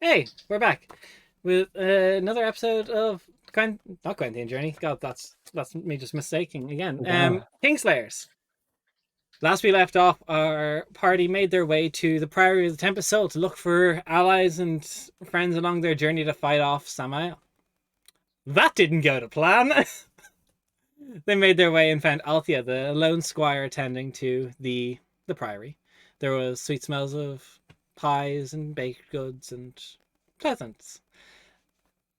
Hey, we're back with another episode of not Quentin Journey. God, that's me just mistaking again. Wow. Kingslayers. Last we left off, our party made their way to the Priory of the Tempest Soul to look for allies and friends along their journey to fight off Samael. That didn't go to plan. They made their way and found Althea, the lone squire, attending to the priory. There was sweet smells of pies and baked goods and pleasants.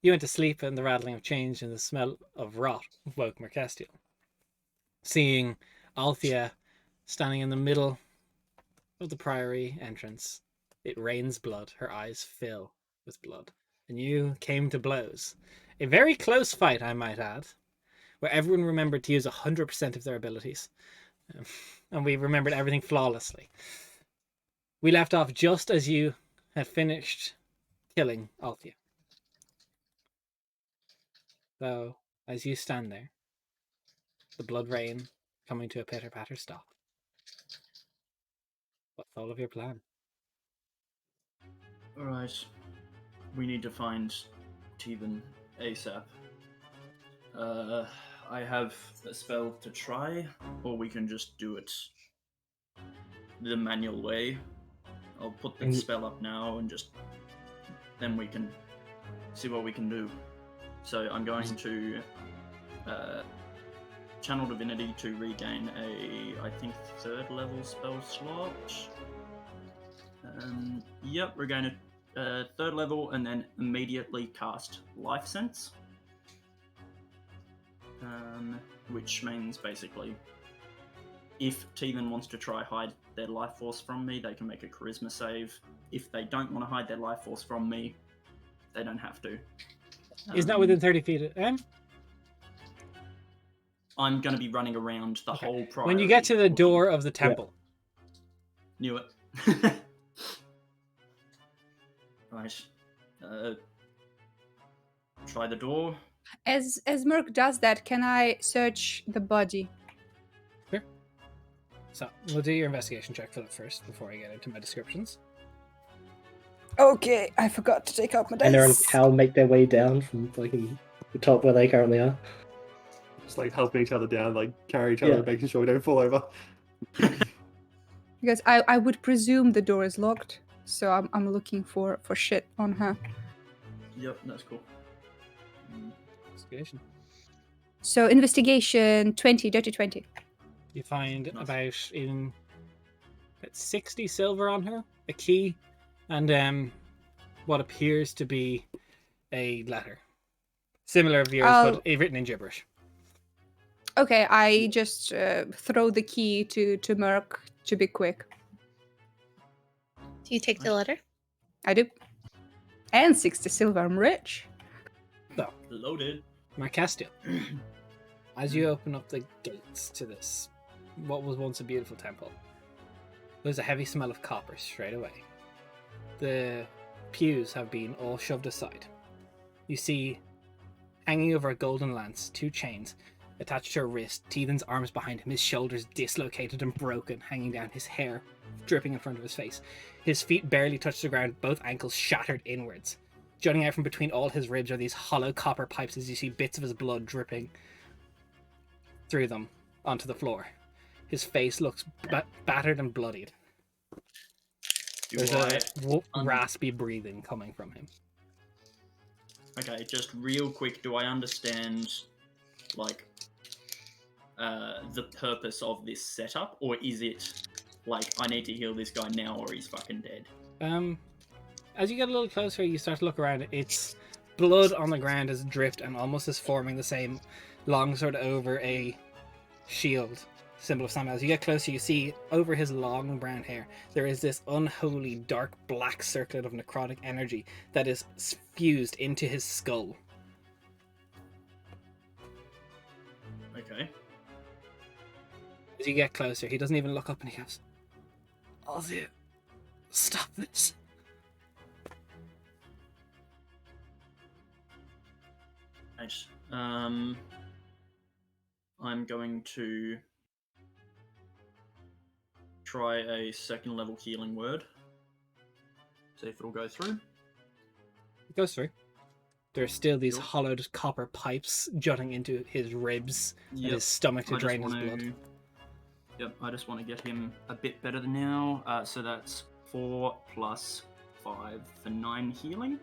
You went to sleep, and the rattling of change and the smell of rot woke Mercestial. Seeing Althea standing in the middle of the priory entrance, it rains blood. Her eyes fill with blood, and you came to blows. A very close fight, I might add, where everyone remembered to use 100% of their abilities. And we remembered everything flawlessly. We left off just as you had finished killing Althea. So, as you stand there, the blood rain coming to a pitter-patter stop. What's all of your plan? Alright. We need to find Teven ASAP. I have a spell to try, or we can just do it the manual way. I'll put the spell up now and then we can see what we can do. So I'm going to channel divinity to regain I think 3rd level spell slot. Yep, we're going to 3rd level and then immediately cast Life Sense. Which means basically if Teven wants to try hide their life force from me, they can make a charisma save. If they don't want to hide their life force from me, they don't have to. He's not within 30 feet of him. I'm going to be running around the whole priory. When you get to the door of the temple. Knew it. Right. Try the door. As Merc does that, can I search the body? Sure. So, we'll do your investigation check for that first before I get into my descriptions. Okay, I forgot to take out my dice. And they're how make their way down from the top where they currently are. Just helping each other down, carry each other, making sure we don't fall over. Because I would presume the door is locked, so I'm looking for shit on her. Yep, that's cool. Investigation. So investigation 20, dirty 20. You find about 60 silver on her, a key, and what appears to be a letter. Similar of yours, but written in gibberish. Okay, I just throw the key to Merc to be quick. Do you take the letter? I do. And 60 silver, I'm rich. So, loaded. Mercestial, as you open up the gates to this, what was once a beautiful temple, there's a heavy smell of copper straight away. The pews have been all shoved aside. You see, hanging over a golden lance, 2 chains attached to her wrist, Teven's arms behind him, his shoulders dislocated and broken, hanging down, his hair dripping in front of his face. His feet barely touch the ground, both ankles shattered inwards. Jutting out from between all his ribs are these hollow copper pipes as you see bits of his blood dripping through them onto the floor. His face looks battered and bloodied. There's a raspy breathing coming from him. Okay, just real quick, do I understand, the purpose of this setup? Or is it, I need to heal this guy now or he's fucking dead? As you get a little closer, you start to look around. It's blood on the ground is dripped and almost is forming the same long sword over a shield, symbol of Samuel. As you get closer, you see over his long brown hair, there is this unholy dark black circlet of necrotic energy that is fused into his skull. Okay. As you get closer, he doesn't even look up and he goes, "Althea, stop this." Nice. I'm going to try a 2nd level healing word. See if it'll go through. It goes through. There's still these Cool. hollowed copper pipes jutting into his ribs and Yep. his stomach to I just drain his want blood. to. Yep, I just want to get him a bit better than now. So that's 4 plus 5 for 9 healing.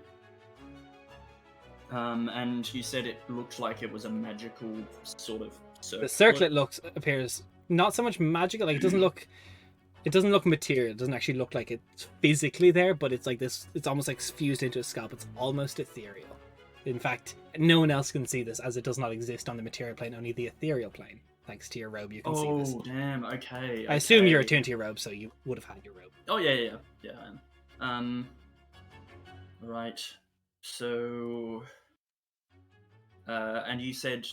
And you said it looked like it was a magical sort of circlet. The circlet appears not so much magical, like it doesn't look material. It doesn't actually look like it's physically there, but it's like this. It's almost like fused into a scalp. It's almost ethereal. In fact, no one else can see this, as it does not exist on the material plane, only the ethereal plane. Thanks to your robe, you can see this. Oh, damn, okay. I assume you're okay. attuned to your robe, so you would have had your robe. Oh, yeah, I am. Right. So... and you said,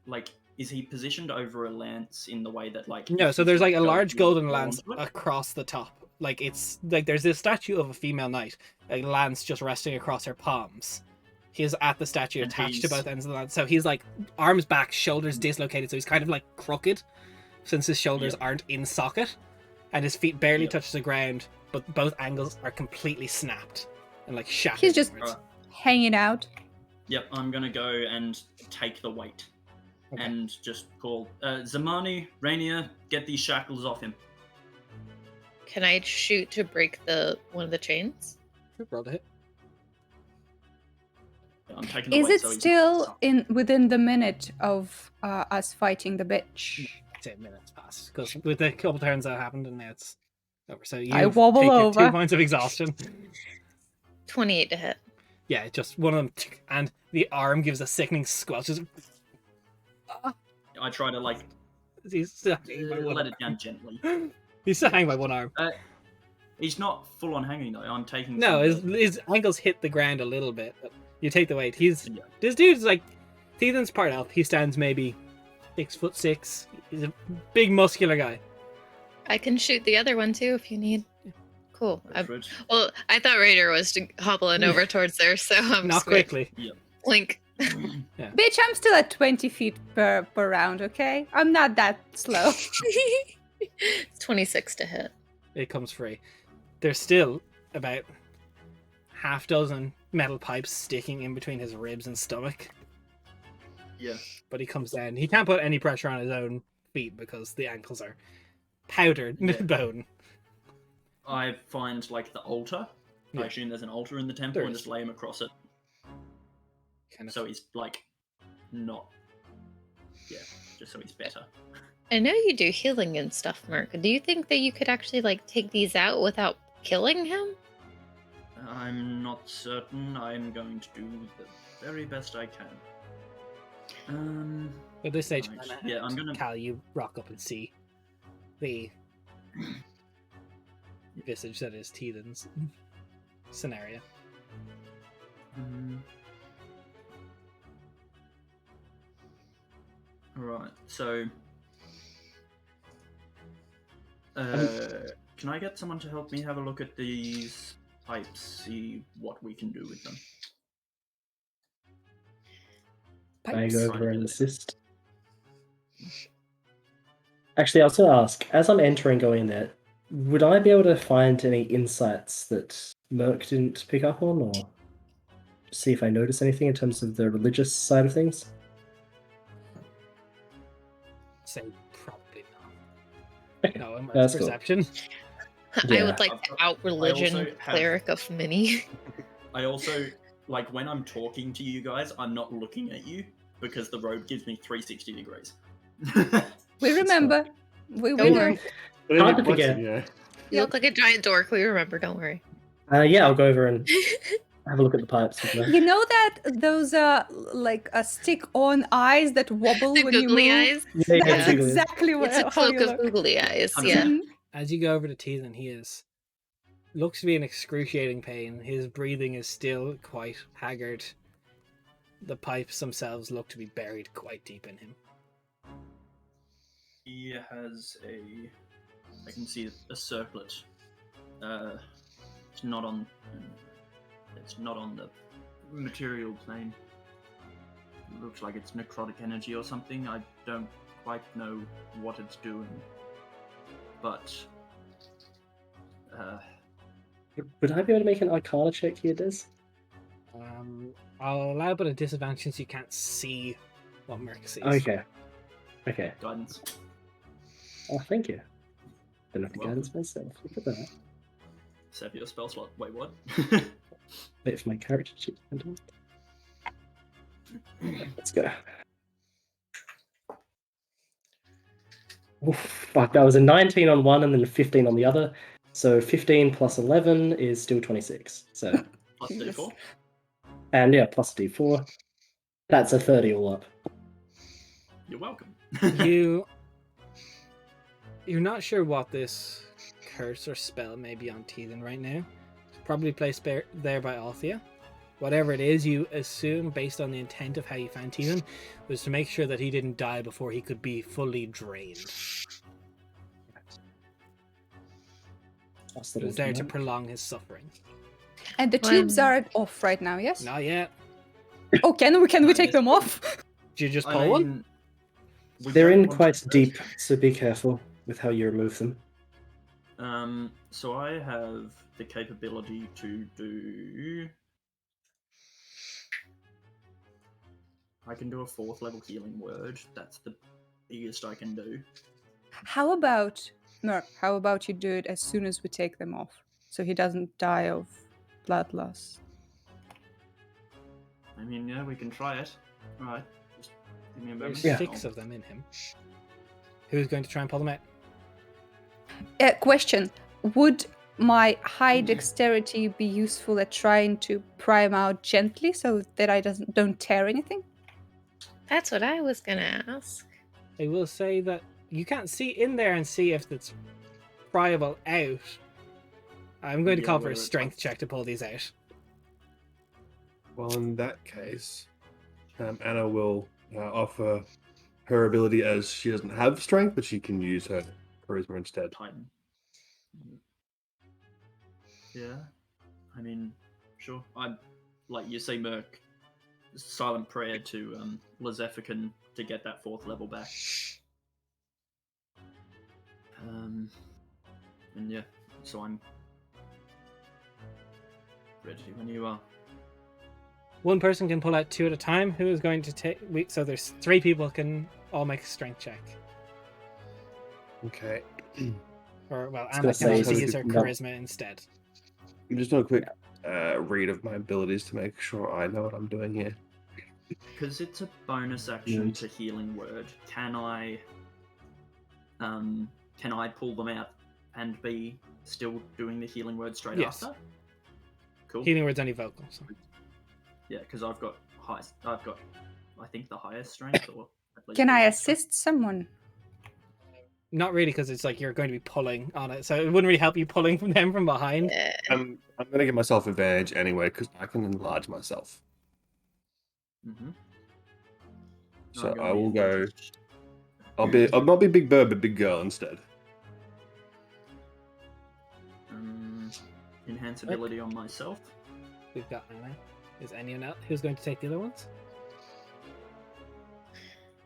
like, is he positioned over a lance in the way that, like... No, if so you there's like a go large to golden go lance onto it? across the top. Like it's like there's this statue of a female knight, a lance just resting across her palms. He's at the statue And attached to he's- both ends of the lance. So he's like arms back, shoulders dislocated, so he's kind of like crooked since his shoulders Yep. aren't in socket. And his feet barely Yep. touch the ground, but both angles are completely snapped and like shattered. He's just inwards. hanging out. Yep, I'm gonna go and take the weight. Okay. And just call... Zamani, Rainier, get these shackles off him. Can I shoot to break one of the chains? Roll to hit. I'm taking the Is weight it so he's still within the minute of us fighting the bitch? 10 minutes passed because with the couple turns that happened, and now it's over. So you I wobble take your over. 2 points of exhaustion. 28 to hit. Yeah, just one of them, and the arm gives a sickening squelch. Just, I try to, like, he's still hanging by one let it arm. down gently. He's still hanging by one arm. He's not full on hanging, though. I'm taking... No, some his ankles hit the ground a little bit. But you take the weight. Yeah. This dude's like, Thethan's part elf. He stands maybe 6'6". He's a big muscular guy. I can shoot the other one too if you need. Cool. Fruit. Well, I thought Raider was hobbling over towards there, so I'm Not just gonna quickly. Link. Bitch, I'm still at 20 feet per round, okay? I'm not that slow. It's 26 to hit. It comes free. There's still about half dozen metal pipes sticking in between his ribs and stomach. Yeah. But he comes down. He can't put any pressure on his own feet because the ankles are powdered Yeah. bone. I find, like, the altar. Yeah. I assume there's an altar in the temple There and is. just lay him across it. Kind of. So he's, like, not... Yeah, just so he's better. I know you do healing and stuff, Merc. Do you think that you could actually like take these out without killing him? I'm not certain. I'm going to do the very best I can. At this stage, Right. Anna Yeah, and I'm gonna- Cal, you rock up and see the visage that is Thethan's scenario. Right, so... can I get someone to help me have a look at these pipes, see what we can do with them? I Pipes. go over and assist. Actually, I was going to ask, as I'm entering, going in there, would I be able to find any insights that Merc didn't pick up on, or see if I notice anything in terms of the religious side of things? Say probably not. Okay, No, that's cool. perception. I Yeah. would like to out religion also have- cleric of many. I also, like, when I'm talking to you guys, I'm not looking at you, because the robe gives me 360 degrees. We remember. We Don't know. worry. But then Hard you to punch forget. him, yeah. You look like a giant dork. We remember. Don't worry. Yeah, I'll go over and have a look at the pipes. With them. You know that those like stick-on eyes that wobble The when you googly move? eyes. Yeah, That's googly. exactly what It's a how cloak you of look. googly eyes. I'm Yeah. Mhm. As you go over to Thethan, he looks to be in excruciating pain. His breathing is still quite haggard. The pipes themselves look to be buried quite deep in him. He has a... I can see a circlet. It's not on... It's not on the material plane. It looks like it's necrotic energy or something. I don't quite know what it's doing. But... Would I be able to make an Arcana check here, Des? I'll allow but a disadvantage since you can't see what Merc sees. Okay. Okay. Guidance. Oh, thank you. Don't have to Welcome. guidance myself. Look at that. Save your spell slot. Wait, what? Wait for my character sheet. Let's go. Oof, fuck, that was a 19 on one and then 15 on the other. So 15 plus 11 is still 26. So, Plus D4. and yeah, plus D4. That's a 30 all up. You're welcome. You're not sure what this curse or spell may be on Teethan right now. It's probably placed there by Althea. Whatever it is, you assume, based on the intent of how you found Teethan, was to make sure that he didn't die before he could be fully drained. It was there to prolong his suffering. And the tubes are off right now, yes? Not yet. Oh, can we take them off? Did you just I pull one? mean, we They're don't in want quite to- deep, so be careful with how you remove them. So I have the capability to do. I can do a 4th level healing word. That's the biggest I can do. How about, Merc, how about you do it as soon as we take them off? So he doesn't die of blood loss. I mean, yeah, we can try it. Alright. Just give me a moment. There's 6 of them in him. Who's going to try and pull them out? Question. Would my high dexterity be useful at trying to pry him out gently so that I don't tear anything? That's what I was gonna ask. I will say that you can't see in there and see if it's pryable out. I'm going to Yeah, call for a whether it's strength like- check to pull these out. Well, in that case, Anna will offer her ability as she doesn't have strength, but she can use her charisma instead. Titan. Yeah. I mean, sure. I'm like you say, Merc. Silent prayer to Lazephican to get that 4th level back. And yeah, so I'm ready when you are. One person can pull out 2 at a time. Who is going to take? So there's 3 people can all make a strength check. Okay. Or well, was Anna gonna can say, also so use her no. charisma instead. I'm just doing a quick read of my abilities to make sure I know what I'm doing here. Because it's a bonus action Right. to healing word, can I pull them out and be still doing the healing word straight Yes. after? Cool. Healing word's only vocal. So. Yeah, because I think the highest strength, or at least Can I decent strength. assist someone? Not really, because it's like you're going to be pulling on it, so it wouldn't really help you pulling from them from behind. I'm going to give myself advantage anyway because I can enlarge myself. Mm-hmm. So I will go. I'll not be big bird, but big girl instead. Enhance ability on myself. We've got Anna. Is anyone else who's going to take the other ones?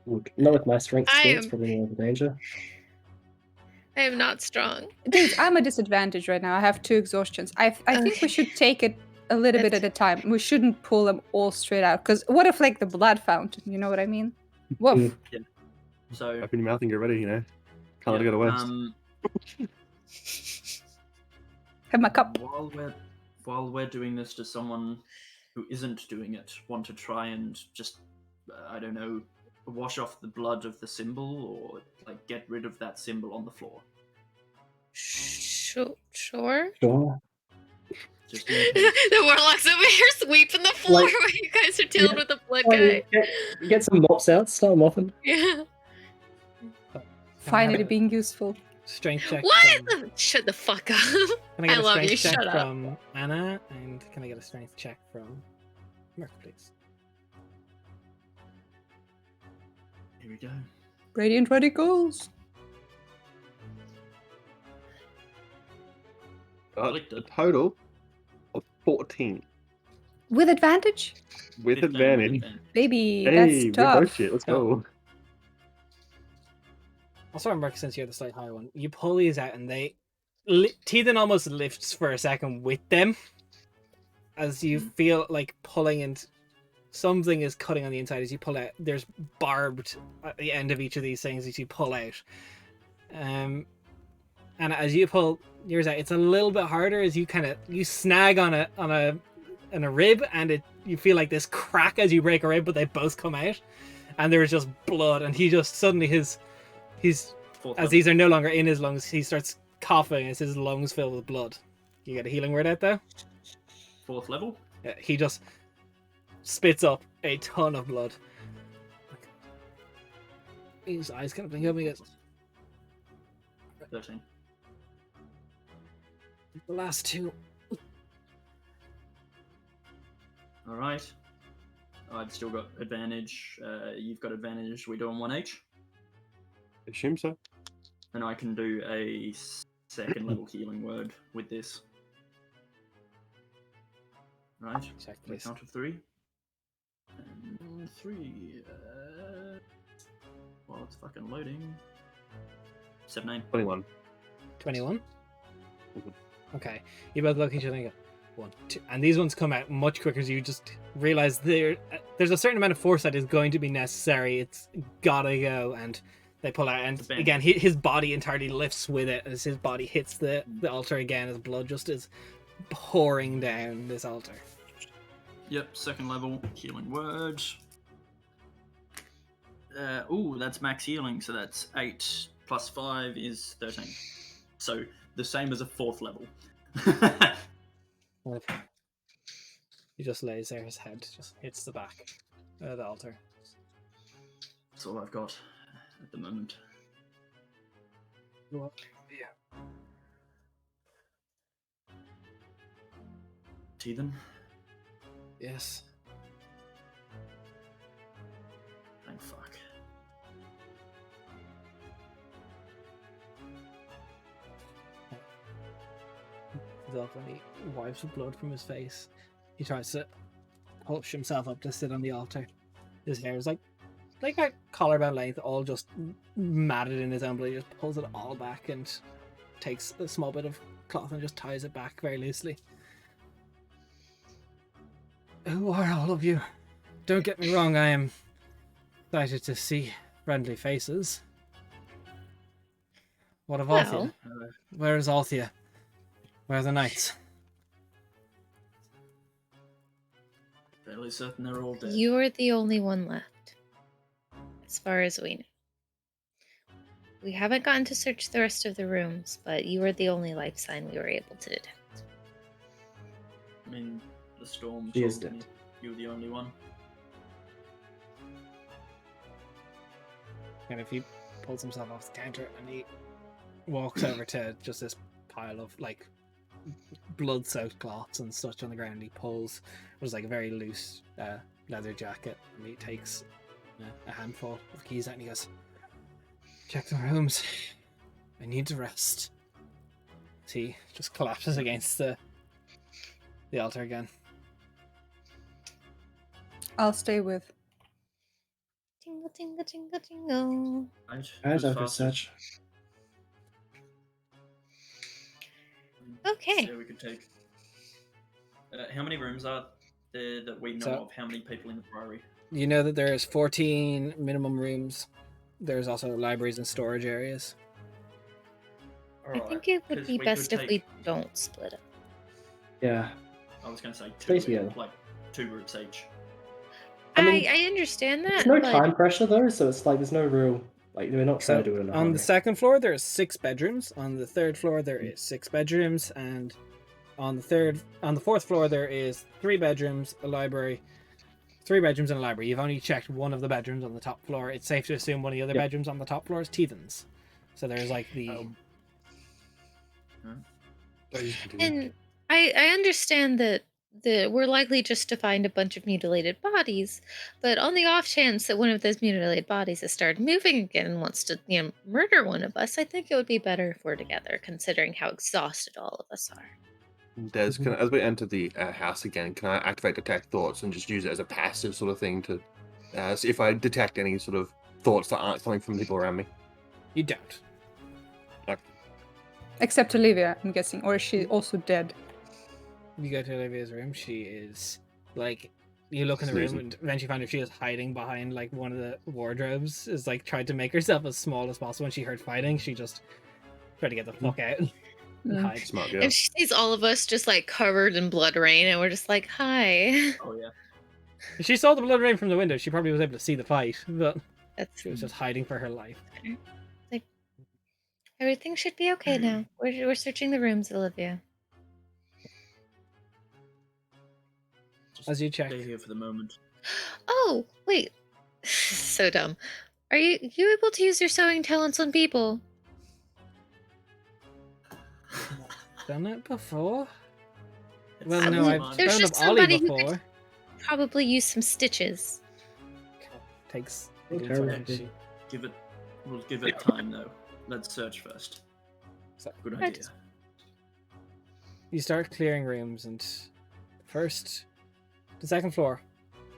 Look, not with my strength I skill, it's am- probably more of a danger. I am not strong. Dude, I'm at disadvantage right now. I have 2 exhaustions. I think we Okay. should take it a little bit at a time. We shouldn't pull them all straight out. Because what if, like, the blood fountain? You know what I mean? Woof. So Open your mouth and get ready, Can't let it go to waste. Have my cup. While we're doing this, does someone who isn't doing it want to try and just I don't know, wash off the blood of the symbol, or like get rid of that symbol on the floor? Sure. Sure. Just in case. The warlock's over here sweeping the floor Like- while you guys are dealing with the blood guy. Get some mops out, start mopping. Yeah. Finally being useful. Strength check. What? From, Shut the fuck up. can I get I a love strength you, check shut up. from Anna? And can I get a strength check from Merc, please? Here we go. Radiant radicals. Got Licked a it. total of 14 With advantage? with 15 advantage. Baby, Hey, that's we tough. broke it. Let's go. Also, Merc, since you're the slight higher one, you pull these out and they. Teethan almost lifts for a second with them. as you feel like pulling, and something is cutting on the inside as you pull out. There's barbed at the end of each of these things as you pull out. And as you pull yours out, it's a little bit harder as you you snag on a rib, and you feel like this crack as you break a rib, but they both come out, and there's just blood, and he just suddenly he's as these are no longer in his lungs, he starts coughing as his lungs fill with blood. You get a healing word out there? 4th level. Yeah, he just spits up a ton of blood. His eyes kind of blink open. He goes, 13. the last 2. All right. I've still got advantage. You've got advantage. We're doing 1 each. Assume so. And I can do a 2nd level healing word with this. Right. Check, On the please. count of 3. And 3. Well, it's fucking loading. 17. 21. 21? Mhm. Okay. You both look at each other and go, 1, 2. And these ones come out much quicker, as you just realize there's a certain amount of force that is going to be necessary. It's gotta go, and they pull out. And Bang. again, his body entirely lifts with it as his body hits the altar again, as blood just is pouring down this altar. Yep, 2nd level healing word. Ooh, that's max healing, so that's 8 plus 5 is 13. So the same as a 4th level. He just lays there, his head just hits the back of the altar. That's all I've got at the moment. Yeah. Teethan, Yes. thank fuck. When he wipes the blood from his face, he tries to push himself up to sit on the altar. His hair is like a collarbone length, all just matted in his own blood. He just pulls it all back and takes a small bit of cloth and just ties it back very loosely. Who are all of you? Don't get me wrong, I am excited to see friendly faces. What of Althea? Well, Where is Althea? Where are the knights? Fairly certain they're all dead. you're the only one left, as far as we know. We haven't gotten to search the rest of the rooms, but you were the only life sign we were able to detect. I mean, the storm She is told me dead. you were the only one. And if he pulls himself off the counter and he walks over to just this pile of blood-soaked cloths and such on the ground, he pulls was a very loose leather jacket, and he takes a handful of keys out and he goes, "Check the rooms. I need to rest." He just collapses against the altar again. I'll stay with. Tingle, tingle, tingle, tingle. Right? As Who's of fastest? such. Okay. So we could take. How many rooms are there that we know So- of? How many people in the priory? You know that there's 14 minimum rooms. There's also libraries and storage areas. I think it would 'cause be we best could if take- we don't split up. Yeah. I was going to say Stay two, together. like 2 groups each. I mean, I understand that, There's no but time pressure though, so it's like there's no real we're not trying So to do it in a on hurry. the second floor there's 6 bedrooms. On the third floor there is 6 bedrooms, and on the fourth floor there is 3 bedrooms, a library, 3 bedrooms and a library. You've only checked one of the bedrooms on the top floor. It's safe to assume one of the other Yep. bedrooms on the top floor is Teethan's. So there's the Oh. and I understand that we're likely just to find a bunch of mutilated bodies, but on the off chance that one of those mutilated bodies has started moving again and wants to murder one of us, I think it would be better if we're together, considering how exhausted all of us are. Des, as we enter the house again, can I activate Detect Thoughts and just use it as a passive sort of thing to see if I detect any sort of thoughts that aren't coming from people around me? you don't. Except Olivia, I'm guessing. Or is she also dead? You go to Olivia's room. She is like, you look in the room and eventually find her. She is hiding behind like one of the wardrobes. Is like tried to make herself as small as possible. When she heard fighting, she just tried to get the fuck out and hide. Smart girl. And she sees all of us just like covered in blood rain, and we're just like, "Hi." Oh yeah. If she saw the blood rain from the window, she probably was able to see the fight, but That's she was just hiding for her life. like everything should be okay now. We're searching the rooms, Olivia. Just As you check. stay here for the moment. Oh wait, so dumb. Are you able to use your sewing talents on people? Done it before? It's Well, so no, I've fun. There's found just up Ollie somebody who could- before. Probably use some stitches. Takes. Oh, good terrible. time, she- We'll give it time though. Let's search first. So, Good Right. idea. you start clearing rooms, and the second floor,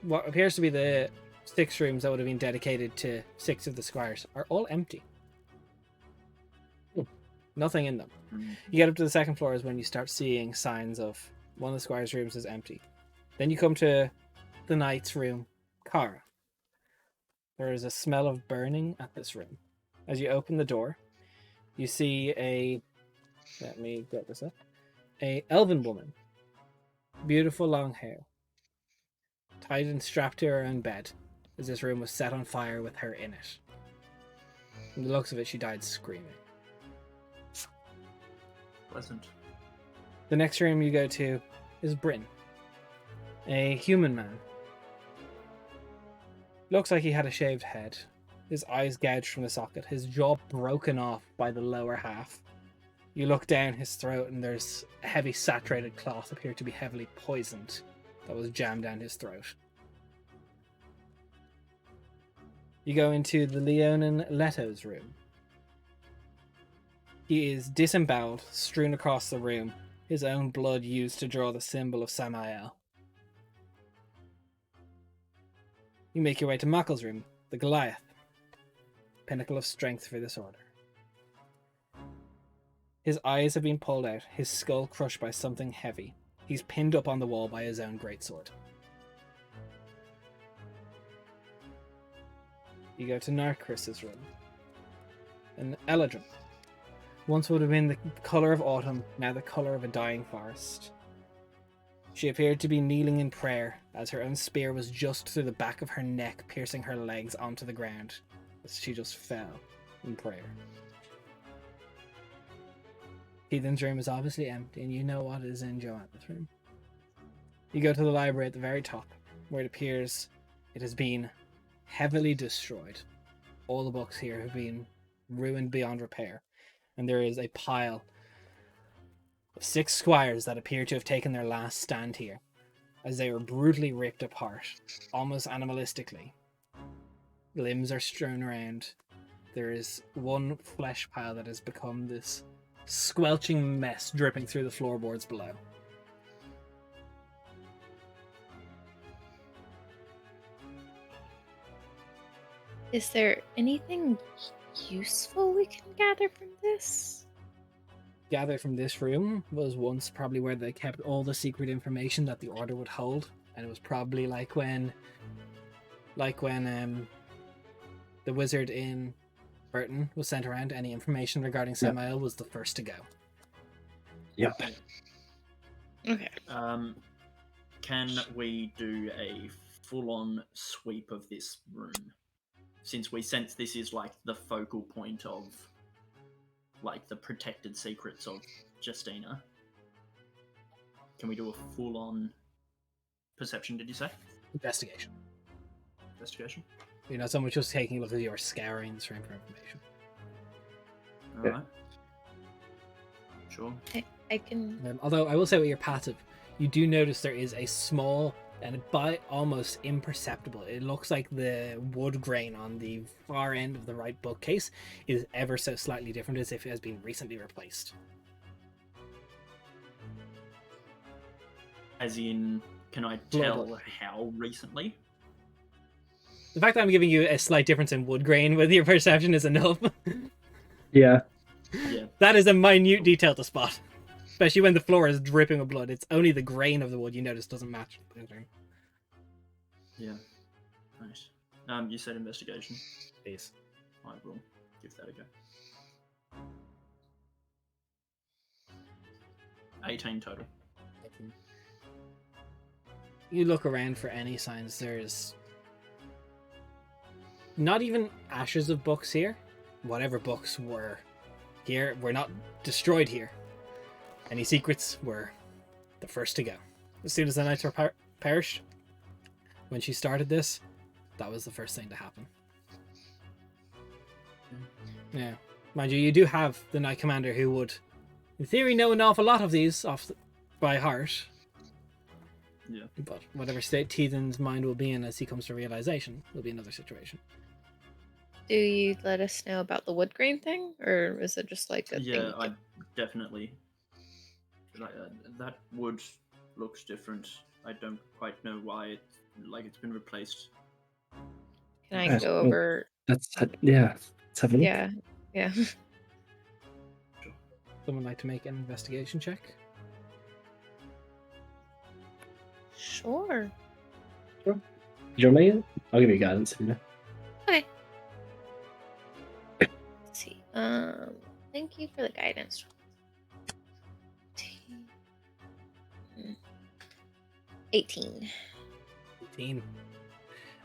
what appears to be the 6 rooms that would have been dedicated to 6 of the squires, are all empty. Nothing in them. Mm. You get up to the second floor is when you start seeing signs of one of the squires' rooms is empty. Then you come to the knight's room, Kara. There is a smell of burning at this room. As you open the door, you see let me get this up, a elven woman, beautiful long hair, tied and strapped to her own bed, as this room was set on fire with her in it. From the looks of it, she died screaming. Pleasant. The next room you go to is Bryn, a human man. Looks like he had a shaved head, his eyes gouged from the socket, his jaw broken off by the lower half. You look down his throat and there's a heavy saturated cloth appeared to be heavily poisoned that was jammed down his throat. You go into the Leonin Leto's room. He is disemboweled, strewn across the room, his own blood used to draw the symbol of Samael. You make your way to Makel's room, the Goliath, pinnacle of strength for this order. His eyes have been pulled out, his skull crushed by something heavy. He's pinned up on the wall by his own greatsword. You go to Narcissus' room, an Eladrin. Once would have been the colour of autumn, now the colour of a dying forest. She appeared to be kneeling in prayer, as her own spear was just through the back of her neck, piercing her legs onto the ground, as she just fell in prayer. Heathen's room is obviously empty, and you know what is in Joanna's room. You go to the library at the very top, where it appears it has been heavily destroyed. All the books here have been ruined beyond repair, and there is a pile of 6 squires that appear to have taken their last stand here, as they were brutally ripped apart, almost animalistically. Limbs are strewn around. There is one flesh pile that has become this squelching mess dripping through the floorboards below. Is there anything useful we can gather from this? Gathered from this room was once probably where they kept all the secret information that the order would hold, and it was probably like when the wizard in Burton was sent around. Any information regarding Samael was the first to go. Yep. Okay. Can we do a full-on sweep of this room? Since we sense this is like the focal point of like the protected secrets of Justina. Can we do a full-on perception, did you say? Investigation. Investigation? You know, someone just taking a look at your scouring this room for information. Alright. Sure. I can. Although I will say with your passive, you do notice there is a small and by almost imperceptible, it looks like the wood grain on the far end of the right bookcase is ever so slightly different, as if it has been recently replaced. As in, can I tell how recently? The fact that I'm giving you a slight difference in wood grain with your perception is enough. Yeah. Yeah. That is a minute detail to spot. especially when the floor is dripping with blood. It's only the grain of the wood you notice doesn't match the pattern. Yeah. Nice. You said investigation. Please. I will give that a go. 18 total. You look around for any signs. There's not even ashes of books here. Whatever books were here were not destroyed here. Any secrets were the first to go. As soon as the knights were perished, when she started this, that was the first thing to happen. Yeah. Mind you, you do have the Knight Commander who would, in theory, know an awful lot of these by heart. Yeah. But whatever state Teethan's mind will be in as he comes to realization will be another situation. Do you let us know about the wood grain thing, or is it just like a thing? Yeah, you I get- definitely. Like, that wood looks different. I don't quite know why it's been replaced. Can I Right, go well, over? Let's let's have a look. Yeah, yeah. Someone like to make an investigation check? Sure. Do you want me? I'll give you guidance if you know. Okay. Let's see. Thank you for the guidance. 18. 18.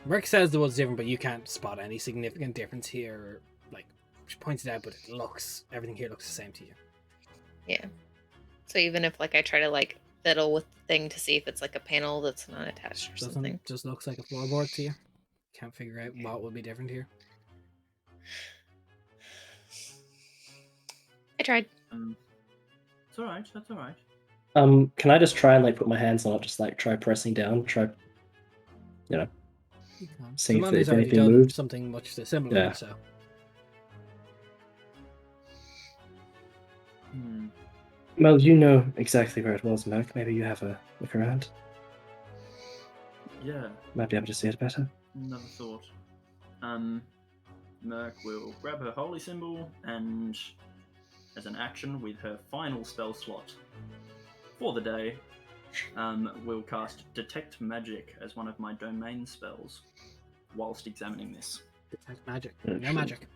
Merc says the wood's different, but you can't spot any significant difference here. Like, she points it out, but everything here looks the same to you. Yeah. So even if like I try to like fiddle with the thing to see if it's like a panel that's not attached or something. Just looks like a floorboard to you. Can't figure out what would be different here. I tried. It's alright, that's alright. Can I just try and like put my hands on it, just like try pressing down, seeing if Someone's already anything done moved? something much similar, Yeah. so Well, you know exactly where it was, Merc. Maybe you have a look around. Yeah, Might be able to see it better. never thought. Merc will grab her holy symbol and, as an action with her final spell slot for the day, will cast Detect Magic as one of my domain spells whilst examining this. detect magic. Yeah, No sure. magic.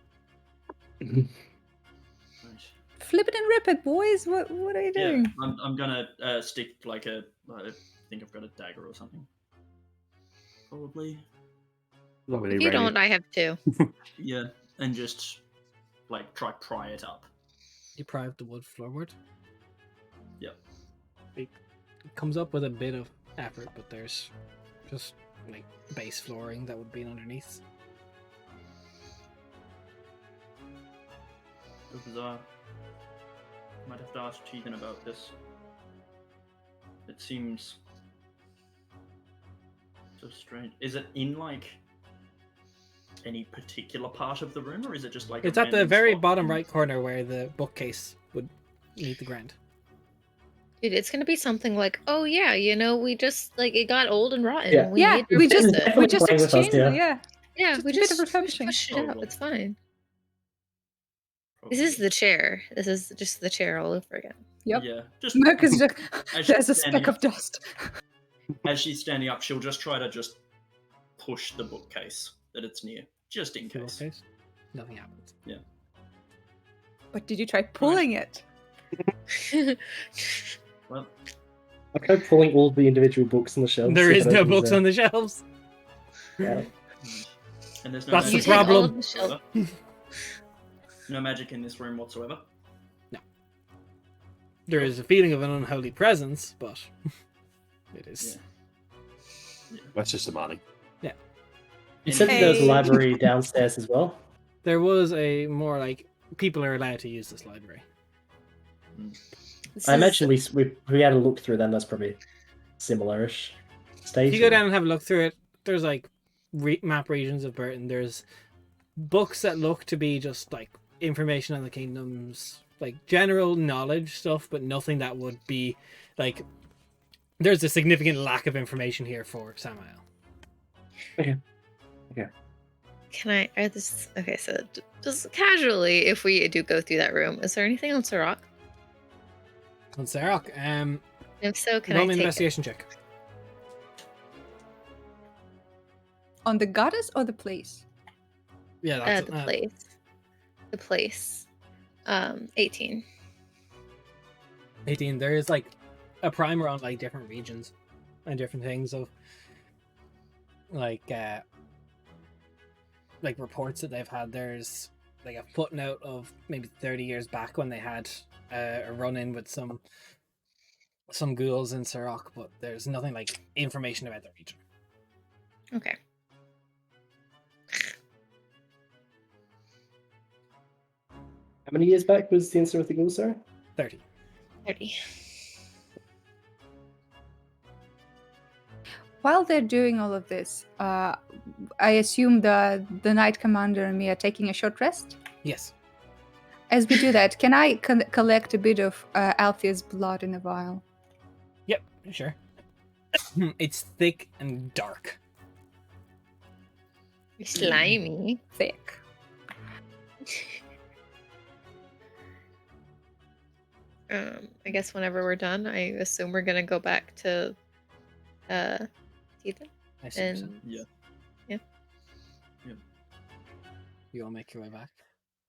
Right. Flip it and rip it, boys. What are you Yeah, doing? I'm gonna stick like I think I've got a dagger or something. Probably. Not really If you ready. don't, I have two. Yeah, and just like pry it up. You pry up the wood floorboard. Yep. It comes up with a bit of effort, but there's just like base flooring that would be underneath. So bizarre. Might have to ask Tegan about this. It seems so strange. Is it in like any particular part of the room, or is it just like It's a at the random very spot? bottom right corner where the bookcase would meet the ground. Dude, it's gonna be something like, oh yeah, we just like it got old and rotten. Yeah. And we Yeah, need to we replace just it. Definitely we just playing with us, exchanged it. yeah. Yeah, just we a bit of just refurbishing. pushed it out. Probably. It's fine. Probably. This is the chair. This is just the chair all over again. Yep. Yeah, just Merc is just, As there's a she's standing speck of up. dust. as she's standing up, she'll just try to just push the bookcase that it's near, just in The case. bookcase. Nothing happens. But did you try pulling it? Well, I've tried pulling all the individual books on the shelves. There is no books on the shelves. Yeah. and there's no That's the magic You take all problem. of the shelf- whatsoever. No magic in this room whatsoever. There is a feeling of an unholy presence, but it is. That's just the money. You said that there was a Hey. library downstairs as well. There was a more like people are allowed to use this library. This I is- imagine we had a look through them. That's probably similar-ish stage. If you go down and have a look through it, there's like map regions of Burton. There's books that look to be just like information on the kingdoms, like general knowledge stuff, but nothing that would be like. There's a significant lack of information here for Samael. Can I? Okay, so just casually, if we do go through that room, is there anything on Sirach? On Sarok, If so, can roll I me an take it? investigation check. On the goddess or the place? Yeah, that's The place. The place. 18. 18. There is like a primer on like different regions and different things of like reports that they've had. There's like a footnote of maybe 30 years back when they had a run-in with some ghouls in Sarok, but there's nothing like information about the region. Okay. How many years back was the incident with the ghouls, sorry? 30. 30. While they're doing all of this, I assume the Knight Commander and me are taking a short rest. Yes. As we do that, can I collect a bit of Althea's blood in a vial? Yep, sure. It's thick and dark. Slimy. Thick. I guess whenever we're done, I assume we're gonna go back to Ethan. I assume so. And Yeah. You all make your way back.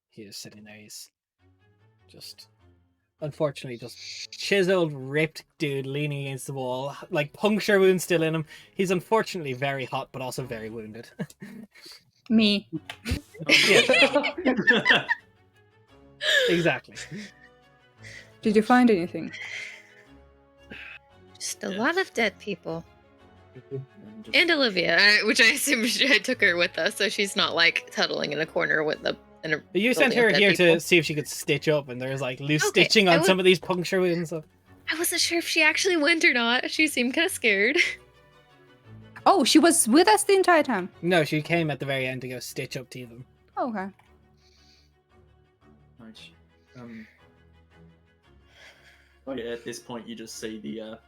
He is sitting there. He's just, unfortunately, just chiseled, ripped dude leaning against the wall, like puncture wound still in him. He's unfortunately very hot, but also very wounded. Me. Yeah, exactly. Did you find anything? just a lot of dead people. just- And Olivia, which I assume I took her with us, so she's not like huddling in a corner with the. You sent building her of dead here people. to see if she could stitch up, and there's like loose Okay, stitching I on was- some of these puncture wounds. So. I wasn't sure if she actually went or not. She seemed kind of scared. Oh, she was with us the entire time. No, she came at the very end to go stitch up to them. Okay. Nice. Oh yeah, at this point you just see the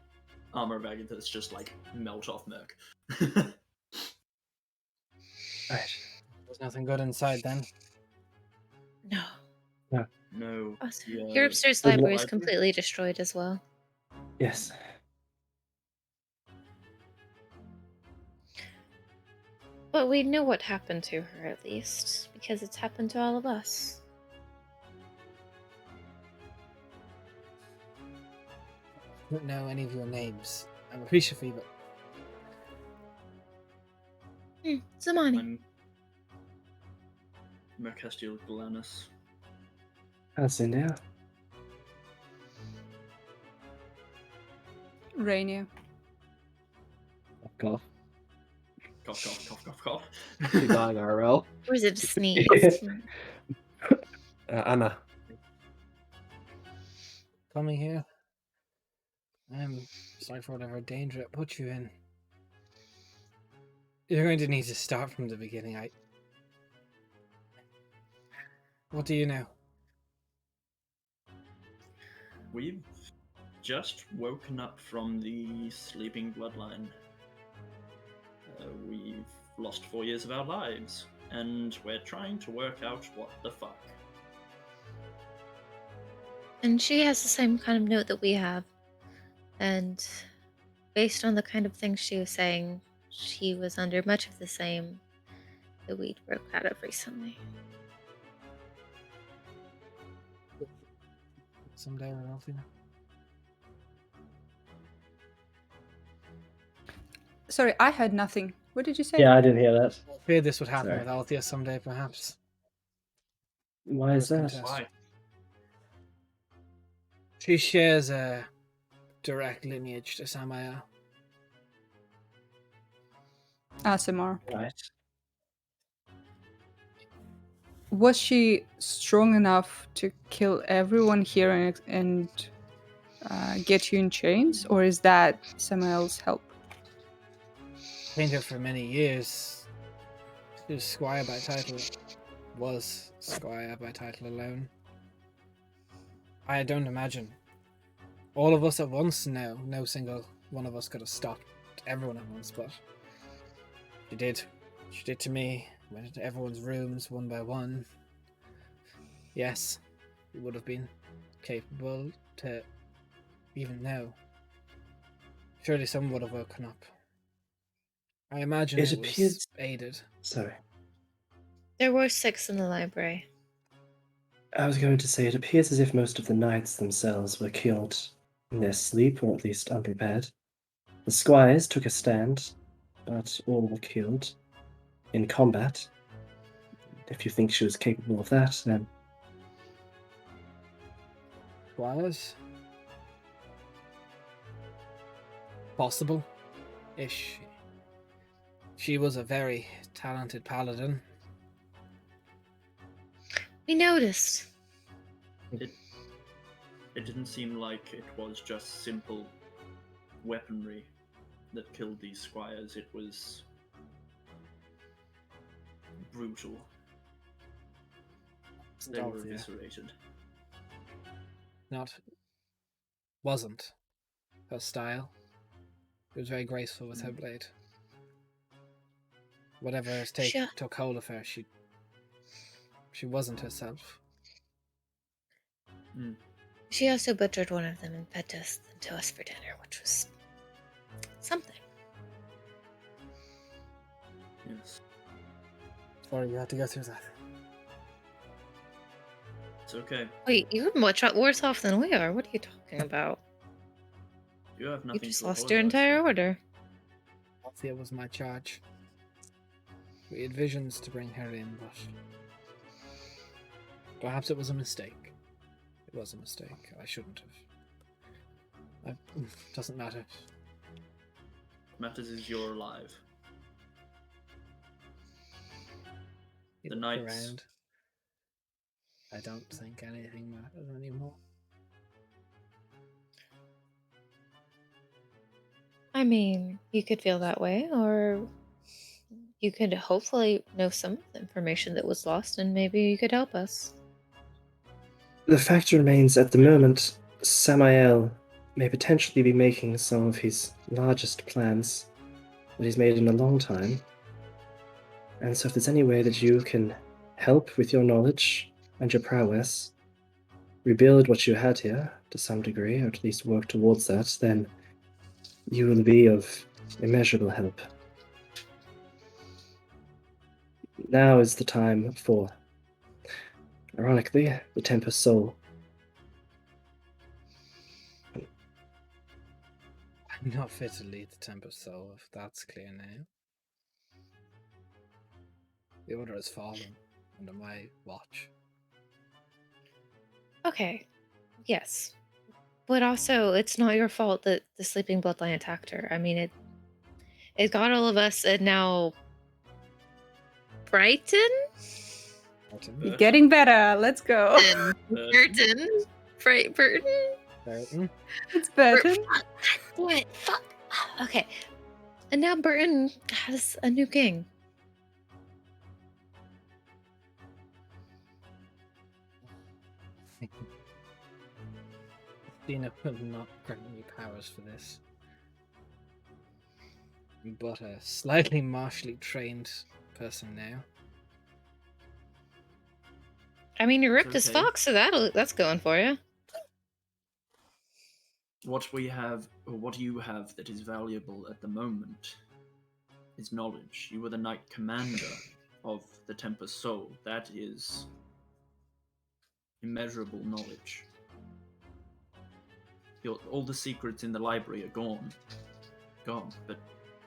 armor of Agathis just like melt off Merc. Right. There's nothing good inside then. No. No. Yeah. Your upstairs the library is library? completely destroyed as well. Yes. But we know what happened to her at least, because it's happened to all of us. I don't know any of your names. I'm appreciative, but Zamani. I'm Mercastiel Galanus. How's it now? Rainier. Fuck off. Cough, cough, cough, cough, cough. Keep dying, RL. Or is it a sneeze? Anna. coming here. I'm sorry for whatever danger it put you in. You're going to need to start from the beginning. What do you know? We've just woken up from the sleeping bloodline. We've lost 4 years of our lives, and we're trying to work out what the fuck. And she has the same kind of note that we have. And based on the kind of things she was saying, she was under much of the same that we broke out of recently. Someday we'll see. Sorry, I heard nothing. What did you say? Yeah, I didn't hear that. I feared this would happen Sorry. with Althea someday, perhaps. Why is that? Why? She shares a direct lineage to Samaya. Asimar. Right. Was she strong enough to kill everyone here and get you in chains? Or is that someone else's help? Painter for many years. She was squire by title. Was squire by title alone. I don't imagine. All of us at once? No single one of us could have stopped everyone at once, but she did. She did to me. Went into everyone's rooms one by one. Yes, we would have been capable to even now. Surely someone would have woken up. I imagine It it appeared. was aided. Sorry. There were 6 in the library. I was going to say it appears as if most of the knights themselves were killed in their sleep, or at least unprepared. The squires took a stand, but all were killed in combat. If you think she was capable of that, then Was possible ish. She was a very talented paladin. We noticed. It didn't seem like it was just simple weaponry that killed these squires. It was brutal. They were Obvious. eviscerated. Wasn't her style. It was very graceful with her blade. Whatever took hold of her, she wasn't herself. She also butchered one of them and fed them to us for dinner, which was something. Yes. Sorry, you had to go through that. It's okay. Wait, you're much worse off than we are. What are you talking about? You have You nothing just to lost your apologize entire for. order. It was my charge. We had visions to bring her in, but perhaps it was a mistake. It was a mistake. I shouldn't have. Doesn't matter. What matters is you're alive. You The look knights. around. I don't think anything matters anymore. I mean, you could feel that way, or you could hopefully know some of the information that was lost, and maybe you could help us. the fact remains at the moment, Samael may potentially be making some of his largest plans that he's made in a long time. And so if there's any way that you can help with your knowledge and your prowess, rebuild what you had here to some degree, or at least work towards that, then you will be of immeasurable help. Now is the time for, ironically, the Tempest Soul. I'm not fit to lead the Tempest Soul, if that's clear now. The order has fallen under my watch. Okay, yes. But also, it's not your fault that the sleeping bloodline attacked her. I mean, it got all of us, and now Brighton? Burton? Getting better. Let's go. And Burton? Burton? Burton? It's Burton. Fuck. God damn it. Fuck. Okay. And now Burton has a new king. Dina will not grant me powers for this. But a slightly martially trained person now. I mean, you're ripped It's as okay. fuck, so that's going for you. What we have, or what you have that is valuable at the moment, is knowledge. You were the knight commander of the Tempest Soul. That is immeasurable knowledge. All the secrets in the library are gone. But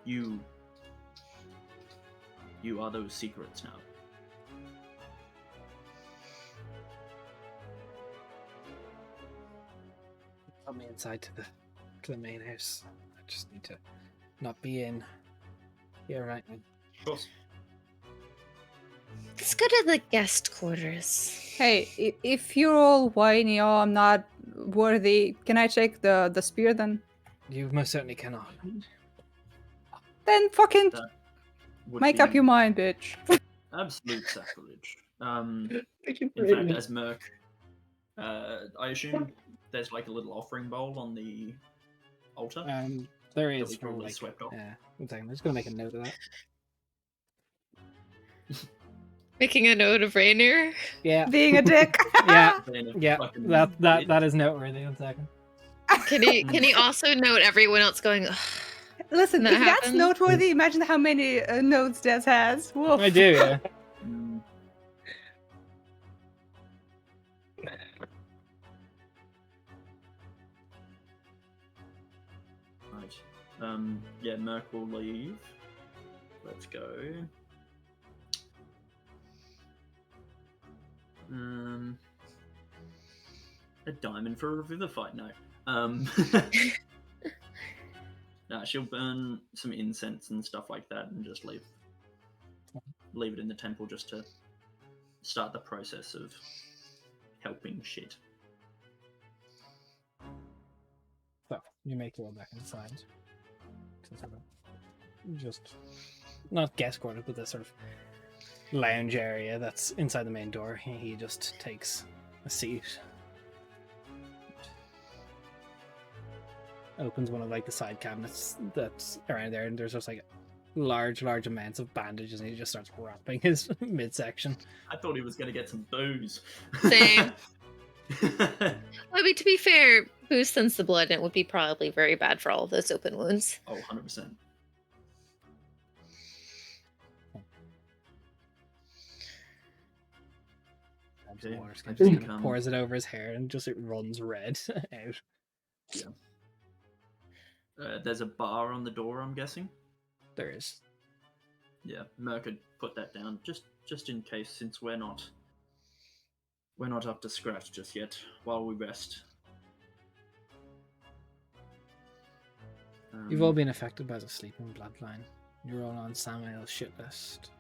you are those secrets now. Put me inside to the main house. I just need to not be in here right now. Of course. Let's go to the guest quarters. Hey, if you're all whiny, oh, I'm not worthy, can I take the spear then? You most certainly cannot. Then fucking That would make be up your mind, bitch. absolute sacrilege. Thank you for In fact, reading. as Merc, I assume there's like a little offering bowl on the altar. There That is we from probably like, swept off. yeah. One second, I'm just gonna make a note of that. Making a note of Rainier. Yeah, Being a dick. yeah, Then yeah. fucking That bitch. that is noteworthy. 1 second. Can he also note everyone else going? "Ugh, Listen, That if that's happened? noteworthy, imagine how many notes Des has. Woof. I do, yeah. Mm. Right. Yeah, Merc will leave. Let's go. A diamond for a revivify? No. No, she'll burn some incense and stuff like that, and just leave it in the temple just to start the process of helping shit. So you make your way back inside. To sort of just not guest quarters, but the sort of lounge area that's inside the main door. He just takes a seat. Opens one of like the side cabinets that's around there, and there's just like large amounts of bandages, and he just starts wrapping his midsection. I thought he was going to get some booze. Same. I mean, to be fair, booze sends the blood, and it would be probably very bad for all of those open wounds. Oh, 100%. Some Okay, water, I just think, kind of pours it over his hair, and just it runs red out. There's a bar on the door, I'm guessing. There is. Yeah, Merc could put that down just in case, since we're not up to scratch just yet. While we rest. You've all been affected by the sleeping bloodline. You're all on Samuel's shit list.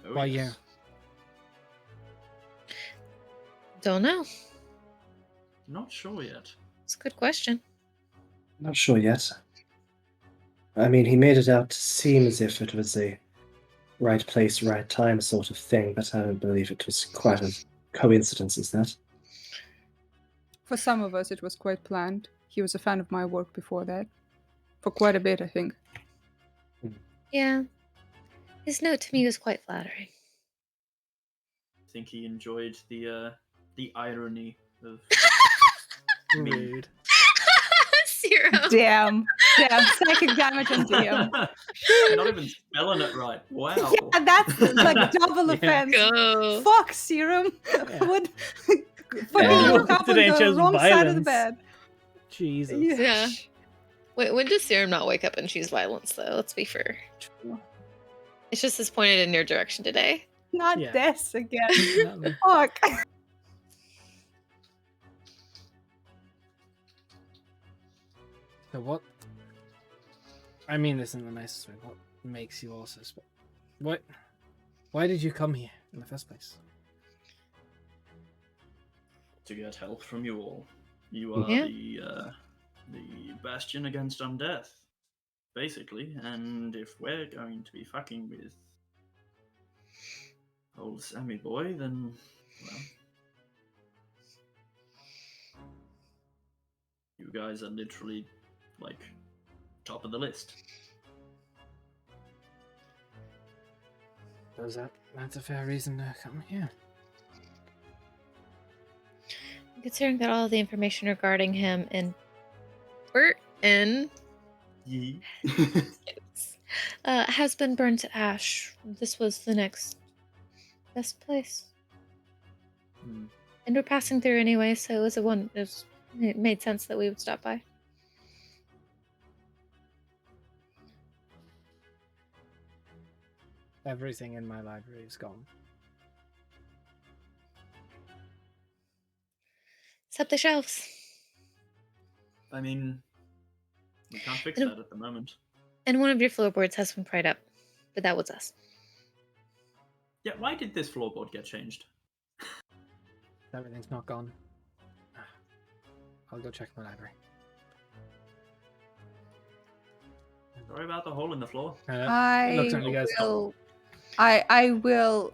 Oh, Why yes. Don't know. Not sure yet. It's a good question. Not sure yet. I mean, he made it out to seem as if it was a right place, right time sort of thing, but I don't believe it was quite a coincidence as that. For some of us, it was quite planned. He was a fan of my work before that. For quite a bit, I think. Yeah. His note to me was quite flattering. I think he enjoyed the irony of me. Rude. Zero. Damn. Psychic damage on DM. Not even spelling it right. Wow. Yeah, that's like double Yeah. offense. Go. Fuck, Serum. Yeah. Would Yeah. fucking woke up on Today the chose wrong side of the violence. bed. Jesus. Yeah. Wait, when does Serum not wake up and choose violence, though? Let's be fair. It's just this pointed in your direction today. Not Yeah. this again. No. Fuck. So what? I mean this in the nicest way. What makes you all suspect? What? Why did you come here in the first place? To get help from you all. You are Yeah. the bastion against undeath, basically. And if we're going to be fucking with old Sammy boy, then well, you guys are literally like top of the list. That's a fair reason to come here. Considering that all of the information regarding him and Burton Yee. has been burned to ash, this was the next best place. Hmm. And we're passing through anyway, so it made sense that we would stop by. Everything in my library is gone. Except the shelves. I mean, we can't fix that at the moment. And one of your floorboards has been pried up, but that was us. Yeah, why did this floorboard get changed? Everything's not gone. I'll go check my library. Sorry about the hole in the floor. I looks on you guys. will. I will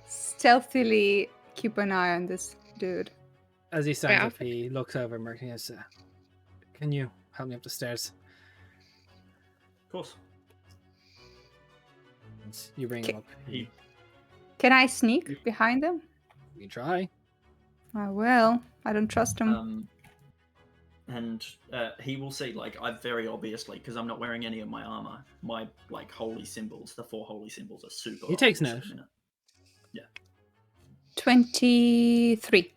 stealthily keep an eye on this dude. As he stands Yeah. up, he looks over Merc and he says, "Can you help me up the stairs?" Of course. And you bring him up. He Can I sneak behind him? You try. I will. I don't trust him. and he will see, like, I very obviously, because I'm not wearing any of my armor, my, like, holy symbols, the 4 holy symbols are super He takes obvious at note. the minute. 23.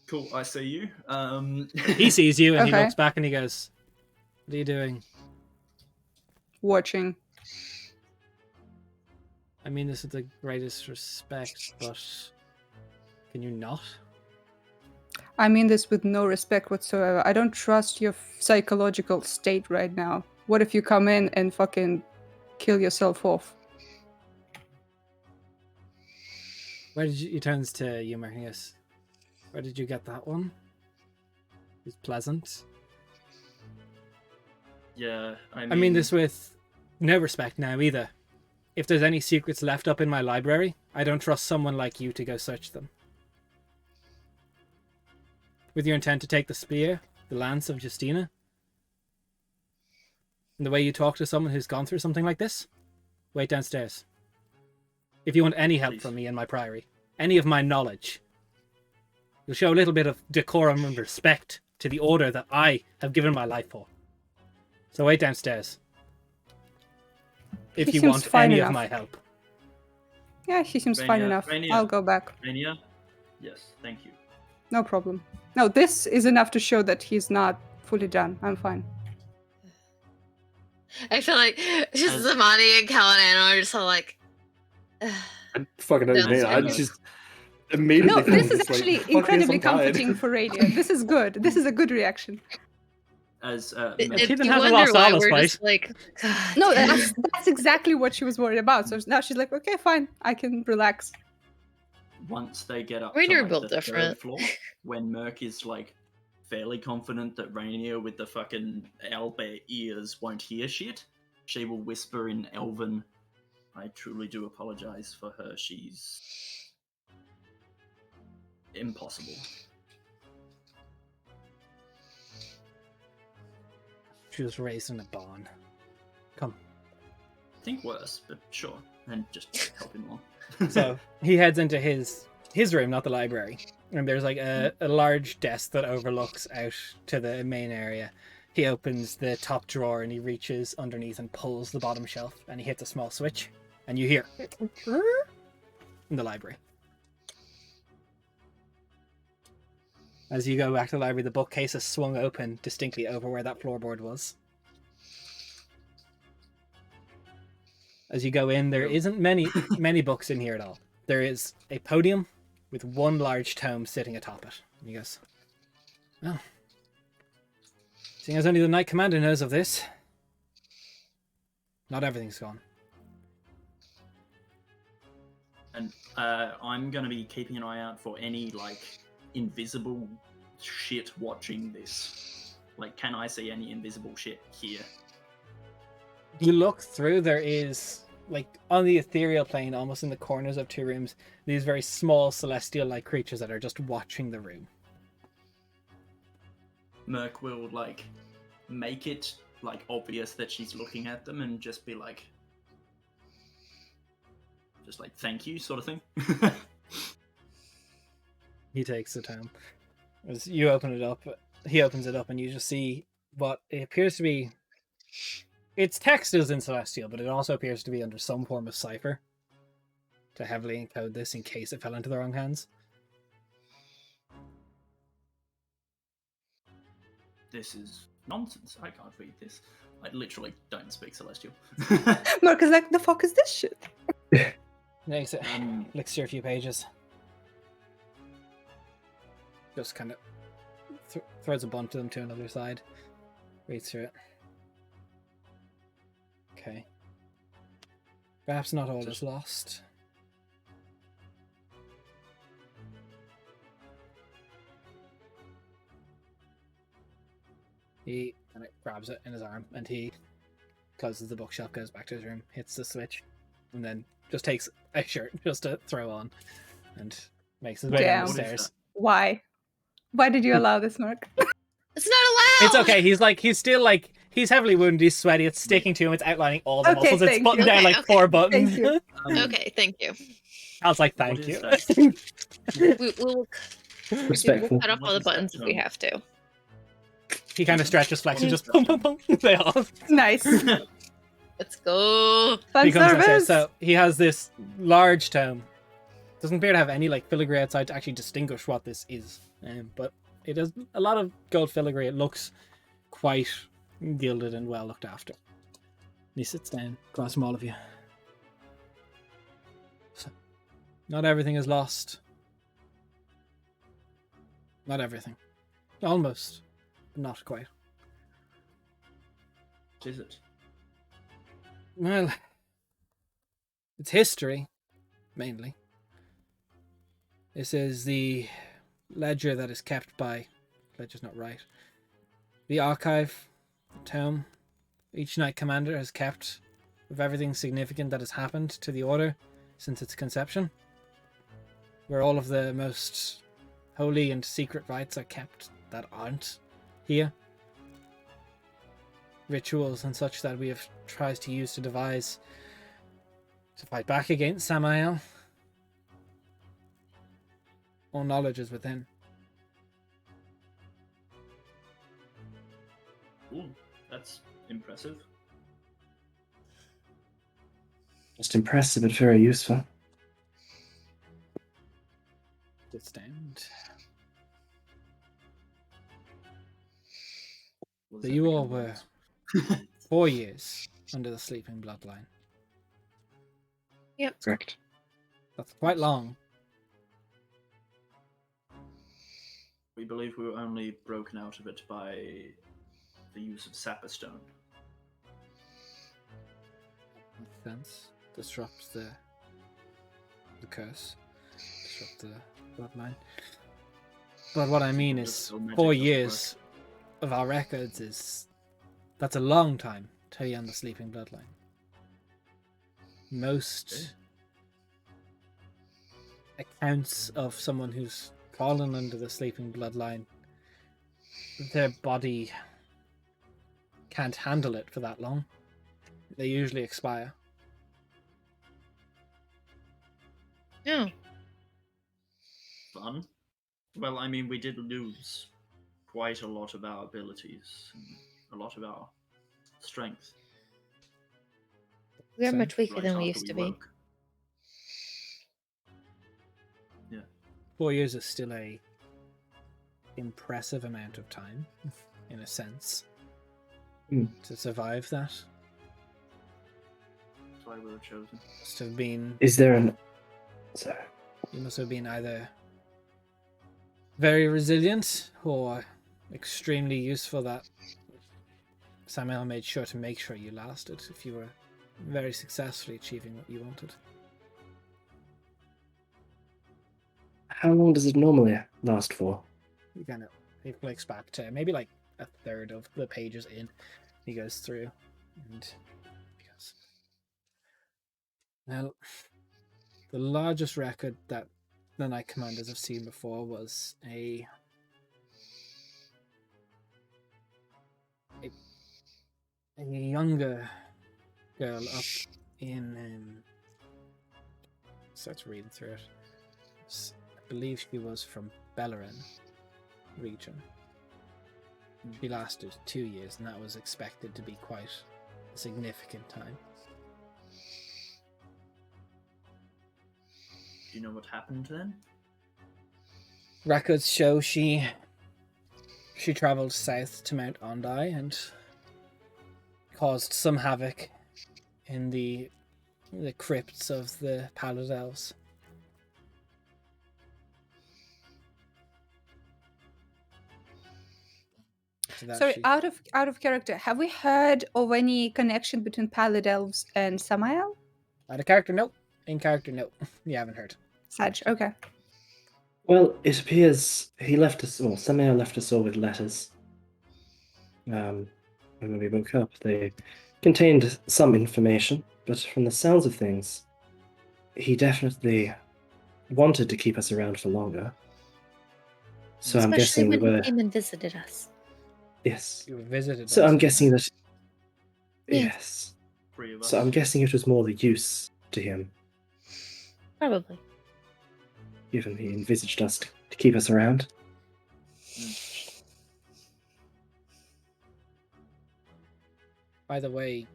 Cool, I see you. He sees you and he Okay. looks back and he goes, "What are you doing?" Watching. I mean this with the greatest respect, but can you not? I mean this with no respect whatsoever. I don't trust your psychological state right now. What if you come in and fucking kill yourself off? Where did you? He turns to you, Marcus. Where did you get that one? It's pleasant. Yeah, I mean this with no respect now either. If there's any secrets left up in my library, I don't trust someone like you to go search them. With your intent to take the spear, the lance of Justina, and the way you talk to someone who's gone through something like this, wait downstairs. If you want any help Please. from me in my priory, any of my knowledge, you'll show a little bit of decorum and respect to the order that I have given my life for. So wait downstairs. If He you seems want fine any enough. of my help. Yeah, she seems fine Rainier- enough. Rainier. I'll go back. Mania? Yes, thank you. No problem. No, this is enough to show that he's not fully done. I'm fine. I feel like just As- Zamani and Callanan are just all like. I fucking don't That's mean I fair. just immediately. No, feel this is just like, actually "Fuck this, incredibly I'm tired." comforting for radio. This is good. This is a good reaction. As It, Mac- She it, didn't you have a wonder lost why Alice we're fight. just like. God No, damn that's, it. that's exactly what she was worried about. So now she's like, okay, fine. I can relax. once they get up Rainier to like, built the different. 3rd floor, when Merc is like fairly confident that Rainier with the fucking owlbear ears won't hear shit, she will whisper in Elven, "I truly do apologize for her. She's impossible." She was raised in a barn. Come. Think worse, but sure, and just help him on. So he heads into his room, not the library. And there's like a large desk that overlooks out to the main area. He opens the top drawer and he reaches underneath and pulls the bottom shelf and he hits a small switch and you hear in the library. As you go back to the library, the bookcase is swung open distinctly over where that floorboard was. As you go in, there isn't many books in here at all. There is a podium with one large tome sitting atop it. And he goes, "Oh, seeing as only the Knight Commander knows of this, not everything's gone." And I'm gonna be keeping an eye out for any like invisible shit watching this. Like, can I see any invisible shit here? You look through, there is, like, on the ethereal plane, almost in the corners of 2 rooms, these very small celestial-like creatures that are just watching the room. Merc will like make it like obvious that she's looking at them and just be like, thank you, sort of thing. He takes the tome. As you open it up, he opens it up, and you just see what it appears to be. Its text is in Celestial, but it also appears to be under some form of cipher to heavily encode this in case it fell into the wrong hands. This is nonsense. I can't read this. I literally don't speak Celestial. Mark is like, the fuck is this shit? Makes it Um, flicks through a few pages. Just kind of throws a bunch of them to another side. Reads through it. Okay. Perhaps not all is lost. He kind of grabs it in his arm and he closes the bookshelf, goes back to his room, hits the switch, and then just takes a shirt just to throw on and makes his way Damn. downstairs. Why? Why did you allow this, Mark? It's not allowed. It's okay. He's still like, he's heavily wounded. He's sweaty. It's sticking to him. It's outlining all the Okay, muscles. It's thank putting you. down Okay, like 4 buttons. Thank you. Okay, thank you. I was like, thank What you. is that? We'll Respectful. cut off all the What is that buttons if we term? have to. He kind of stretches, flexes, just pum pum pum. They all Nice. Let's go. Fun he comes downstairs. service. So he has this large tome. Doesn't appear to have any like filigree outside to actually distinguish what this is. But it has a lot of gold filigree. It looks quite gilded and well looked after. He sits down across from all of you. So, not everything is lost. Not everything. Almost, but not quite. What is it? Well, it's history, mainly. This is the ledger that is kept by... Ledger's not right. The archive, the tome, each Knight Commander has kept of everything significant that has happened to the Order since its conception, where all of the most holy and secret rites are kept that aren't here. Rituals and such that we have tried to use to devise to fight back against Samael. All knowledge is within. Ooh, that's impressive. Just impressive but very useful. Good stand. What So does you that all become were once? 4 years under the sleeping bloodline. Yep. Correct. That's quite long. We believe we were only broken out of it by the use of Sapperstone. Makes sense. Disrupt the curse. Disrupt the bloodline. But what I mean is, So magic 4 doesn't years of our records is... That's a long time to be on the sleeping bloodline. Most accounts of someone who's fallen under the sleeping bloodline, their body can't handle it for that long. They usually expire. No. Fun. Well, I mean, we did lose quite a lot of our abilities, and a lot of our strength. We are So, much weaker right than we after used to be. woke. 4 years is still a impressive amount of time, in a sense, to survive that. That's why we were chosen. Must have been... Is there an... Sorry. You must have been either very resilient or extremely useful that Samuel made sure to make sure you lasted if you were very successfully achieving what you wanted. How long does it normally last for? He kind of he flicks back to maybe like a third of the pages in. He goes through and he goes, well, the largest record that the Knight Commanders have seen before was a younger girl up in starts reading through it. I believe she was from Bellerin region. She lasted 2 years, and that was expected to be quite a significant time. Do you know what happened then? Records show she travelled south to Mount Ondai and caused some havoc in the crypts of the Pallid Elves. So Sorry, out of character, have we heard of any connection between Pallid Elves and Samael? out of character, nope. In character, nope. You haven't heard. Such, okay. Well, it appears he left us, well, Samuel left us all with letters. When we woke up, they contained some information, but from the sounds of things, he definitely wanted to keep us around for longer. So I'm Especially guessing we when were... he came and visited us. Yes. You were visited. So by I'm someone. guessing that... Yeah. Yes. 3 of us. So I'm guessing it was more the use to him, Probably. given he envisaged us to keep us around. By the way,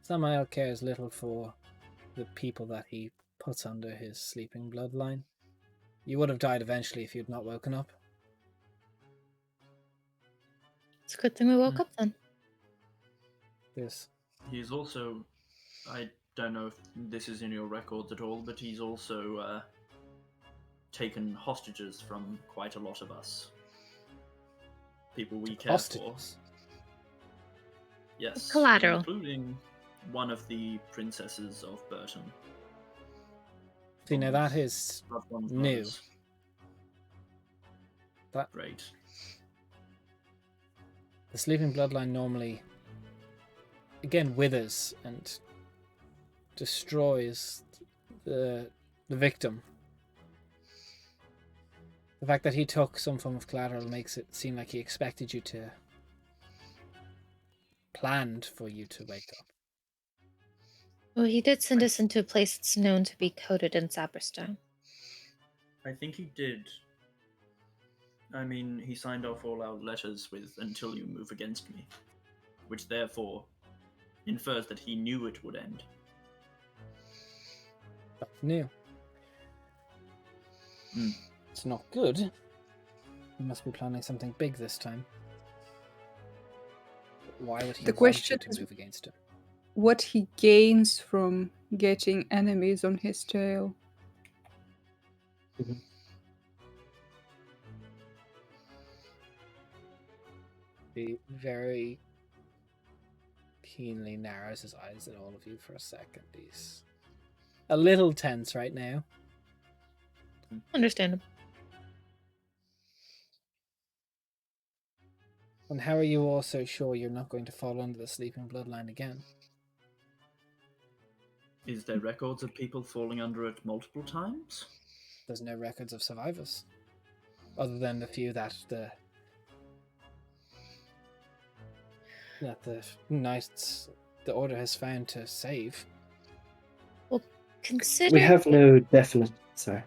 Samael cares little for the people that he puts under his sleeping bloodline. You would have died eventually if you'd not woken up. It's a good thing we woke up then. Yes. He's also, I don't know if this is in your records at all, but he's also taken hostages from quite a lot of us. People we care Hostages. for. Yes. Collateral. Including one of the princesses of Burton. See, now that is Loved one's new. mothers. That Great. the sleeping bloodline normally, again, withers and destroys the victim. The fact that he took some form of collateral makes it seem like he expected you to, planned for you to wake up. Well, he did send us into a place that's known to be coated in sapperstone. I think he did. I mean, he signed off all our letters with "until you move against me," which therefore infers that he knew it would end. That's new. Hmm. It's not good. He must be planning something big this time. Why would he The want question you is- to move against him? What he gains from getting enemies on his tail. He very keenly narrows his eyes at all of you for a second. He's a little tense right now. Understandable. And how are you also sure you're not going to fall under the sleeping bloodline again? Is there records of people falling under it multiple times? There's no records of survivors. Other than the few that the knights, the order has found to save. Considering We have no definite. Sorry.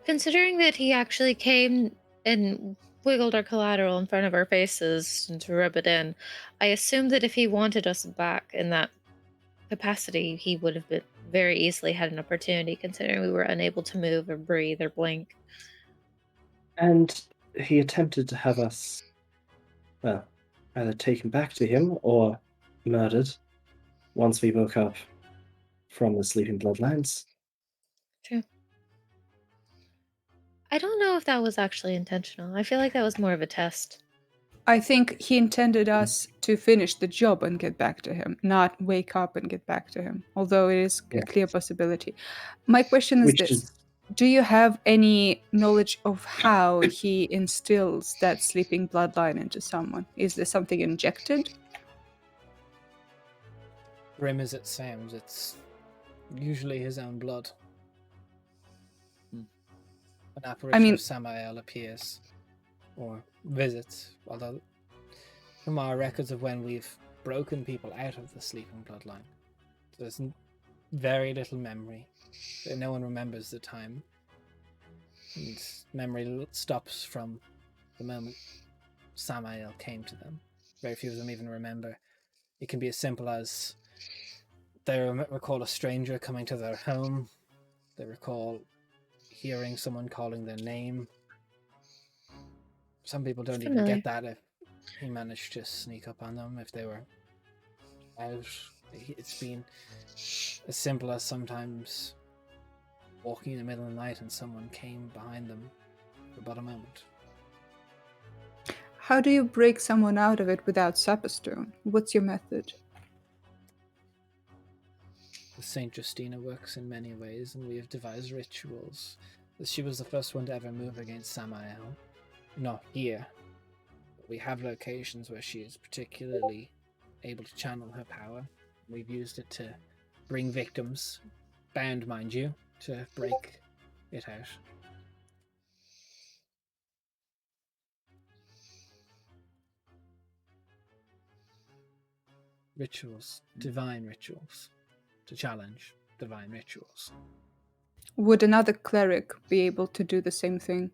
Considering that he actually came and wiggled our collateral in front of our faces and to rub it in, I assume that if he wanted us back in that capacity, he would have been very easily had an opportunity, considering we were unable to move or breathe or blink. And he attempted to have us, well, either taken back to him or murdered once we woke up from the sleeping bloodlines. True. I don't know if that was actually intentional. I feel like that was more of a test. I think he intended us to finish the job and get back to him, not wake up and get back to him, although it is a Yes. clear possibility. My question is Which this. is Do you have any knowledge of how he instills that sleeping bloodline into someone? Is there something injected? Grim as it sounds, it's usually his own blood. An apparition of Samael appears or visits, although from our records of when we've broken people out of the sleeping bloodline, there's very little memory. No one remembers the time, and memory stops from the moment Samael came to them. Very few of them even remember. It can be as simple as they recall a stranger coming to their home. They recall hearing someone calling their name. Some people don't even Familiar. get that if he managed to sneak up on them if they were out. It's been as simple as sometimes walking in the middle of the night and someone came behind them for about a moment. How do you break someone out of it without sapperstone? What's your method? Saint Justina works in many ways, and we have devised rituals. She was the first one to ever move against Samael. Not here, but we have locations where she is particularly able to channel her power. We've used it to bring victims, bound, mind you, to break it out. Rituals, divine rituals, to challenge divine rituals. Would another cleric be able to do the same thing?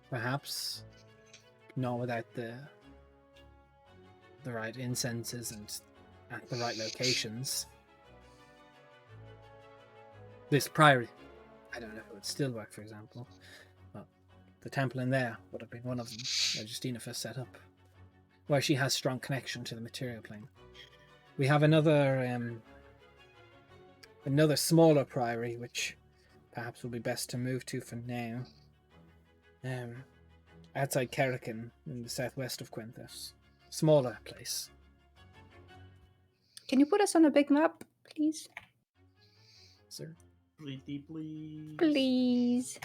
Perhaps not without the right incenses and at the right locations. This priory, I don't know if it would still work, for example, but the temple in there would have been one of them that Justina first set up, where she has strong connection to the material plane. We have another smaller priory, which perhaps will be best to move to for now. Outside Kerrigan, in the southwest of Quintus. Smaller place. Can you put us on a big map, please? Sir. Pretty please. Please.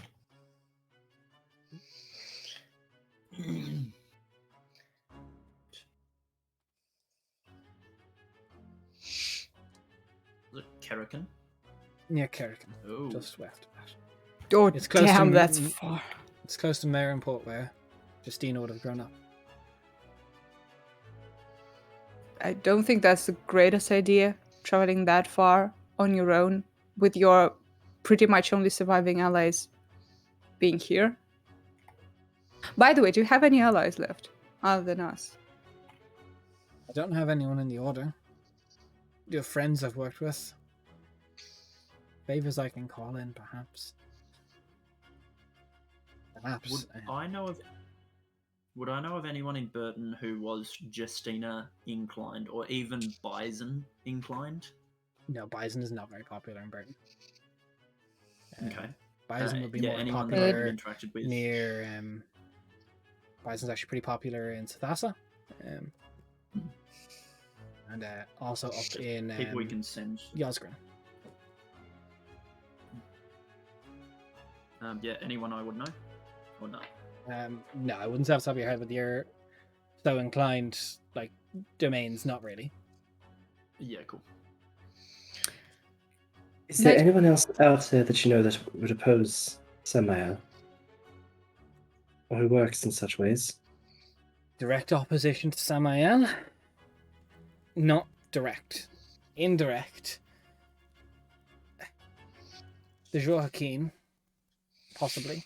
Is it Kerrigan? Near Kerrigan, Oh. just west of that. Oh, It's close to damn, m- that's m- far. It's close to Mare and Port where Justina would have grown up. I don't think that's the greatest idea, traveling that far on your own with your pretty much only surviving allies being here. By the way, do you have any allies left other than us? I don't have anyone in the order. Do you have friends I've worked with? Favors I can call in, perhaps. Perhaps. Would I know of anyone in Burton who was Justina inclined or even Bison inclined? No, Bison is not very popular in Burton. Okay. Bison would be yeah, more anyone that I've popular interacted with. near. Bison's actually pretty popular in Sathasa. And also up in People we can send. Yosgrin. Yeah, anyone I would know? Or no? No, I wouldn't say off the top of your head, but you're so inclined, like, domains, not really. Yeah, cool. Is there Nice. anyone else out there that you know that would oppose Samael? Or who works in such ways? Direct opposition to Samael? Not direct. Indirect. The Joaquin, possibly.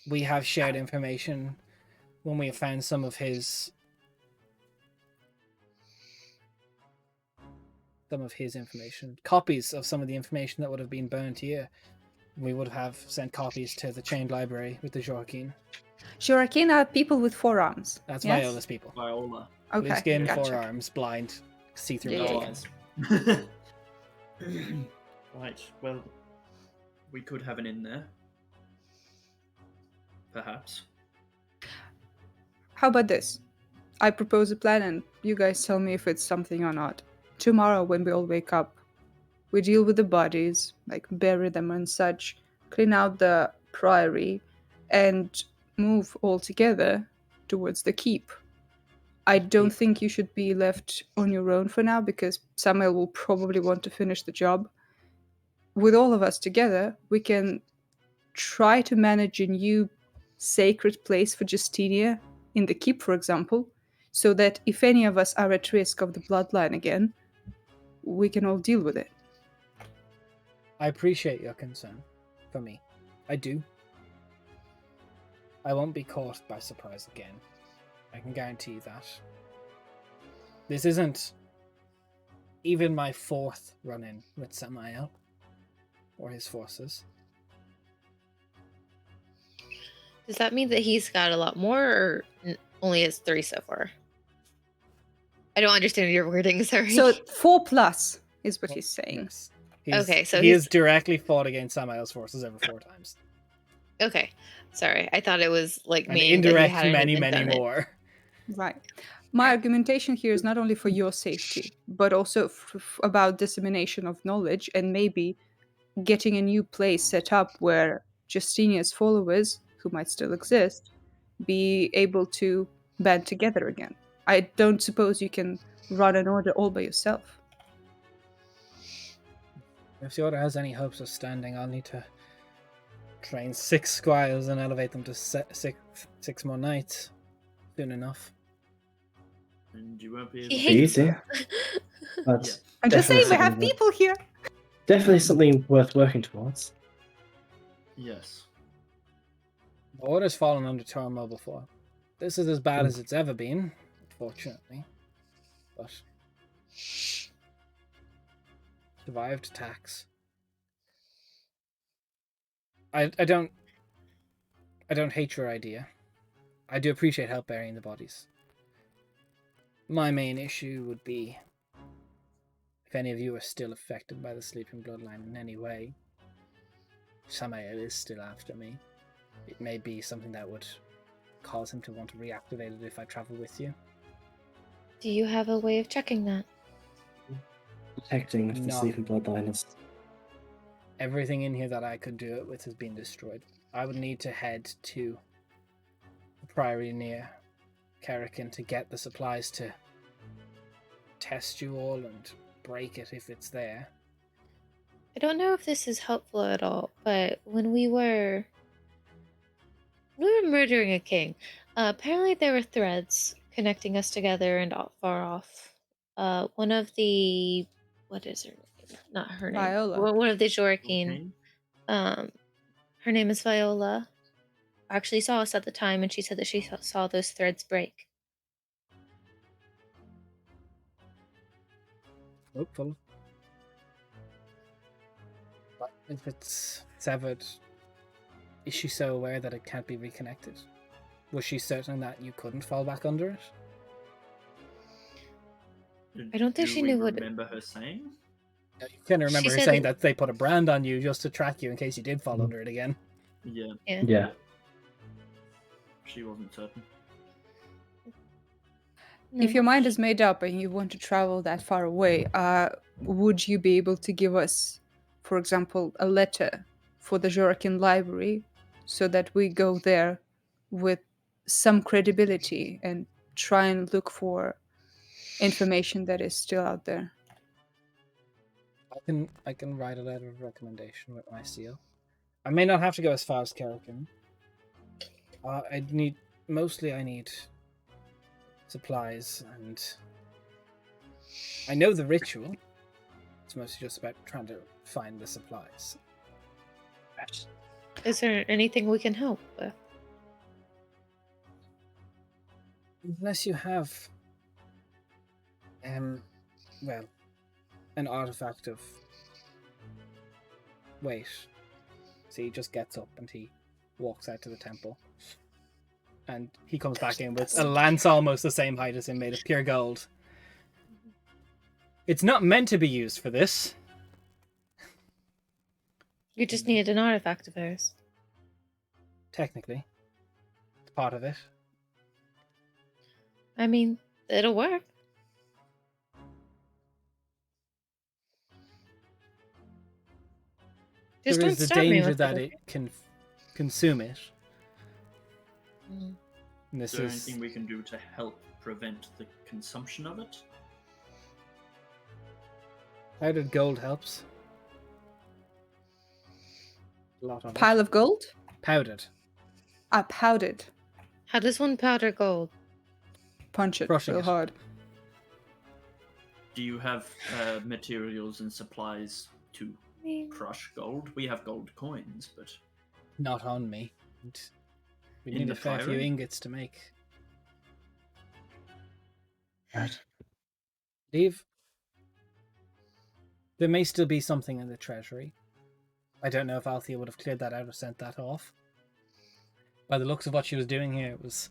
We have shared information when we have found some of his information, copies of some of the information that would have been burned here. We would have sent copies to the chained library with the Joaquin. Joaquin are people with forearms. That's yes? Viola's people. Viola. Blue Okay, skin, gotcha. forearms, blind, see-through Yeah, magic. yeah. Right, well, we could have an in there. Perhaps. How about this? I propose a plan and you guys tell me if it's something or not. Tomorrow, when we all wake up, we deal with the bodies, like bury them and such, clean out the priory, and move all together towards the keep. I don't think you should be left on your own for now because Samuel will probably want to finish the job. With all of us together, we can try to manage a new sacred place for Justinia in the keep, for example, so that if any of us are at risk of the bloodline again, we can all deal with it. I appreciate your concern for me. I do. I won't be caught by surprise again. I can guarantee you that. This isn't even my fourth run-in with Samael or his forces. Does that mean that he's got a lot more, or only has 3 so far? I don't understand your wording, sorry. So 4+ is what he's saying. Yes. Okay, so he he's- has directly fought against Samael's forces over 4 times. Okay, sorry. I thought it was like And meaning that he indirect hadn't many, even many done it. more. Right. My argumentation here is not only for your safety, but also about dissemination of knowledge and maybe getting a new place set up where Justinia's followers, who might still exist, be able to band together again. I don't suppose you can run an order all by yourself. If the order has any hopes of standing, I'll need to train 6 squires and elevate them to 6 more knights soon enough. And you won't be able He to hates Easy. Yeah. But I'm just saying we have Definitely. people here. definitely something worth working towards. Yes. The Order's fallen under turmoil before. This is as bad as it's ever been, unfortunately. But survived attacks. I don't hate your idea. I do appreciate help burying the bodies. My main issue would be if any of you are still affected by the sleeping bloodline in any way. Samael is still after me. It may be something that would cause him to want to reactivate it if I travel with you. Do you have a way of checking that? Protecting the No. sleeping bloodline is. Everything in here that I could do it with has been destroyed. I would need to head to the priory near Kerrigan to get the supplies to test you all and break it if it's there. I don't know if this is helpful at all, but when we were murdering a king, apparently there were threads connecting us together and far off. One of the, what is her name? Not her name. Viola. One of the Jorkin. Okay. Her name is Viola. Actually saw us at the time, and she said that she saw those threads break. Hopeful. But if it's severed, is she so aware that it can't be reconnected? Was she certain that you couldn't fall back under it? I don't think Do she we knew what- remember her saying? You can remember She her said saying that- that they put a brand on you just to track you in case you did fall under it again. Yeah, Yeah. she wasn't certain. If your mind is made up and you want to travel that far away, would you be able to give us, for example, a letter for the Jurakin library so that we go there with some credibility and try and look for information that is still out there? I can write a letter of recommendation with my seal. I may not have to go as far as Kerrigan. I need supplies, and I know the ritual. It's mostly just about trying to find the supplies. Is there anything we can help with? Unless you have, well, an artifact of. Wait. See, he just gets up and he walks out to the temple. And he comes back in with a lance almost the same height as him, made of pure gold. It's not meant to be used for this. You just needed an artifact of hers. Technically. It's part of it. I mean, it'll work. Just There don't is the stab me danger with that it. it can consume it. Mm. And Is this there is anything we can do to help prevent the consumption of it? powdered gold helps. A lot of Pile it. of gold? Powdered. Powdered. How does one powder gold? Punch it Crushing real it. hard. Do you have materials and supplies to crush gold? We have gold coins, but Not on me. And we In need the a fair few priory? ingots to make. Right. Leave. There may still be something in the treasury. I don't know if Althea would have cleared that out or sent that off. By the looks of what she was doing here, it was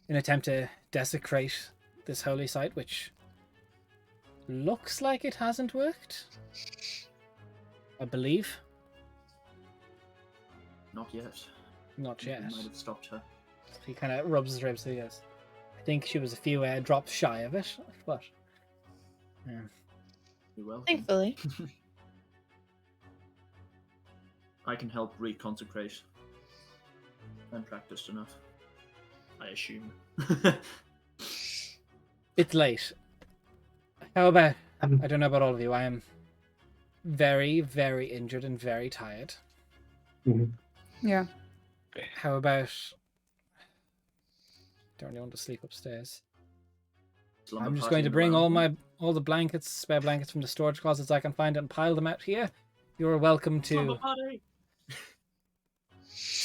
an attempt to desecrate this holy site, which looks like it hasn't worked. I believe. not yet. Not We yet. might have stopped her. He kind of rubs his ribs and he goes, I think she was a few drops shy of it, but yeah. You're welcome. Thankfully. I can help reconsecrate. I'm practiced enough. I assume. It's late. How about, Um, I don't know about all of you, I am very, very injured and very tired. mhm. Yeah. How about, don't really want to sleep upstairs. Slumber I'm just party going to in the bring round. all the blankets, spare blankets from the storage closets I can find and pile them out here. You're welcome Slumber to party!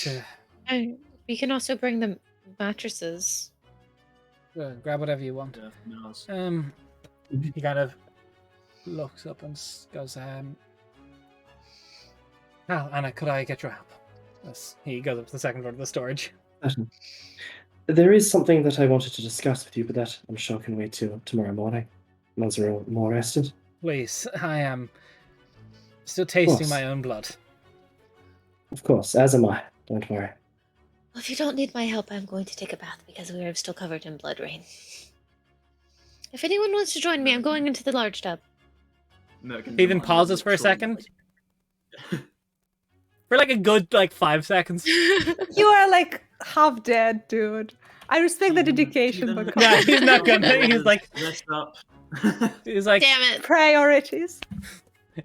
to I We can also bring the mattresses. Grab whatever you want. Yeah, no, He kind of looks up and goes, "Oh, Anna, could I get your help?" Yes. He goes up to the second floor of the storage. There is something that I wanted to discuss with you, but that I'm sure can wait till tomorrow morning. Once we're all more rested. Please, I am still tasting course. my own blood. Of course, as am I. Don't worry. Well, if you don't need my help, I'm going to take a bath because we are still covered in blood rain. If anyone wants to join me, I'm going into the large tub. Merkin He even demands pauses for a literally, second. For like a good 5 seconds. You are like half dead, dude. I respect the dedication, but come Yeah, on. he's not gonna. He's like, Rest up. he's like, Damn it! Priorities.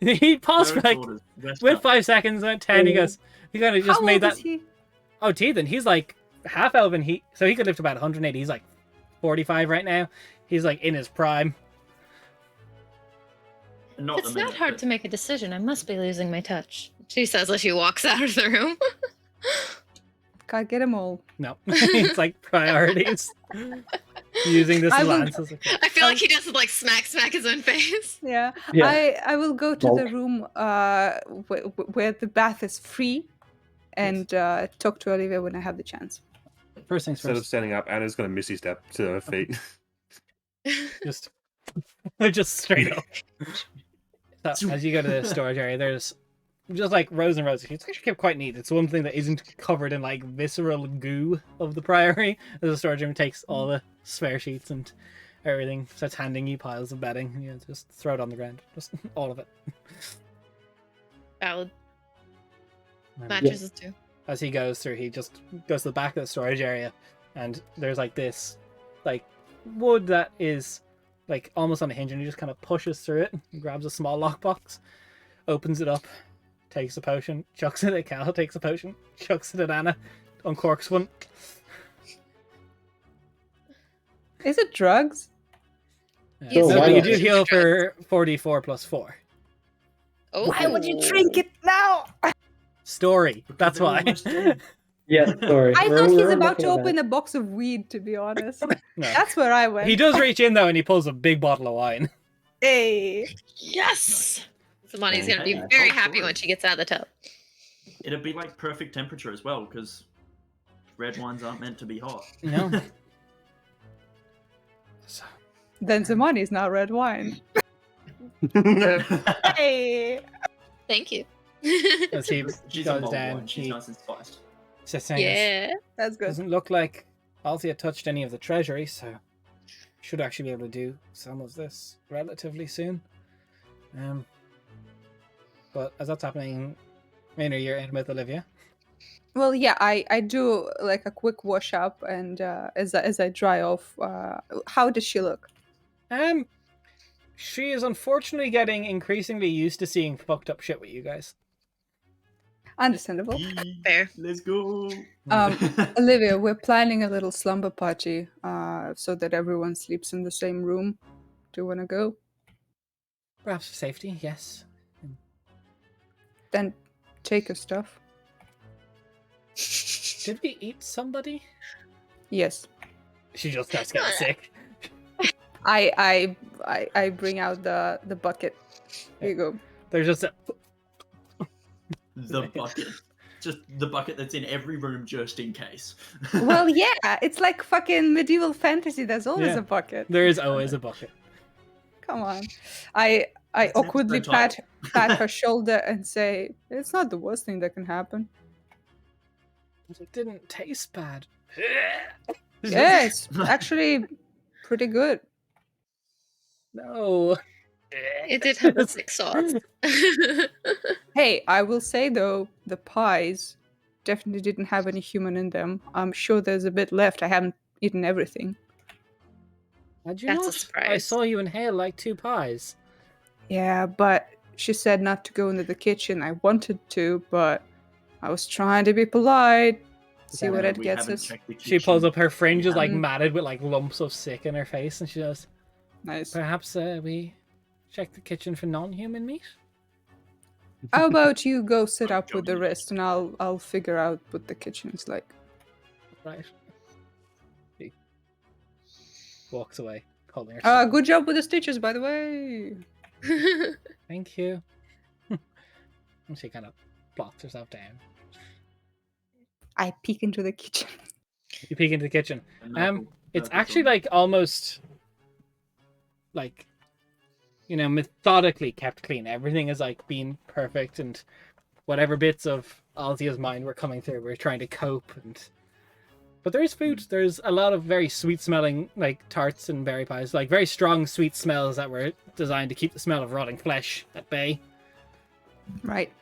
he paused for Direct like, orders, rest with up. 5 seconds, and 10, he goes, he kind of just How made old that. is he? Oh, Teethan, he's like half elven. So he could live to about 180. He's like 45 right now. He's like in his prime. Not It's a minute, not hard but to make a decision. I must be losing my touch. She says as she walks out of the room. Can't get them all. No, it's like priorities. Using this I will- lance as a I feel like he just like smack his own face. Yeah. Yeah. I will go to the Bulk. room where the bath is free and talk to Olivia when I have the chance. First things Instead of first. standing up, Anna's going to missy step to her feet. Just straight up. So, as you go to the storage area, there's just like rows and rows. It's actually kept quite neat. It's one thing that isn't covered in like visceral goo of the priory. The storage room takes all the spare sheets and everything, starts handing you piles of bedding. And you just throw it on the ground, just all of it. Valid. And Mattresses too. as he goes through, he just goes to the back of the storage area, and there's like this, like wood that is like almost on a hinge, and he just kind of pushes through it, and grabs a small lockbox, opens it up, takes a potion, chucks it at Cal, takes a potion, chucks it at Anna, uncorks one. Is it drugs? Yes, No, why but you not? do heal for 44 plus 4. Oh. Why would you drink it now? Story. That's they're why. almost dead. Yeah, sorry. I We're- thought he's we're about looking to at open that. a box of weed, to be honest. No. That's where I went. He does reach in though, and he pulls a big bottle of wine. Hey. Yes! Samani's gonna be Hey, very oh, happy sorry. when she gets out of the tub. It'd be like perfect temperature as well, because red wines aren't meant to be hot. No. So, Then Zamani is now red wine. Hey. Thank you. as he She's a goes mulled down, wine. She's he nice and spiced. sits down. Yeah. That's good. Doesn't look like Althea touched any of the treasury, so should actually be able to do some of this relatively soon. But as that's happening, Rainer, you're in with Olivia. Well, yeah, I do like a quick wash up, and as I dry off, how does she look? She is unfortunately getting increasingly used to seeing fucked up shit with you guys. Understandable. Fair. Let's go. Olivia, we're planning a little slumber party, so that everyone sleeps in the same room. Do you want to go? Perhaps for safety, yes. Then take your stuff. Did we eat somebody? Yes. She just starts getting sick. I bring out the bucket. Here you go. There's just a... The bucket. Just the bucket that's in every room just in case. Well, yeah, it's like fucking medieval fantasy. There's always Yeah. a bucket. There is always a bucket. Come on. I That's an awkwardly episode pat her shoulder and say, "It's not the worst thing that can happen." It didn't taste bad. Yeah, it's actually pretty good. No. It did have a thick sauce. Hey, I will say though, the pies definitely didn't have any human in them. I'm sure there's a bit left. I haven't eaten everything. Had you That's a not? I surprise. saw you inhale like 2 pies. Yeah, but she said not to go into the kitchen. I wanted to, but I was trying to be polite. See what No, it we gets haven't us. checked the She pulls kitchen. up her fringe is like Um, matted with like lumps of sick in her face, and she goes, Nice. "Perhaps we check the kitchen for non-human meat." How about you go sit Oh, up with the Johnny. rest, and I'll figure out what the kitchen is like. right. He walks away, holding her. Good job with the stitches, by the way. Thank you. And she kind of plops herself down. I peek into the kitchen. You peek into the kitchen. And It's actually like almost like, you know, methodically kept clean. Everything is like being perfect, and whatever bits of Althea's mind were coming through, we're trying to cope. But there is food. There's a lot of very sweet smelling like tarts and berry pies, like very strong sweet smells that were designed to keep the smell of rotting flesh at bay. Right.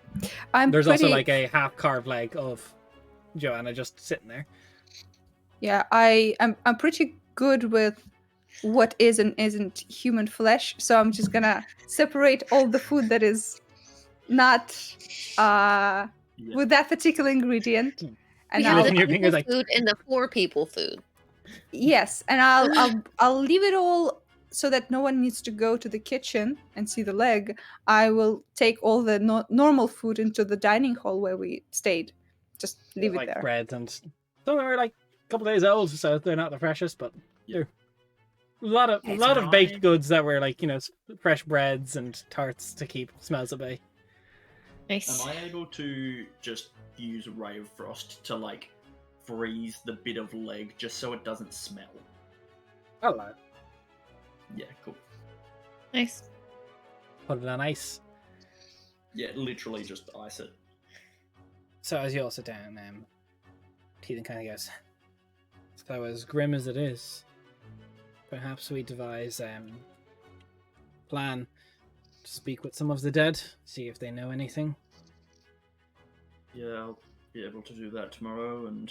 There's also like a half carved leg of Joanna just sitting there. Yeah, I'm pretty good with what is and isn't human flesh, so I'm just gonna separate all the food that is not with that particular ingredient. We And have the Lifting your people fingers like- food and the poor people food. yes, and I'll leave it all so that no one needs to go to the kitchen and see the leg. I will take all the normal food into the dining hall where we stayed. Just leave it like there. breads, and some of them are like a couple days old, so they're not the freshest, but Yeah. they're a It's lot of baked fine. goods that were like, you know, fresh breads and tarts to keep smells at bay. Nice. Am I able to just use Ray of Frost to like freeze the bit of leg just so it doesn't smell? Hello. Yeah, cool. Nice. Put it on ice. Yeah, literally just ice it. So as you all sit down, Teethan kind of goes, so as grim as it is, perhaps we devise plan to speak with some of the dead, see if they know anything. Yeah, I'll be able to do that tomorrow. And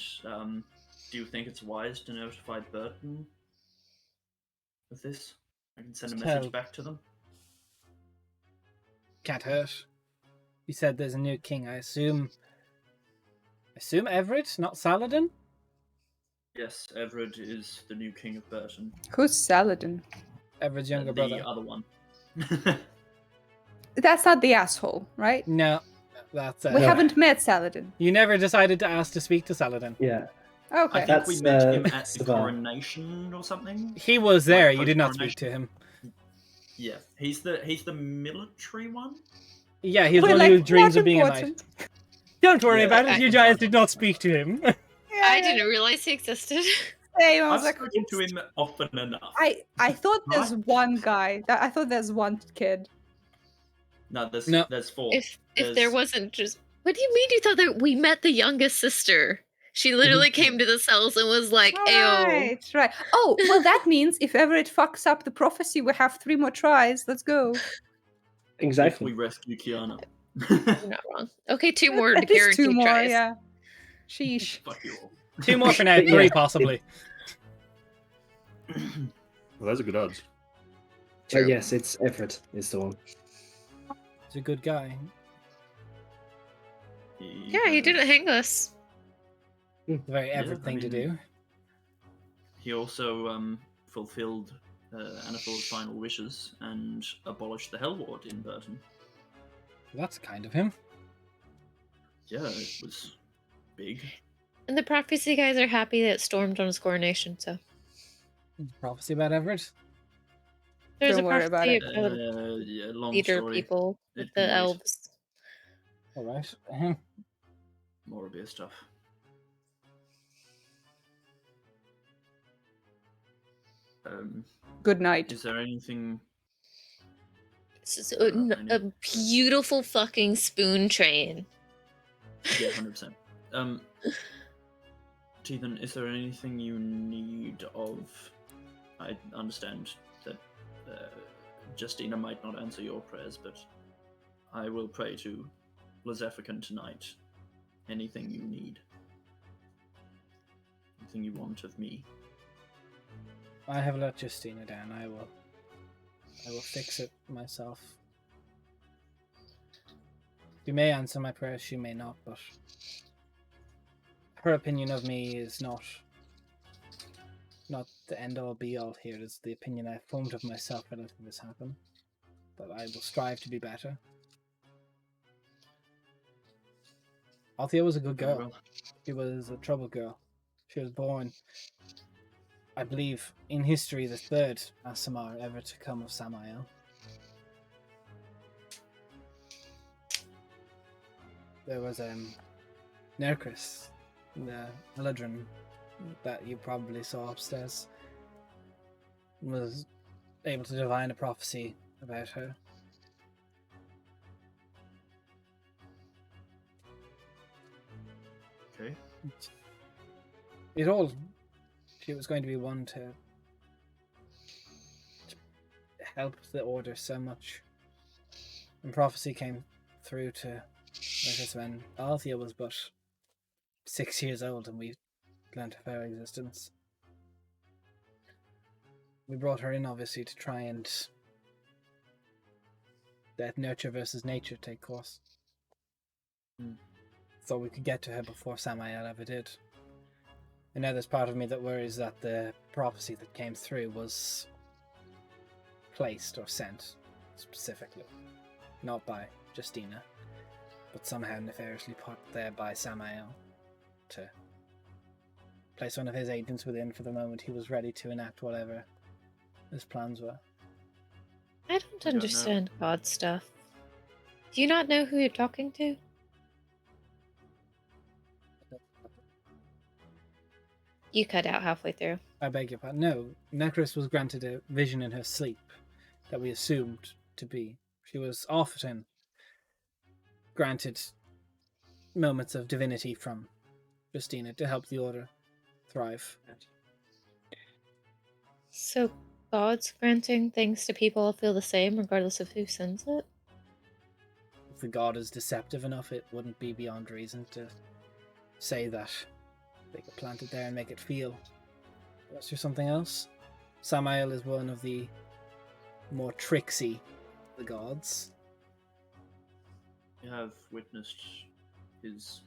do you think it's wise to notify Burton of this? I can send a Just message tell- back to them. Can't hurt. You said there's a new king. I assume Everett, not Saladin? Yes, Everett is the new king of Burton. Who's Saladin? Everett's younger the brother. other one. That's not the asshole, right? No, that's We haven't met Saladin. You never decided to ask to speak to Saladin. Yeah. Okay. I think we That's, met him at the Savar. coronation or something. He was there. Like You did not speak to him. Yeah, he's the military one. Yeah, he's We're one like, who dreams not of being a important. knight. Don't worry Yeah, about it. You guys did not speak to him. I didn't realize he existed. Same, I I've was like, spoken to him often enough. I thought there's Right. one guy. I thought there's one kid. No, there's No. there's four. If there There's- wasn't just, what do you mean you thought that we met the youngest sister? She literally came to the cells and was like, "Ayo." Right, right. Oh, well, that means if Everett fucks up the prophecy, we have 3 more tries. Let's go. If Exactly. we rescue Kiana. You're not wrong. Okay, 2 more At least 2 guaranteed more, tries. yeah. Sheesh. Fuck you all. 2 more for now. But 3 yeah, possibly. Well, those are good odds. But True. yes, it's Everett is the one. He's a good guy. Yeah, he didn't hang us. A very Everett I thing to mean- do. He also fulfilled Anathol's final wishes and abolished the Hell Ward in Burton. That's kind of him. Yeah, it was big. And the prophecy guys are happy that it stormed on his coronation, so. Prophecy about Everett. There's Don't a worry about prophecy it. about the Yeah, long leader story. people It with can the wait. elves. All right. More beer stuff. Good night. Is there anything? This is a beautiful fucking spoon train. Yeah, 100%. Teethan, is there anything you need of? I understand that Justina might not answer your prayers, but I will pray to Lazephican tonight. Anything you need? Anything you want of me? I have let Justina down. I will fix it myself. You may answer my prayers, she may not, but her opinion of me is not the end all be all here. It's the opinion I've formed of myself when letting this happen. But I will strive to be better. Althea was a good Very girl. well. She was a troubled girl. She was born, I believe, in history, the third Asamar ever to come of Samael. There was Nerkris, the Eladrin that you probably saw upstairs, was able to divine a prophecy about her. Okay. It all, she was going to be one to help the Order so much. And prophecy came through to let us when Althea was but 6 years old and we learnt of her existence. We brought her in, obviously, to try and let nurture versus nature take course. Thought we could get to her before Samael ever did. And now there's part of me that worries that the prophecy that came through was placed or sent specifically, not by Justina, but somehow nefariously put there by Samael to place one of his agents within for the moment he was ready to enact whatever his plans were. I don't understand God stuff. Do you not know who you're talking to? You cut out halfway through. I beg your pardon. No, Necris was granted a vision in her sleep that we assumed to be. She was often granted moments of divinity from Justina to help the Order thrive. So God's granting things to people who feel the same regardless of who sends it? If the god is deceptive enough, it wouldn't be beyond reason to say that they could plant it there and make it feel. Is there something else? Samael is one of the more tricksy of the gods. You have witnessed his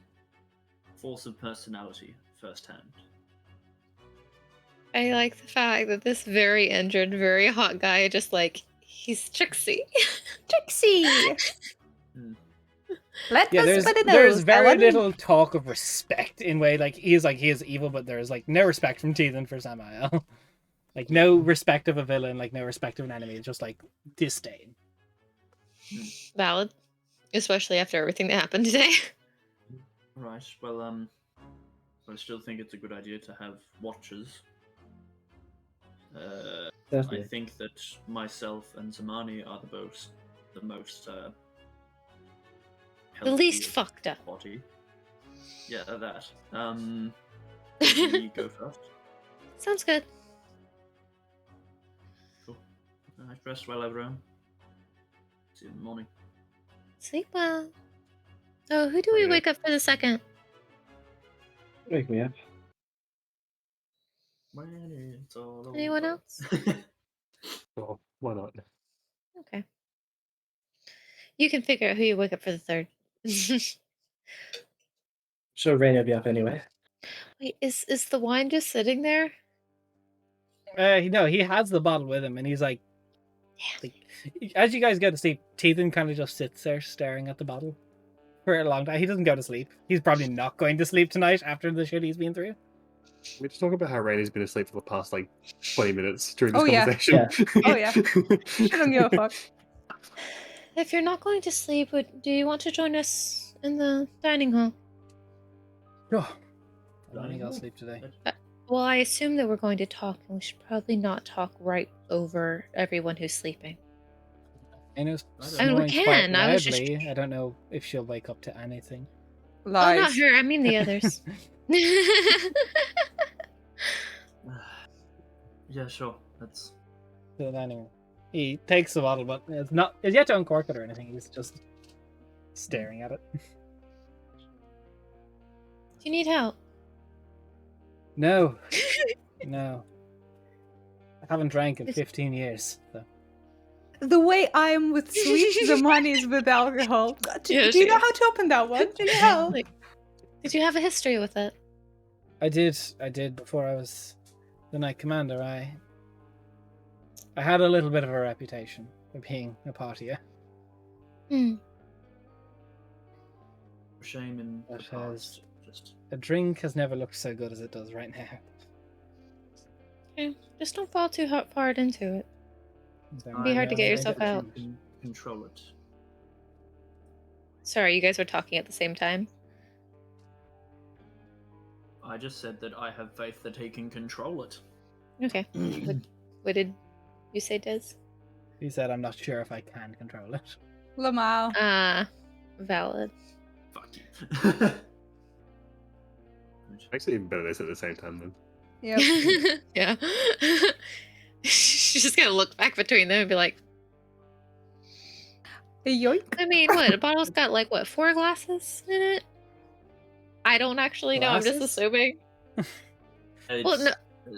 force of personality firsthand. I like the fact that this very injured, very hot guy just he's tricksy. Trixie! Let Yeah, us there's very little talk of respect in way, he is evil, but there's no respect from Teethan for Samael. No respect of a villain, no respect of an enemy, it's just disdain. Valid. Especially after everything that happened today. Right, well, I still think it's a good idea to have watchers. I think that myself and Zamani are the most The least fucked up. body. Yeah, that. You go first. Sounds good. Cool. Rest well, everyone. See you in the morning. Sleep well. Oh, who do we wake up for the second? Wake me up. When it's all Anyone over. else? Oh, why not? Okay. You can figure out who you wake up for the third. Sure, Rain will be up anyway. Wait, is the wine just sitting there? No, he has the bottle with him, and he's as you guys go to sleep, Teethan kind of just sits there staring at the bottle for a long time. He doesn't go to sleep. He's probably not going to sleep tonight after the shit he's been through. We just talk about how Rainey's been asleep for the past 20 minutes during this Oh, yeah. conversation. Oh, yeah. She don't give a fuck. If you're not going to sleep, do you want to join us in the dining hall? Oh, I don't think I'll sleep today. Well, I assume that we're going to talk, and we should probably not talk right over everyone who's sleeping. I know I mean, we snoring quite can. I was just... loudly. I don't know if she'll wake up to anything. Lies. Oh, not her. I mean the others. Yeah, sure. That's. To the dining room. He takes the bottle, but it's yet to uncork it or anything. He's just staring at it. Do you need help? No. No. I haven't drank in 15 years. So. The way I am with sweet, the money is with alcohol. Do Yeah, you know how to open that one? Can you help? Did you have a history with it? I did before I was the Knight Commander. I had a little bit of a reputation for being a partier. Hmm. Shame in the That past. Just A drink has never looked so good as it does right now. Okay, just don't fall too far into it. It'd be hard to get said yourself that out. You can control it. Sorry, you guys were talking at the same time. I just said that I have faith that he can control it. Okay. What did you say, Des? He said, I'm not sure if I can control it. Lamau. Valid. Fuck you. Actually, even better they said at the same time then. Yep. Yeah. She's just gonna look back between them and be like, Yoink. I mean, what? A bottle's got like what, 4 glasses in it? I don't actually know. I'm just Glasses? assuming. Well, no,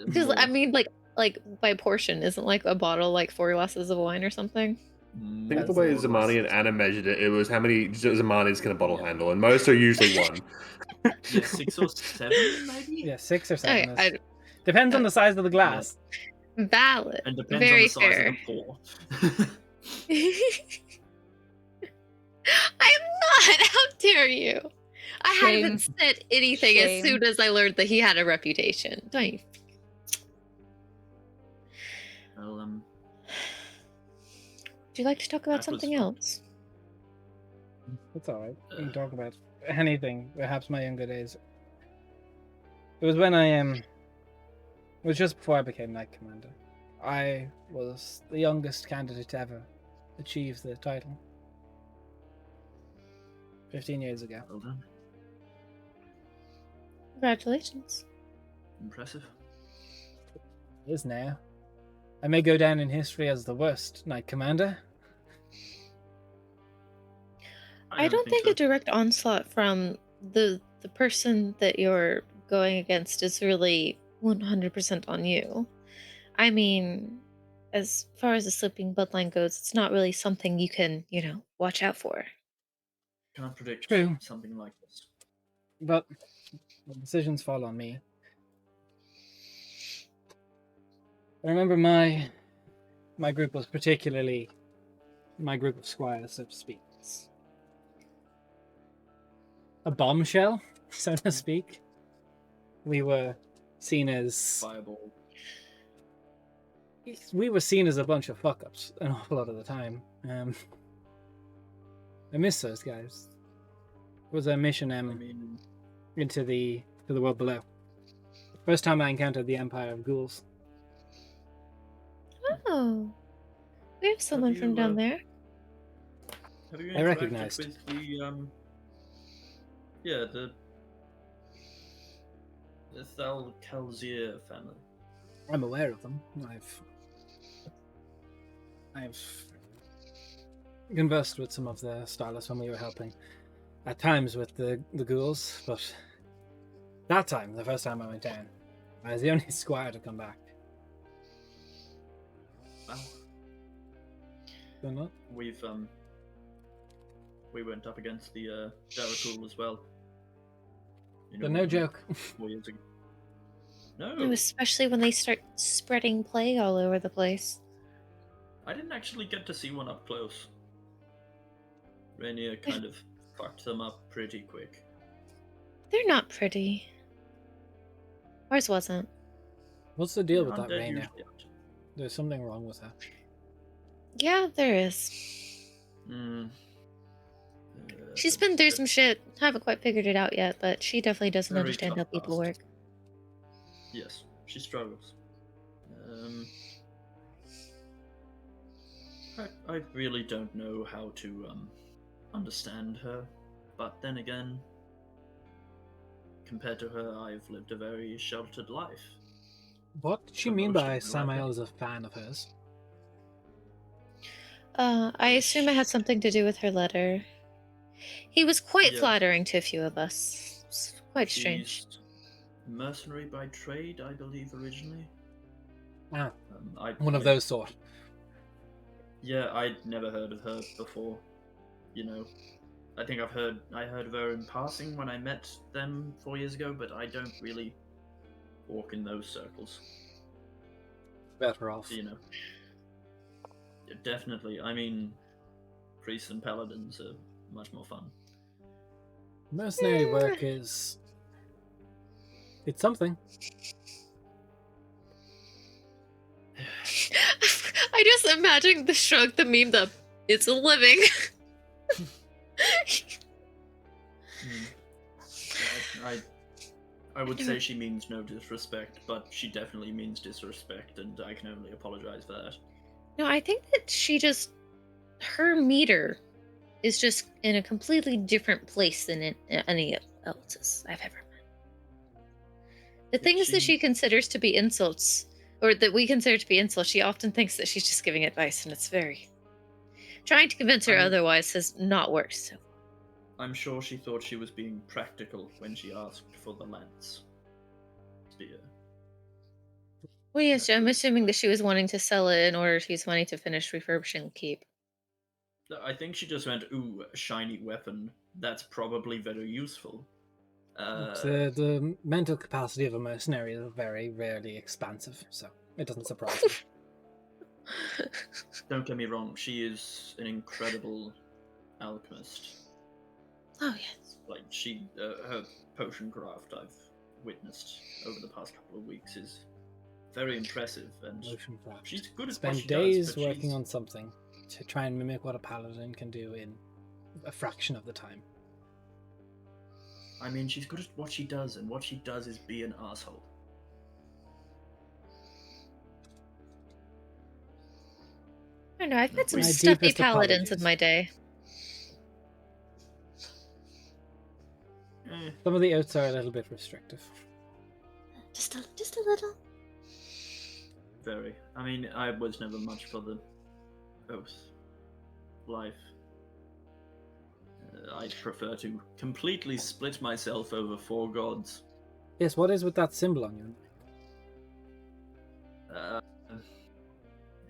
because I mean, like by portion, isn't like a bottle like 4 glasses of wine or something? I think the way Zamani and Anna measured it, it was how many Zamanis can a bottle handle, and most are usually one. Yeah, 6 or 7, maybe? Yeah, 6 or 7. Okay, Is... Depends on the size of the glass. Valid. And depends Very on the size fair. of the pour. I'm not. How dare you? I Shame. haven't said anything as Shame. soon as I learned that he had a reputation. Don't you? Well, Would you like to talk about That was something fun. else? It's alright. We can talk about anything, perhaps my younger days. It was when it was just before I became Knight Commander. I was the youngest candidate to ever achieve the title. 15 years ago. Well done. Congratulations. Impressive. It is now. I may go down in history as the worst Knight Commander. I don't think so. a direct onslaught from the person that you're going against is really 100% on you. I mean, as far as the slipping bloodline goes, it's not really something you can, watch out for. Can't predict True. something like this. But the decisions fall on me. I remember my group was particularly my group of squires, so to speak. It's a bombshell, so to speak. We were seen as Fireball. a bunch of fuck-ups an awful lot of the time. I miss those guys. It was a mission I mean, into the world below. First time I encountered the Empire of Ghouls. Oh, we have someone from down there. have you I interacted recognized. with the Thal Kalzir family? I'm aware of them. I've conversed with some of the Starless when we were helping at times with the ghouls, but that time, the first time I went down, I was the only squire to come back. Wow. They're not? We went up against the Darakul as well. They're no joke. 4 years ago. No, No, especially when they start spreading plague all over the place. I didn't actually get to see one up close. Rainier kind of fucked them up pretty quick. They're not pretty. Ours wasn't. What's the deal with Undead that rain now? usually aren't. There's something wrong with that. Yeah, there is. She's been through some shit. Haven't quite figured it out yet, but she definitely doesn't Very understand how tough people past. work. Yes, she struggles. I really don't know how to understand her, but then again, compared to her, I've lived a very sheltered life. What did she For mean most by of my life. Samael is a fan of hers? I assume it had something to do with her letter. He was quite Yeah. flattering to a few of us. It's quite strange. She's mercenary by trade, I believe, originally. Ah, One of those sort. Yeah, I'd never heard of her before. I think I heard of her in passing when I met them 4 years ago, but I don't really walk in those circles. Better off. Yeah, definitely. I mean, priests and paladins are much more fun. Mercenary work is It's something. I just imagine the shrug, the meme, the it's a living. I would say she means no disrespect, but she definitely means disrespect, and I can only apologize for that. No, I think that she just, her meter is just in a completely different place than any else's I've ever met. The things that she considers to be insults, or that we consider to be insults, she often thinks that she's just giving advice, and it's very... Trying to convince her otherwise has not worked so far. I'm sure she thought she was being practical when she asked for the lance. Spear. Well, yes, I'm assuming that she was wanting to sell it in order she's wanting to finish refurbishing the keep. I think she just went, ooh, a shiny weapon. That's probably very useful. The mental capacity of a mercenary is very rarely expansive, so it doesn't surprise me. Don't get me wrong, she is an incredible alchemist. Oh, yes. Like, her potion craft I've witnessed over the past couple of weeks is very impressive, and Motion craft. she's good at Spend what she days does, but working on something to try and mimic what a paladin can do in a fraction of the time. I mean, she's good at what she does, and what she does is be an asshole. I don't know, I've met some My stuffy deepest paladins in apologies. my day. Some of the oaths are a little bit restrictive. Just a little. Very. I mean, I was never much for the oath life. I'd prefer to completely split myself over 4 gods. Yes, what is with that symbol on your neck?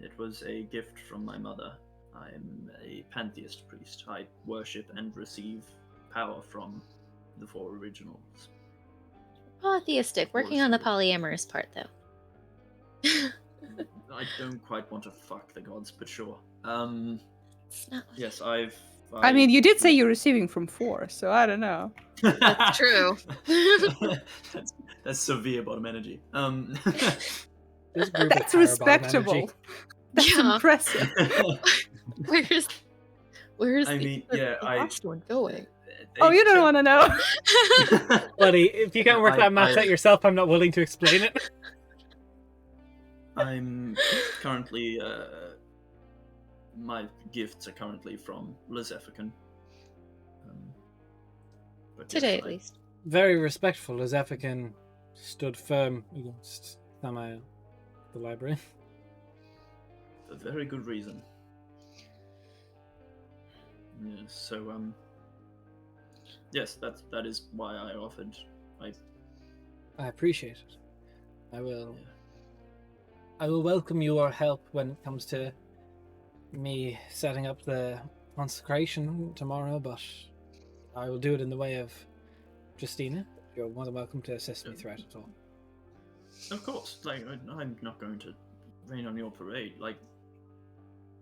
It was a gift from my mother. I'm a pantheist priest. I worship and receive power from the 4 originals. Polytheistic, working on the polyamorous part, though. I don't quite want to fuck the gods, but sure. It's not... Yes, I mean, you did say you're receiving from 4, so I don't know. That's true. that's severe bottom energy. This group That's of power bottom respectable. energy. That's Yeah. impressive. Where's I the, mean, the, yeah, the last one going? Oh, you don't want to know. Buddy, if you can't work that math out yourself, I'm not willing to explain it. I'm currently, my gifts are currently from Lezephican. Today, at least. Very respectful as Effican stood firm against Samael, the library. For very good reason. Yeah, so, yes, that is why I offered. I appreciate it. I will welcome your help when it comes to me setting up the consecration tomorrow, but I will do it in the way of Justina. You're more than welcome to assist me throughout it all. Of course, like, I'm not going to rain on your parade. Like,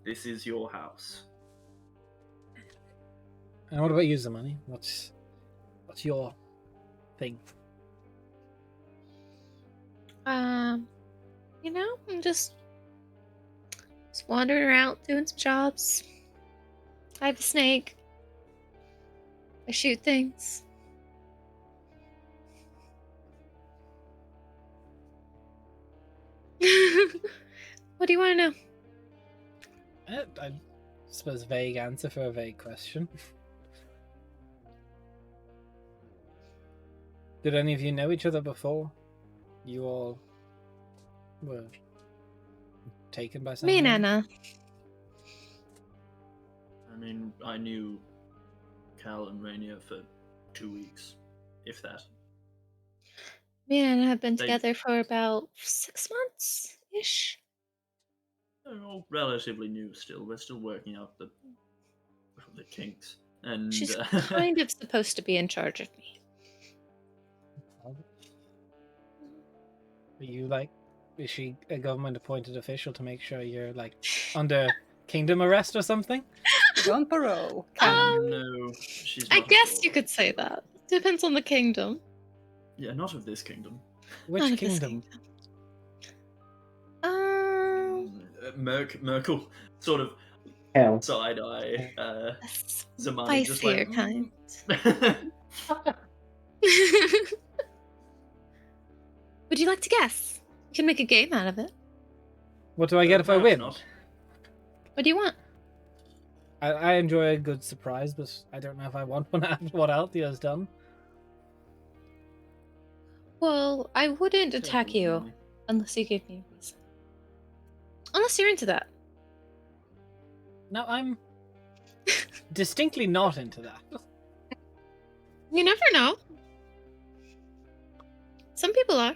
this is your house. And what about you, Zamani? What's your thing? You know, I'm just wandering around doing some jobs. I have a snake. I shoot things. What do you want to know? I suppose vague answer for a vague question. Did any of you know each other before? You all were taken by something? Me and Anna. I mean, I knew Cal and Rainier for 2 weeks, if that. Me and Anna have been They- together for about 6 months-ish. They're all relatively new still. We're still working out the kinks. And She's kind of supposed to be in charge of me. Are you is she a government appointed official to make sure you're under kingdom arrest or something? On parole. no, she's I not guess at you all. could say that. Depends on the kingdom. Yeah, not of this kingdom. Which Not of this kingdom? Merkel sort of Hell. side eye. A Zamani just like. spicier kind. Would you like to guess? You can make a game out of it. What do I get if I Perhaps win? not. What do you want? I enjoy a good surprise, but I don't know if I want one after what Althea's done. Well, I wouldn't attack you unless you gave me a reason. Unless you're into that. No, I'm distinctly not into that. You never know. Some people are.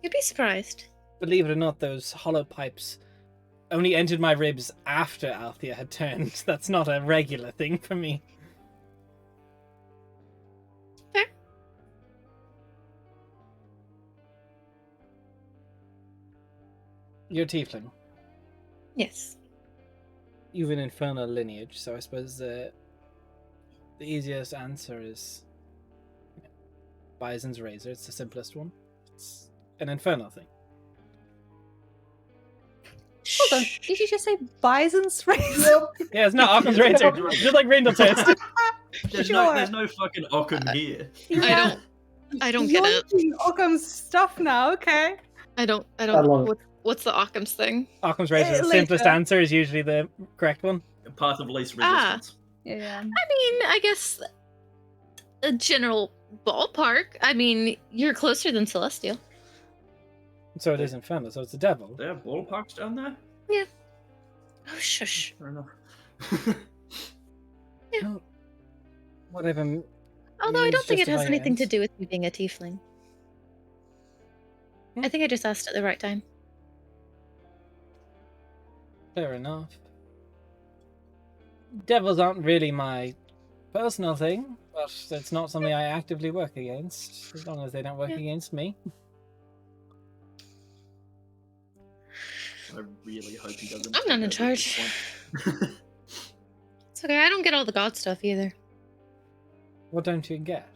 You'd be surprised. Believe it or not, those hollow pipes only entered my ribs after Althea had turned. That's not a regular thing for me. Fair. You're tiefling. Yes. You've an infernal lineage, so I suppose the easiest answer is Bison's razor. It's the simplest one. It's an infernal thing. Hold on. Did you just say Bison's razor? Yeah, it's not Occam's razor. Just like Randall test. There's Sure. no fucking Occam here. I don't get it. Occam's stuff now, okay. I don't I love it. what's the Occam's thing? Occam's razor. The Later. simplest answer is usually the correct one. Path of least Ah. resistance. Yeah. I mean, I guess a general ballpark. I mean, you're closer than Celestial. So it is infernal. So it's the devil. There are ballparks down there? Oh, shush. Fair enough. Whatever. Although I don't means think it has justifying anything to ends. do with me being a tiefling. I think I just asked at the right time. Fair enough. Devils aren't really my personal thing, but it's not something I actively work against, as long as they don't work Yeah. against me. I really hope he doesn't. I'm not in take over at this charge. point. It's okay, I don't get all the god stuff either. What don't you get?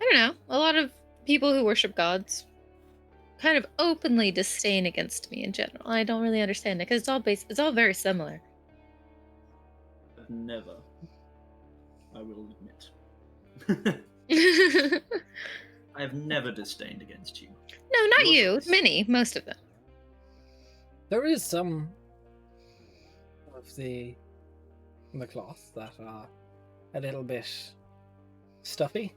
I don't know. A lot of people who worship gods kind of openly disdain against me in general. I don't really understand it because it's all very similar. Never. I will admit. No, I have never disdained against you. not Your you. choice. Many, most of them. There is some of the cloth that are a little bit stuffy.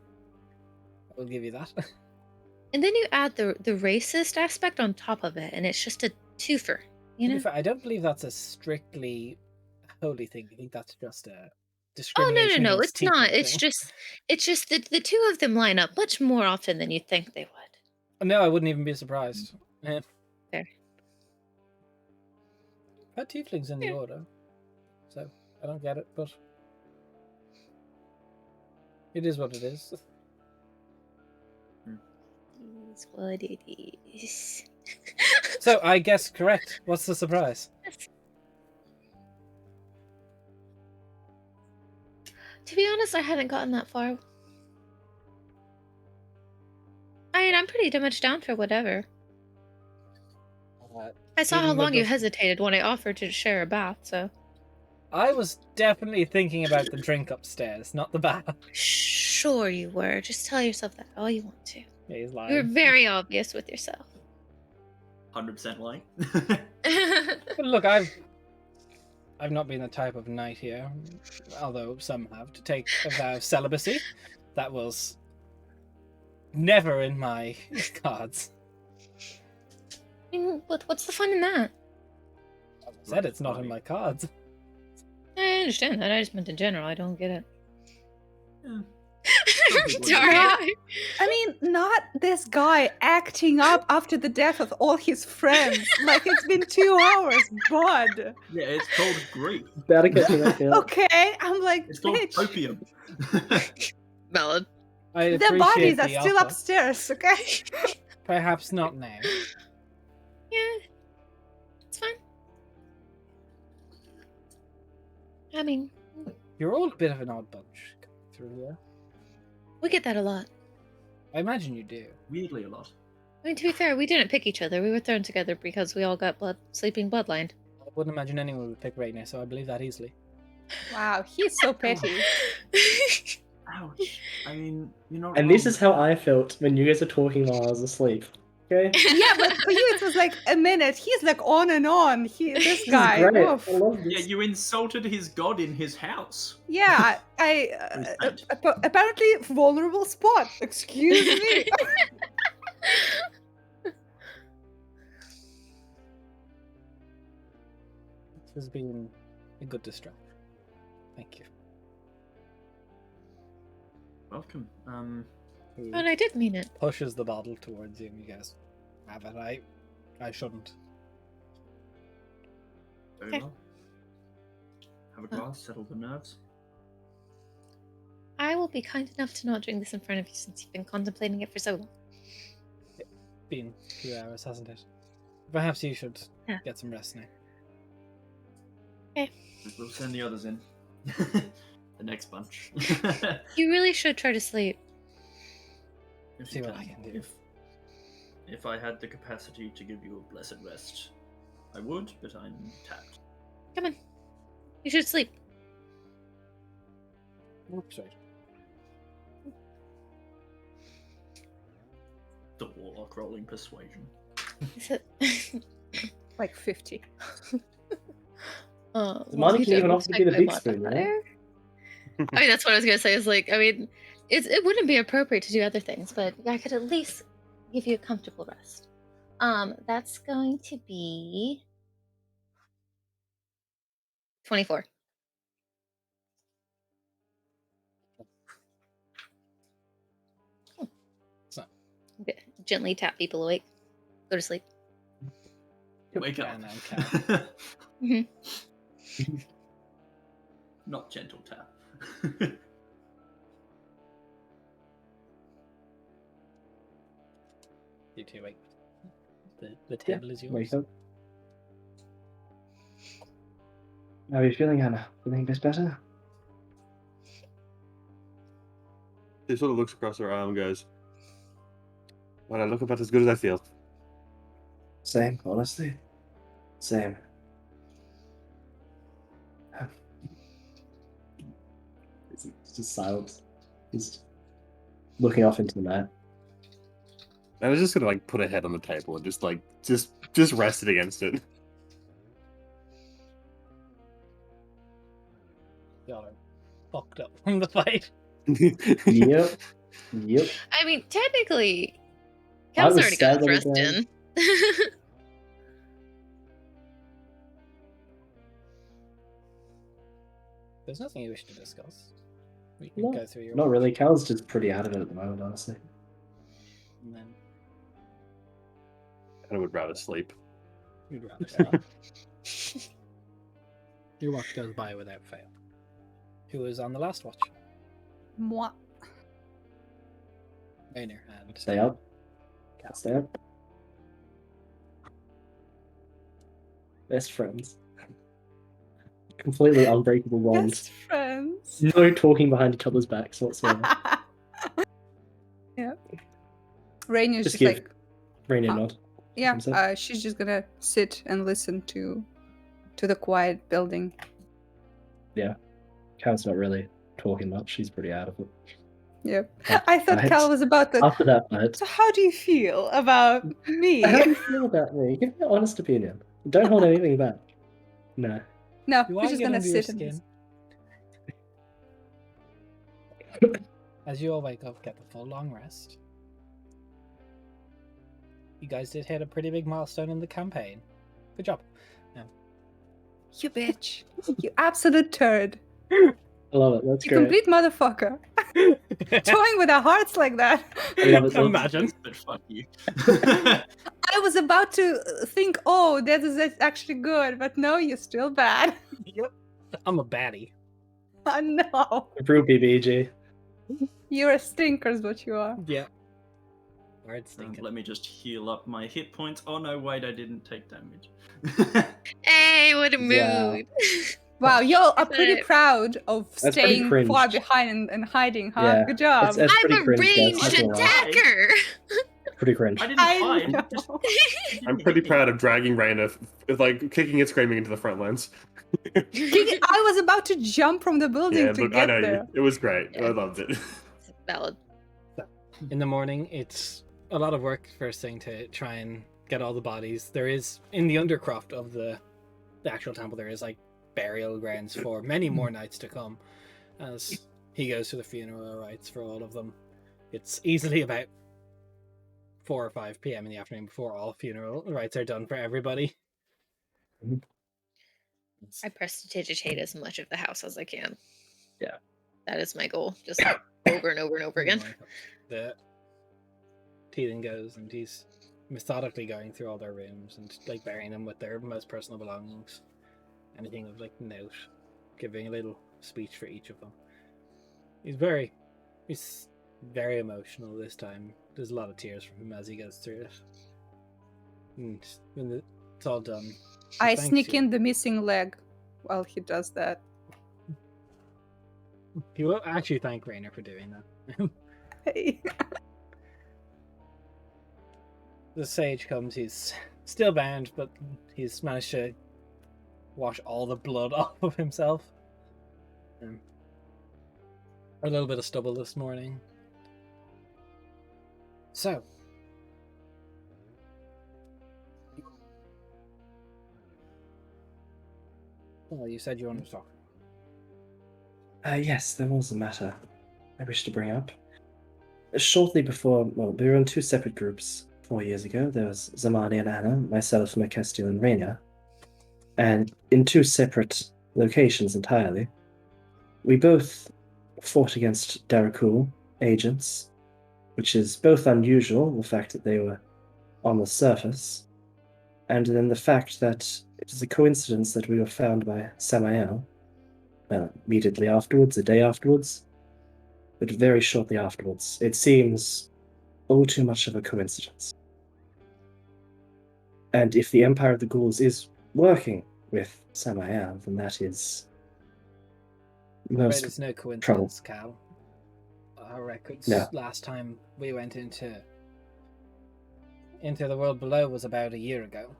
I will give you that. And then you add the racist aspect on top of it, and it's just a twofer. You To be know? fair, I don't believe that's a strictly holy thing. I think that's just a Oh discrimination. no, against it's not. tiefling It's just that the two of them line up much more often than you'd think they would. No, I wouldn't even be surprised. Fair. I've had tieflings in the Yeah. order, so I don't get it, but it is what it is. It's what it is. So I guess correct. What's the surprise? To be honest, I haven't gotten that far. I mean, I'm pretty much down for whatever. I saw how Even long you with the- hesitated when I offered to share a bath, so. I was definitely thinking about the drink upstairs, not the bath. Sure you were. Just tell yourself that all you want to. Yeah, he's You were lying. very obvious with yourself. 100% lying. But look, I've not been the type of knight here, although some have, to take a vow of celibacy. That was never in my cards. I mean, what's the fun in that? I said it's not in my cards. I understand that. I just meant in general. I don't get it. Yeah. Sorry. I mean, not this guy acting up after the death of all his friends. Like, it's been 2 hours, bud. Yeah, it's called grief. Better get me that hill. Okay, I'm like, It's called bitch. opium. Valid. I The appreciate bodies are the still offer. upstairs, okay? Perhaps not now. Yeah. It's fine. I mean, You're all a bit of an odd bunch coming through here. We get that a lot. I imagine you do. Weirdly a lot. I mean, to be fair, we didn't pick each other. We were thrown together because we all got sleeping bloodlined. I wouldn't imagine anyone would pick Rainier, so I believe that easily. Wow, he's so petty. Ouch. I mean, you're not And this wrong. is how I felt when you guys were talking while I was asleep. Okay? Yeah, but for you it was like a minute. He's like on and on. This This is guy. great. Oof. I love Yeah, this. you insulted his god in his house. Yeah, apparently vulnerable spot. Excuse me. This has been a good distraction. Thank you. Welcome. Who But I did mean it. pushes the bottle towards you and you guys have it. I shouldn't. Very Okay. well. Have a glass, settle the nerves. I will be kind enough to not drink this in front of you since you've been contemplating it for so long. Been a few hours, hasn't it? Perhaps you should Yeah. get some rest now. We'll send the others in. The next bunch. You really should try to sleep. If See you what can. I can do. If I had the capacity to give you a blessed rest, I would, but I'm tapped. Come on. You should sleep. Oops, right. The warlock rolling persuasion. Is it? Like 50. Money can even offer to be the big spoon, I right? mean, that's what I was gonna say. Is like, I mean, it wouldn't be appropriate to do other things, but I could at least give you a comfortable rest. That's going to be 24. So, Okay. Gently tap people awake. Go to sleep. Wake up. and then Mhm. Not gentle tap. you two wait. The table is yours. Wake up. How are you feeling, Anna? Feeling a bit better? She sort of looks across her arm and goes, well, I look about as good as I feel. Same, honestly. Same. It's just silence. Just looking off into the night. And I was just gonna like put her head on the table and just rest it against it. Y'all are fucked up from the fight. Yep. Yep. I mean, technically, I Cal's was already got stabbed his rest again. in. There's nothing you wish to discuss. We can No, go through your Not really. Cal's just pretty out of it at the moment, honestly. and then I would rather sleep. you'd rather go. Your watch goes by without fail. Who was on the last watch? Moi. Rainier and Stay up. Cal, stay up. Best friends. Completely unbreakable bonds. Best friends. No talking behind each other's backs whatsoever. Yeah. Rainier's Just just give like, Rainier uh, nod. yeah, Himself. she's just gonna sit and listen to the quiet building. Cal's not really talking much. She's pretty out of it. Yeah. After I thought that Cal was about to. After that fight. So how do you feel about me? How do you feel about me? Give me an honest opinion. Don't hold anything back. No. No, do we're I just get gonna under your sit and skin? As you all wake up, get the full long rest. You guys did hit a pretty big milestone in the campaign. Good job. You bitch. You absolute turd. I love it. That's You great. complete motherfucker. Toying with our hearts like that. I love it. Imagine. But fuck you. I was about to think, oh, that is actually good, but no, you're still bad. Yep. I'm a baddie. Oh, no. Brew BBG. You're a stinker, is what you are. Yeah. Word stinking. Let me just heal up my hit points. Oh no, wait, I didn't take damage. Hey, what a mood. Wow. Wow, y'all are pretty But- proud of That's pretty staying cringed. far behind and hiding, huh? Yeah, Good job. it's pretty I'm a cringe, guys. ranged Not gonna lie. attacker. Pretty cringe. I didn't I hide. know. Just, I'm pretty proud of dragging Raina, like kicking and screaming into the front lines. I was about to jump from the building Yeah, to but I get know there. it was great. Yeah. I loved it. Valid. In the morning, it's a lot of work first thing to try and get all the bodies. There is, in the undercroft of the actual temple, there is like burial grounds for many more nights to come as he goes through the funeral rites for all of them. It's easily about 4 or 5 p.m. in the afternoon before all funeral rites are done for everybody. I prestidigitate as much of the house as I can. Yeah. That is my goal. Just over and over and over again. The Teelan goes and he's methodically going through all their rooms and like burying them with their most personal belongings. Anything of like note, giving a little speech for each of them. He's very emotional this time. There's a lot of tears from him as he goes through it. And when it's all done, I thanks sneak you. in the missing leg while he does that. He will actually thank Rainer for doing that. Hey. The sage comes, he's still bound, but he's managed to wash all the blood off of himself. A little bit of stubble this morning. So, well, you said you wanted to talk. Yes, there was a matter I wish to bring up. Shortly before, well, we were in 2 separate groups 4 years ago. There was Zamani and Anna, myself, Makestil, and Raina. And in 2 separate locations entirely. We both fought against Darakul agents, which is both unusual, the fact that they were on the surface, and then the fact that it is a coincidence that we were found by Samael, immediately afterwards, a day afterwards, but very shortly afterwards. It seems all too much of a coincidence. And if the Empire of the Ghouls is working with Samael, then that is But most it's no trouble. coincidence, Cal. Our records No. last time we went into the world below was about a year ago,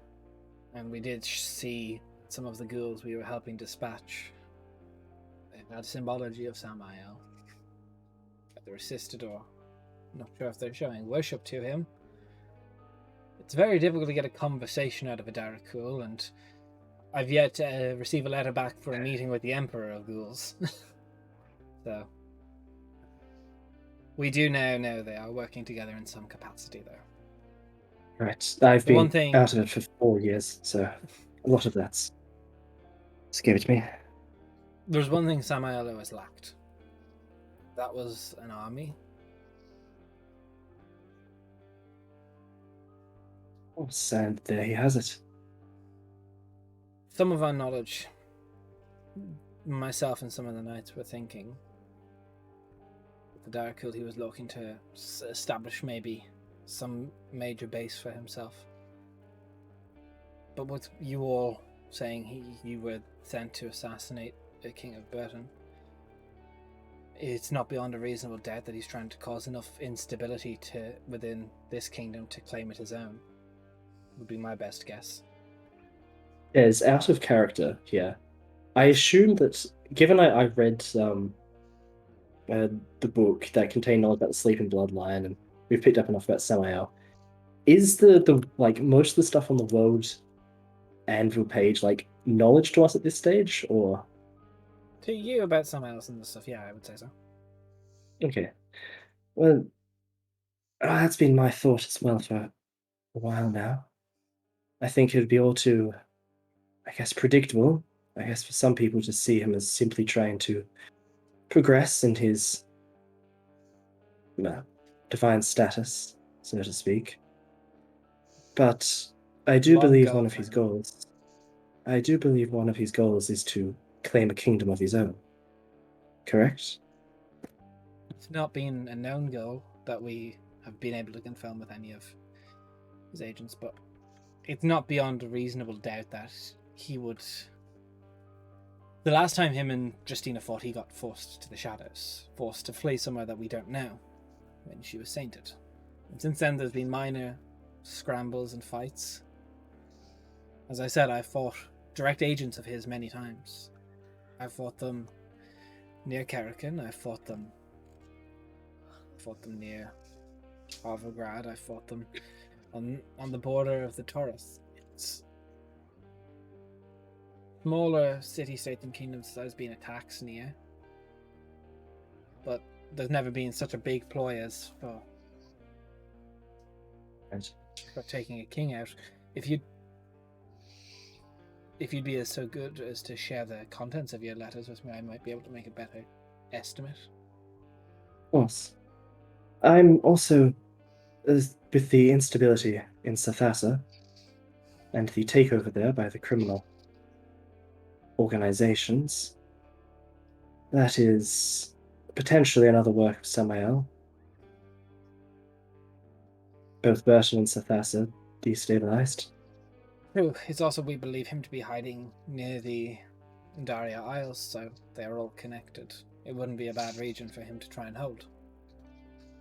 and we did see some of the ghouls we were helping dispatch. They had symbology of Samael. They're assisted, or not sure if they're showing worship to him. It's very difficult to get a conversation out of a Darakul, and I've yet to receive a letter back for a meeting with the Emperor of Ghouls. So, we do now know they are working together in some capacity, though. Right. I've The one been thing- out of it for 4 years, so a lot of that's scary to me. There's one thing Samael always lacked. That was an army. And there he has it. Some of our knowledge, myself and some of the knights were thinking, with the Darakul he was looking to establish maybe some major base for himself. But with you all saying you were sent to assassinate the King of Burton, it's not beyond a reasonable doubt that he's trying to cause enough instability within this kingdom to claim it his own. Would be my best guess. Is out of character here. I assume that, given I read the book that contained knowledge about the Sleeping Bloodline, and we've picked up enough about Samael, is the like most of the stuff on the World Anvil page like knowledge to us at this stage, or? To you about someone else and stuff, yeah, I would say so. Okay. Well, that's been my thought as well for a while now. I think it would be all too, I guess, predictable, I guess, for some people to see him as simply trying to progress in his divine status, so to speak. But I do Long believe goal one of for his him. goals. I do believe one of his goals is to claim a kingdom of his own. Correct? It's not been a known goal that we have been able to confirm with any of his agents, but it's not beyond a reasonable doubt that he would The last time him and Justina fought, he got forced to the shadows, forced to flee somewhere that we don't know, when she was sainted. And since then, there's been minor scrambles and fights. As I said, I've fought direct agents of his many times. I've fought them near Karakin, I fought them near Arvograd, I fought them on the border of the Taurus. It's smaller city-states and kingdoms that has been attacked near, but there's never been such a big ploy as for taking a king out. If you'd be so good as to share the contents of your letters with me, I might be able to make a better estimate. Of course. I'm also, with the instability in Sathasa and the takeover there by the criminal organizations, that is potentially another work of Samael. Both Burton and Sathasa destabilized. True. It's also, we believe him to be hiding near the Daria Isles, so they're all connected. It wouldn't be a bad region for him to try and hold.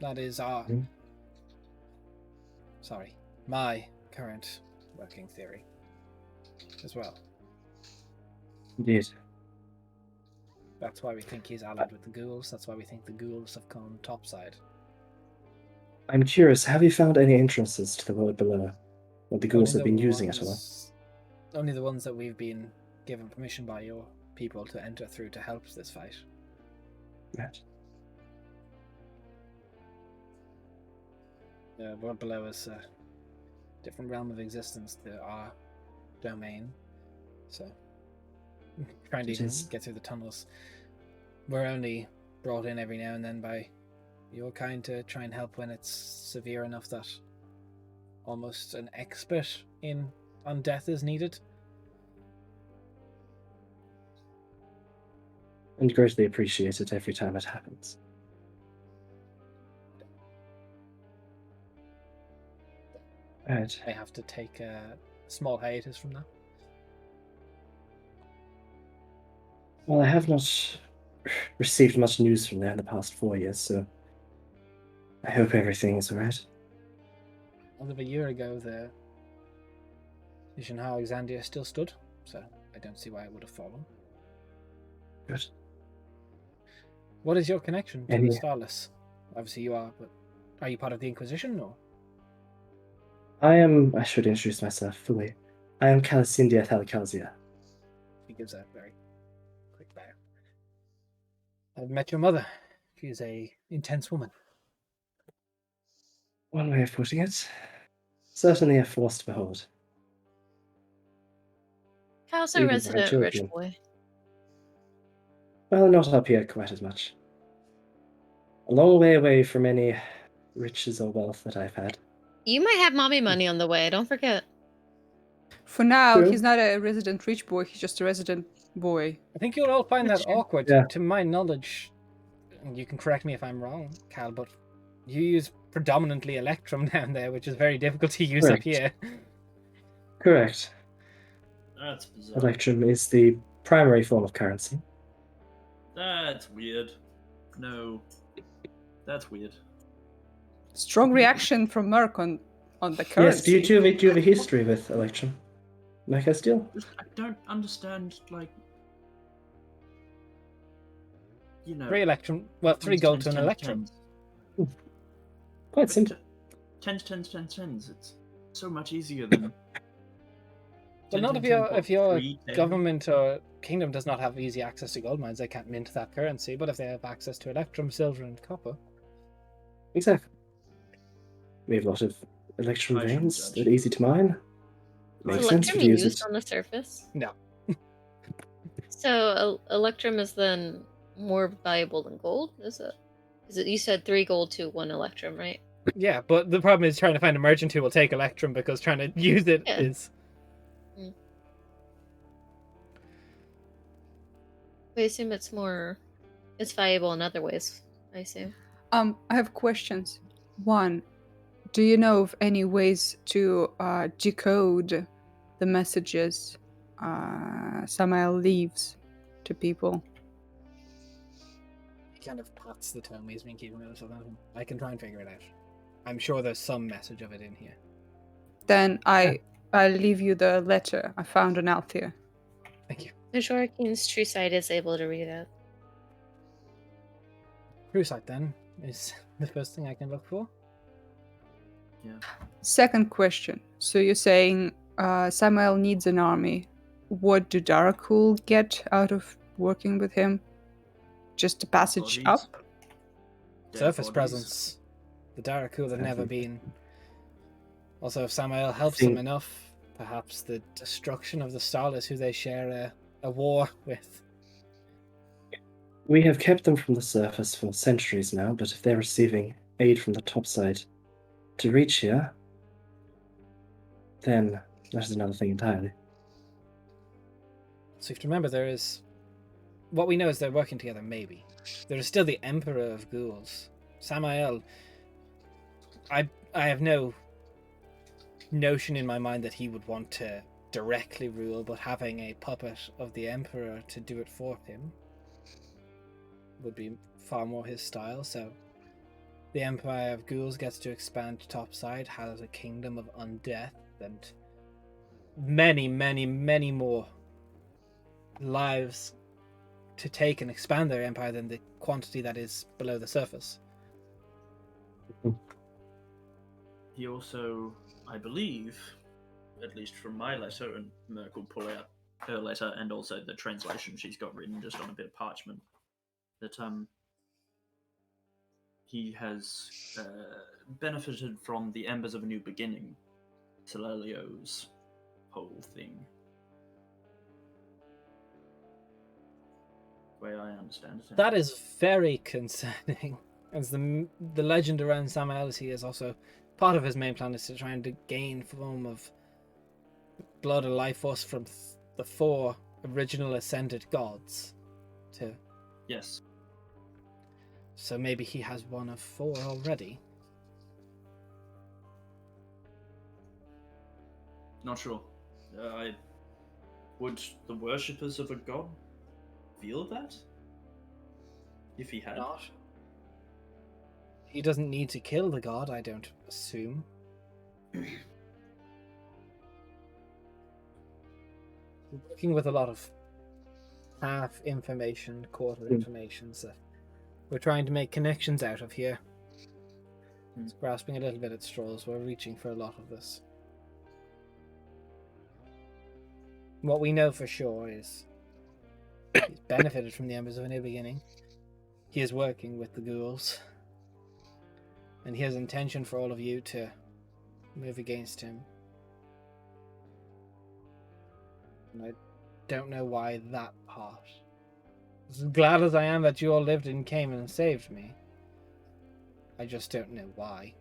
That is my current working theory as well. Indeed. That's why we think he's allied with the ghouls. That's why we think the ghouls have come topside. I'm curious, have you found any entrances to the world below? Or the ghouls have been using it all? Only the ones that we've been given permission by your people to enter through to help this fight. Right. The world below is a different realm of existence to our domain. So, trying to even get through the tunnels. We're only brought in every now and then by your kind to try and help when it's severe enough that almost an expert on death is needed. And greatly appreciate it every time it happens. Right. I have to take a small hiatus from that. Well, I have not received much news from there in the past 4 years, so I hope everything is alright. As of a year ago, the Vision Alexandria still stood, so I don't see why it would have fallen. Good. What is your connection to the Starless? Obviously you are, but are you part of the Inquisition, or? I should introduce myself fully. I am Calicindia Thalcalzia. He gives a very quick bow. I've met your mother. She is a intense woman. One way of putting it. Certainly a force to behold. How's a Even resident my rich children. boy? Well, not up here quite as much. A long way away from any riches or wealth that I've had. You might have mommy money on the way, don't forget. For now, True. he's not a resident rich boy, he's just a resident boy. I think you'll all find That's that true. awkward. Yeah. To my knowledge, and you can correct me if I'm wrong, Cal, but you use predominantly Electrum down there, which is very difficult to use up Correct. here. Correct. That's bizarre. Electrum is the primary form of currency. That's weird. No. That's weird. Strong reaction from Merc on the Yes, currency. do you have a history with Electrum? Like I still? I don't understand, like... You know... 3 Electrum, well, 3 gold to an Electrum. Quite simple. 10s, 10s, 10s, 10s. It's so much easier than... Well, 10, not 10, if your 3, 10. government or kingdom does not have easy access to gold mines, they can't mint that currency. But if they have access to Electrum, silver, and copper, Exactly. We have a lot of Electrum I shouldn't veins judge. that are easy to mine. Is Makes sense Electrum to use used it. on the surface? no. So Electrum is then more valuable than gold? Is it? You said 3 gold to 1 Electrum, right? Yeah, but the problem is trying to find a merchant who will take Electrum, because trying to use it is... Yeah. I assume it's valuable in other ways, I assume. I have questions. One, do you know of any ways to decode the messages Samael leaves to people? He kind of pats the tome he's been keeping with him. I can try and figure it out. I'm sure there's some message of it in here. Then I'll leave you the letter. I found an Althea. Thank you. The Shuriken's true sight is able to read it. True sight, then, is the first thing I can look for. Yeah. Second question. So you're saying Samuel needs an army. What do Darakul get out of working with him? Just a passage Bodies. up? Dead Surface bodies. presence. The Darakul have never been. Also, if Samael helps think- them enough, perhaps the destruction of the Starless, who they share a war with. We have kept them from the surface for centuries now, but if they're receiving aid from the topside to reach here, then that is another thing entirely. So you have to remember, there is... What we know is they're working together, maybe. There is still the Emperor of Ghouls. Samael... I have no notion in my mind that he would want to directly rule, but having a puppet of the Emperor to do it for him would be far more his style. So the Empire of Ghouls gets to expand topside, has a kingdom of undeath, and many, many, many more lives to take and expand their empire than the quantity that is below the surface. He also, I believe, at least from my letter, and Merc will pull out her letter and also the translation she's got written just on a bit of parchment, that he has benefited from the Embers of a New Beginning, Celalio's whole thing. The way I understand it. That is very concerning, as the legend around Samaelity is also part of his main plan is to try and gain form of blood or life force from the 4 original ascended gods. Yes. So maybe he has one of 4 already. Not sure. Would the worshippers of a god feel that? If he had? Not. He doesn't need to kill the god, I don't assume. We're working with a lot of half information, quarter information, so we're trying to make connections out of here. It's grasping a little bit at straws. We're reaching for a lot of this. What we know for sure is he's benefited from the Embers of a New Beginning. He is working with the ghouls. And he has intention for all of you to move against him. And I don't know why that part. As glad as I am that you all lived and came and saved me, I just don't know why.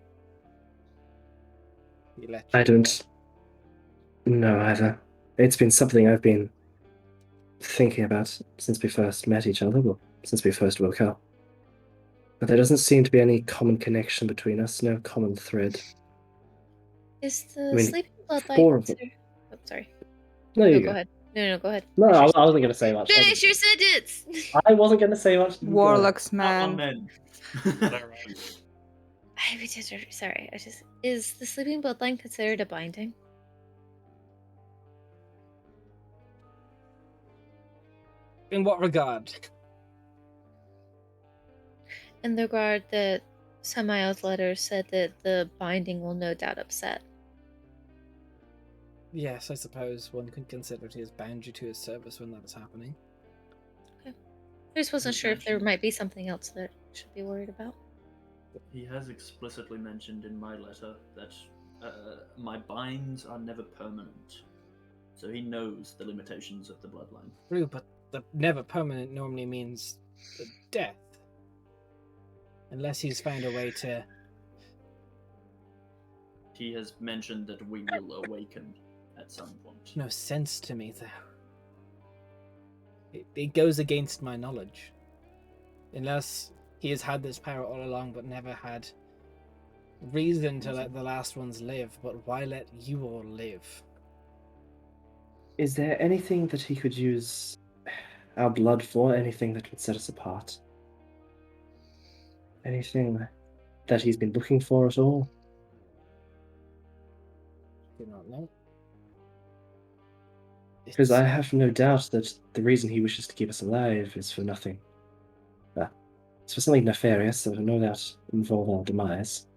He let you I don't know either. It's been something I've been thinking about since we first met each other, well, since we first woke up. But there doesn't seem to be any common connection between us, no common thread. Is the I mean, sleeping bloodline 4 of them. considered... Oh, sorry. No, No, you go go. ahead. No, go ahead. No, Finish I your wasn't going to say much. Finish your sentence! I wasn't going to say much. You go. Warlocks, Not on man. men. Sorry, is the sleeping bloodline considered a binding? In what regard? In the regard that Samael's letter said that the binding will no doubt upset. Yes, I suppose one could consider he has bound you to his service when that is happening. I just wasn't He sure if there mentioned- might be something else that I should be worried about. He has explicitly mentioned in my letter that my binds are never permanent. So he knows the limitations of the bloodline. True, but the never permanent normally means death. Unless he's found a way to... He has mentioned that we will awaken at some point. No sense to me, though. It goes against my knowledge. Unless he has had this power all along, but never had reason to let the last ones live. But why let you all live? Is there anything that he could use our blood for, anything that would set us apart. Anything that he's been looking for at all? Do not know. Because I It's- have no doubt that the reason he wishes to keep us alive is for nothing. It's for something nefarious that will no doubt involve our demise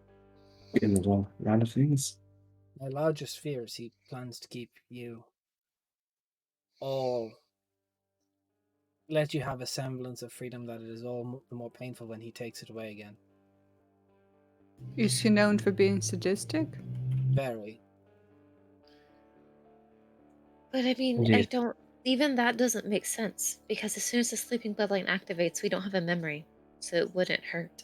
in the long run of things. My largest fear is he plans to keep you all, let you have a semblance of freedom that it is all the more painful when he takes it away again. Is he known for being sadistic? Very. But I mean, I Indeed. don't. Even that doesn't make sense because as soon as the sleeping bloodline activates, we don't have a memory, so it wouldn't hurt.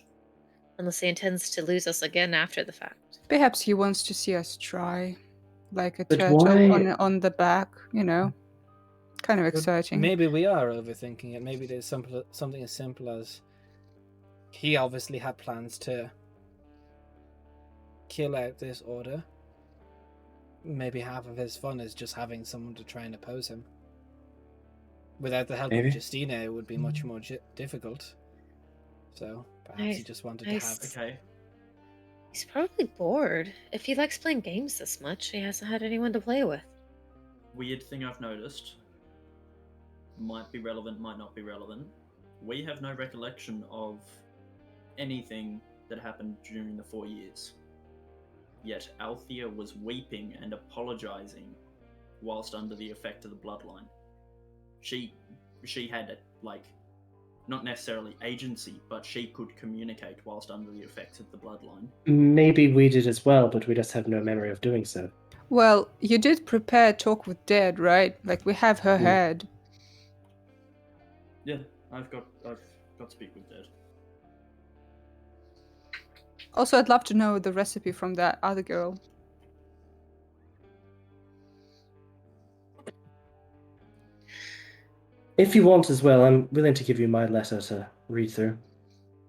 Unless he intends to lose us again after the fact. Perhaps he wants to see us try. Like a But turtle why? on the back, you know? Kind of But exciting. maybe we are overthinking it. Maybe there's something as simple as he obviously had plans to kill out this order. Maybe half of his fun is just having someone to try and oppose him. Without the help Maybe. of Justina, it would be much more difficult. So perhaps he just wanted to have. Okay. He's probably bored. If he likes playing games this much, he hasn't had anyone to play with. Weird thing I've noticed. Might be relevant, might not be relevant. We have no recollection of anything that happened during the 4 years. Yet Althea was weeping and apologizing whilst under the effect of the bloodline. She had, like, not necessarily agency, but she could communicate whilst under the effects of the bloodline. Maybe we did as well, but we just have no memory of doing so. Well, you did prepare talk with dead, right? Like we have her head. Yeah, I've got speak with dead. Also, I'd love to know the recipe from that other girl. If you want as well, I'm willing to give you my letter to read through.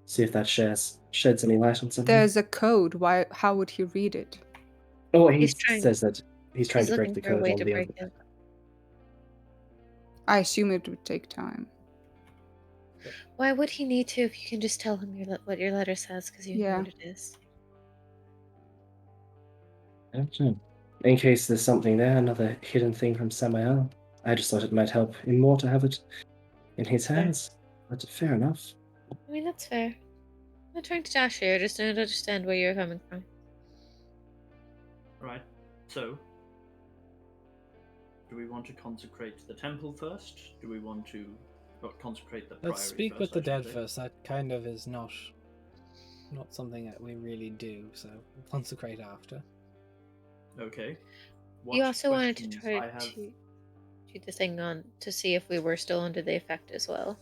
See if that sheds any light on something. There's a code. Why? How would he read it? Oh, he He's trying- says that he's trying He's to break looking the for a code way on to the break other. it. I assume it would take time. Why would he need to if you can just tell him what your letter says because you know Yeah. what it is? I don't know. In case there's something there, another hidden thing from Samael. I just thought it might help him more to have it in his hands. But fair enough. I mean, that's fair. I'm not trying to dash you, I just don't understand where you're coming from. Right. So, do we want to consecrate the temple first? Do we want to consecrate the priory Let's speak first, with the I should dead say? first. That kind of is not something that we really do. So consecrate after. Okay. You also wanted to questions try I have... to do the thing on to see if we were still under the effect as well.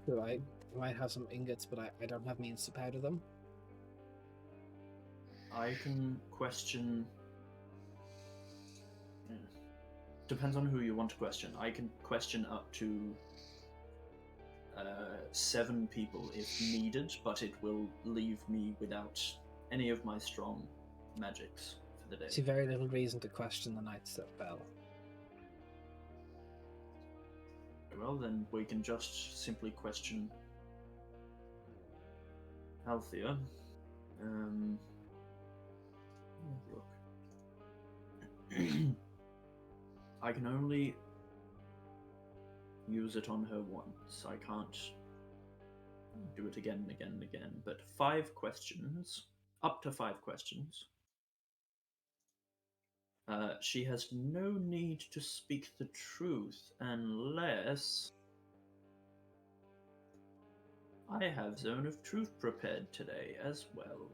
So I might have some ingots, but I don't have means to powder them. I can question... Depends on who you want to question. I can question up to 7 people if needed, but it will leave me without any of my strong magics for the day. I see very little reason to question the knights that fell. Well, then we can just simply question Althea. Look. I can only use it on her once. I can't do it again and again and again. But 5 questions, up to 5 questions. She has no need to speak the truth unless I have Zone of Truth prepared today as well.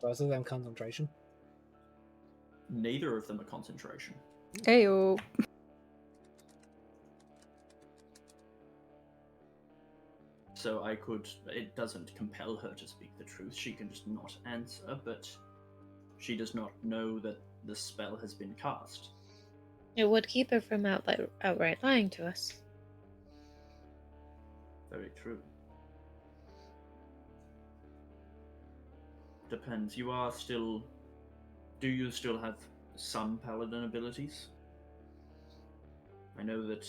Both of them concentration. Neither of them are concentration. Ayo. So it doesn't compel her to speak the truth. She can just not answer, but she does not know that the spell has been cast. It would keep her from outright lying to us. Very true. Depends. Do you still have some paladin abilities? I know that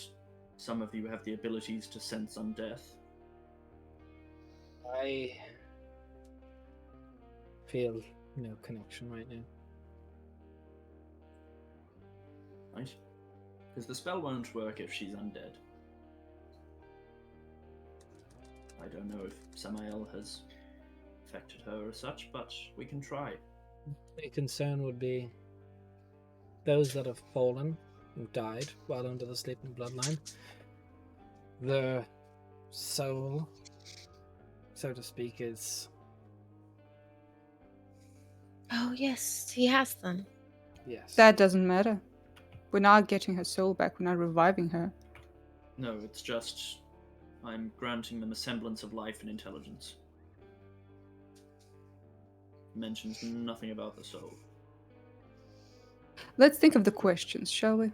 some of you have the abilities to sense undeath. I feel no connection right now. Right? Because the spell won't work if she's undead. I don't know if Samael has affected her or such, but we can try. The concern would be those that have fallen and died while under the sleeping bloodline. Their soul, so to speak, is... Oh, yes, he has them. Yes. That doesn't matter. We're not getting her soul back. We're not reviving her. No, it's just I'm granting them a semblance of life and intelligence. Mentions nothing about the soul. Let's think of the questions, shall we?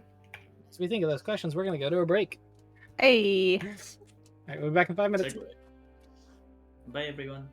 As we think of those questions, we're going to go to a break. Hey! All right, we'll be back in 5 minutes. Segue. Bye, everyone.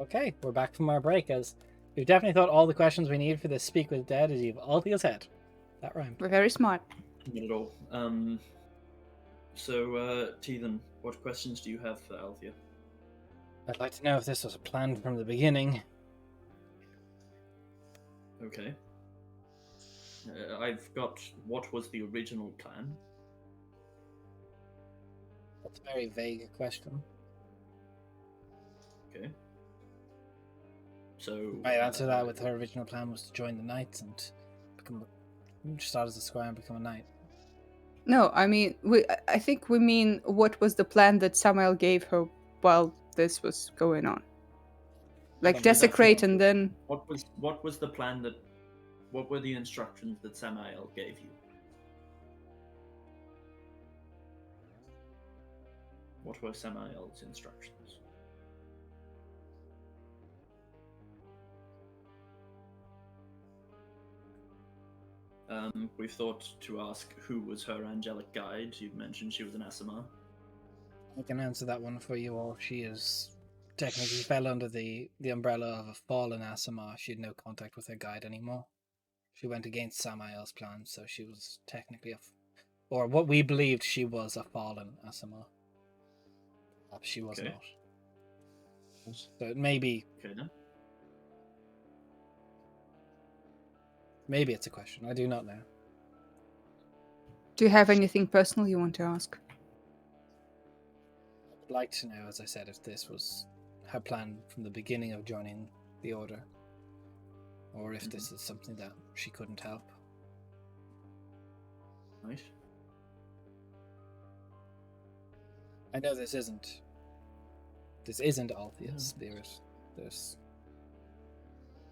Okay, we're back from our break as we've definitely thought all the questions we need for this Speak with Dead as you've Althea's head. That rhymed. We're very smart. Not at all. So, Teethan, what questions do you have for Althea? I'd like to know if this was planned from the beginning. Okay. I've got what was the original plan. That's a very vague question. Okay. So I answer that with her original plan was to join the Knights and start as a squire and become a knight. No, I mean, I think we mean what was the plan that Samael gave her while this was going on. Like desecrate and then... What was the plan that... What were the instructions that Samael gave you? What were Samael's instructions? We've thought to ask who was her angelic guide. You've mentioned she was an Asimar. I can answer that one for you all. She is technically fell under the umbrella of a fallen Asimar. She had no contact with her guide anymore. She went against Samael's plans, so she was technically or what we believed she was a fallen Asimar. Perhaps she was not. So it may be. Okay then. Maybe it's a question. I do not know. Do you have anything personal you want to ask? I'd like to know, as I said, if this was her plan from the beginning of joining the Order, or if this is something that she couldn't help. Right. I know this isn't Althea's. There's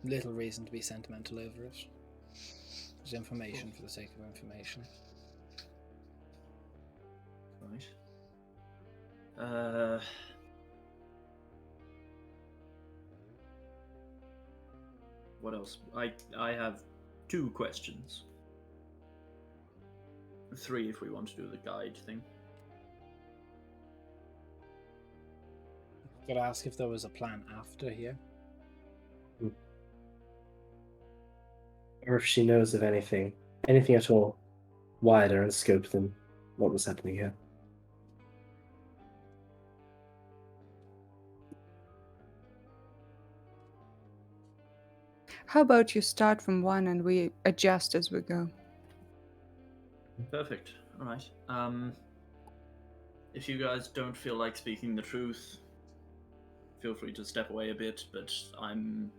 little reason to be sentimental over it. There's information for the sake of information. Right. What else? I have 2 questions. 3 if we want to do the guide thing. Could ask if there was a plan after here. Or if she knows of anything at all wider in scope than what was happening here. How about you start from one and we adjust as we go? Perfect. All right. If you guys don't feel like speaking the truth, feel free to step away a bit. But I'm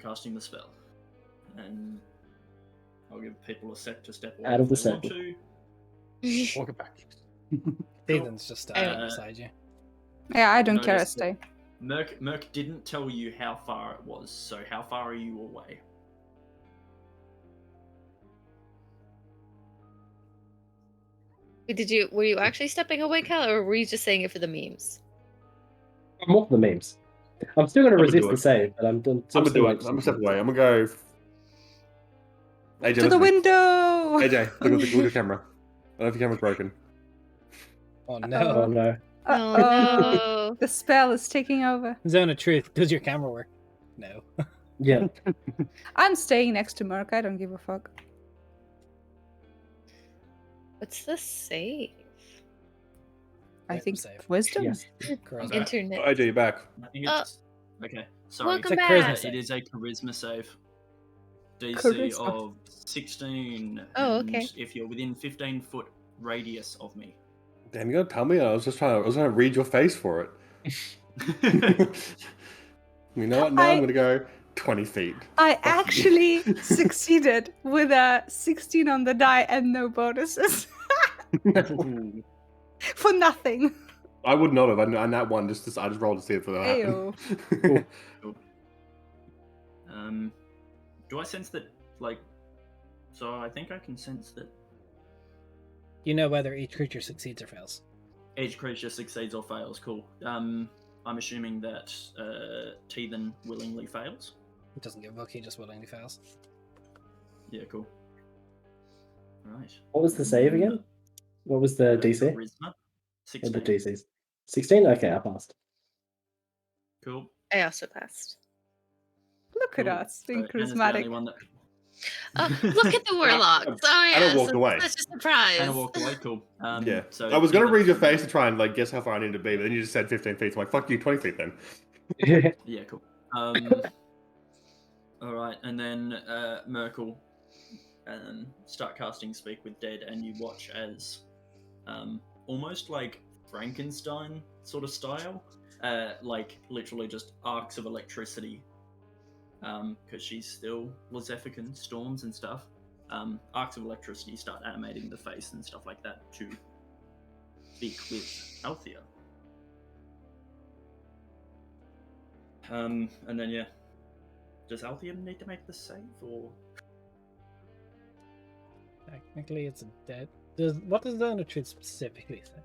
casting the spell, and I'll give people a sec to step away Out of if the they want circle. to. Walk it back. Ethan's just standing beside you. Yeah, I don't care, I Notice stay. Merc didn't tell you how far it was, so how far are you away? Were you actually stepping away, Cal, or were you just saying it for the memes? I'm off the memes. I'm still going to I'm gonna resist do the it. save, but I'm done. I'm gonna do it. I'm gonna step away. I'm gonna go. AJ, To look the at me. window! AJ, look at the camera. I don't know if your camera's broken. Oh Oh no. no. Oh no. The spell is taking over. Zone of truth. Does your camera work? No. Yeah. I'm staying next to Merc, I don't give a fuck. What's the save? I Yeah, think save. wisdom? Yes. Charisma. Internet. AJ, you're back. I think it's okay. Sorry, Welcome It's a charisma back. save. it is a charisma save. DC Charisma. of 16. Oh, and okay. If you're within 15-foot radius of me. Damn, you gotta tell me. I was trying to read your face for it. You know what? Now I'm gonna go 20 feet. I Fuck you. actually succeeded with a 16 on the die and no bonuses. For nothing. I would not have. I that one. I just rolled to see if that happened. Do I sense that, so I think I can sense that You know whether each creature succeeds or fails. each creature succeeds or fails. Cool. I'm assuming that Teethan willingly fails. He doesn't give a fuck, he just willingly fails. Yeah, cool. Right. What was the save again? What was the DC? Charisma. Or the 16. DCs? 16? Okay, I passed. Cool. I also passed. Look at Cool. us being So Anna's the only charismatic. one that. Oh, look at the warlocks! Oh Anna yeah, walked away. such a surprise. Anna walked away. Cool. Yeah. So I was gonna you read your guys- face to try and like guess how far I need to be, but then you just said 15 feet. So I'm like, fuck you, 20 feet then. Yeah, cool. All right, and then Merkel start casting Speak with Dead, and you watch as almost like Frankenstein sort of style, like literally just arcs of electricity, because she's still Lezefican storms and stuff. Arcs of electricity start animating the face and stuff like that to speak with Althea. And then yeah, does Althea need to make the save or? Technically, it's a dead. What does the Unatruth specifically say?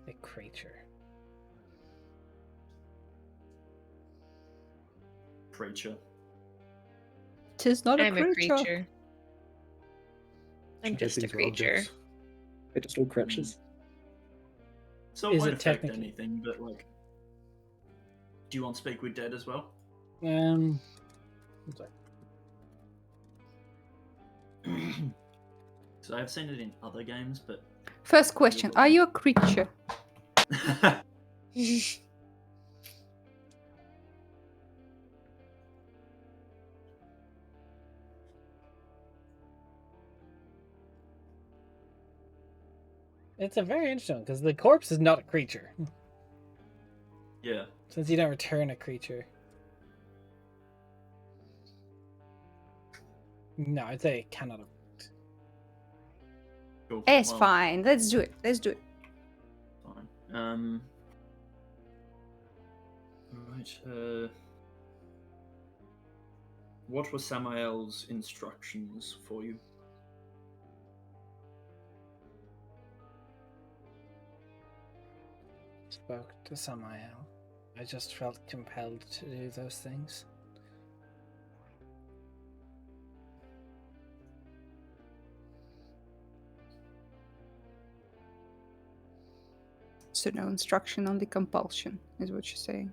A creature. Creature. Tis not a I'm a creature. I'm Those just a things are creature. objects. They're just all creatures. So it Is won't it affect technically- anything, but like, do you want Speak with Dead as well? One sec. So I've seen it in other games, but First question: are you a creature? It's a very interesting because the corpse is not a creature. yeah. Since you don't return a creature. No, I'd say it cannot have. Cool. It's Well, fine. Let's do it. Let's do it. Fine. Right. What were Samael's instructions for you? Spoke to Samael. I just felt compelled to do those things. So no instruction on the compulsion is what you're saying.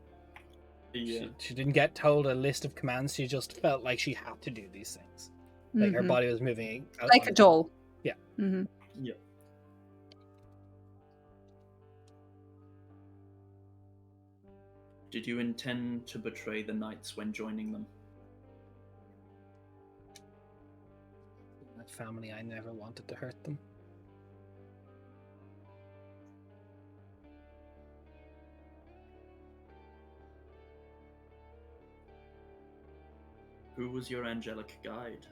Yeah. She didn't get told a list of commands. She just felt like she had to do these things. Like her Mhm. body was moving. Like a doll. Yeah. Hmm. Yeah. Did you intend to betray the knights when joining them? My family, I never wanted to hurt them. Who was your angelic guide?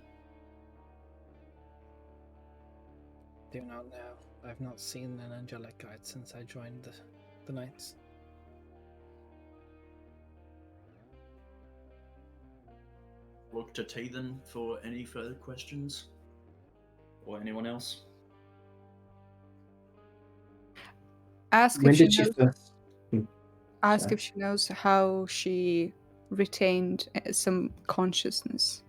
Do not know. I've not seen an angelic guide since I joined the Knights. Look to Teethan for any further questions? Or anyone else? Ask When if she did she knows. first? Ask Sorry. if she knows how she retained some consciousness.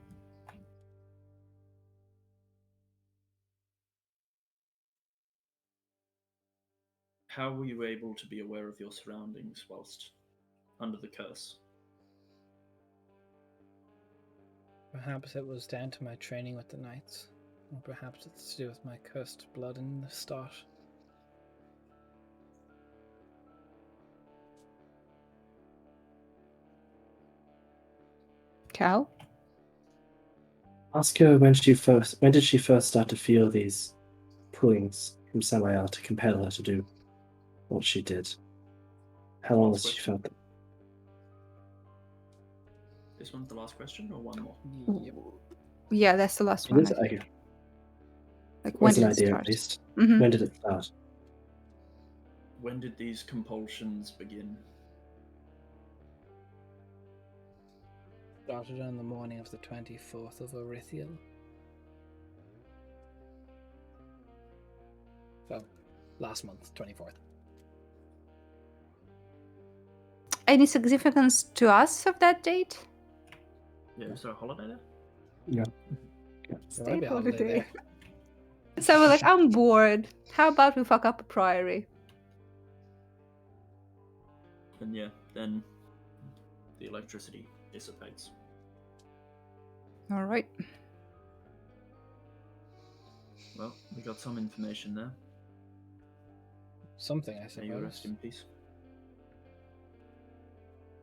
How were you able to be aware of your surroundings whilst under the curse? Perhaps it was down to my training with the Knights. Or perhaps it's to do with my cursed blood in the start. Cal? Ask her when did she first start to feel these pullings from Samael to compel her to do what she did? How long has Last she question. felt that? This one's the last question, or one more? Yep. Yeah, that's the last It one. is, I think. okay. Like when What's did an it idea start? at least? Mhm. When did it start? When did these compulsions begin? Started on the morning of the 24th of Orithiel. So, last month, 24th. Any significance to us of that date? Yeah, is there a holiday there? Yeah. There might State be a holiday holiday. there. So we're like, I'm bored. How about we fuck up a priory? And yeah, then the electricity dissipates. All right. Well, we got some information there. Something, I May you rest suppose. in peace.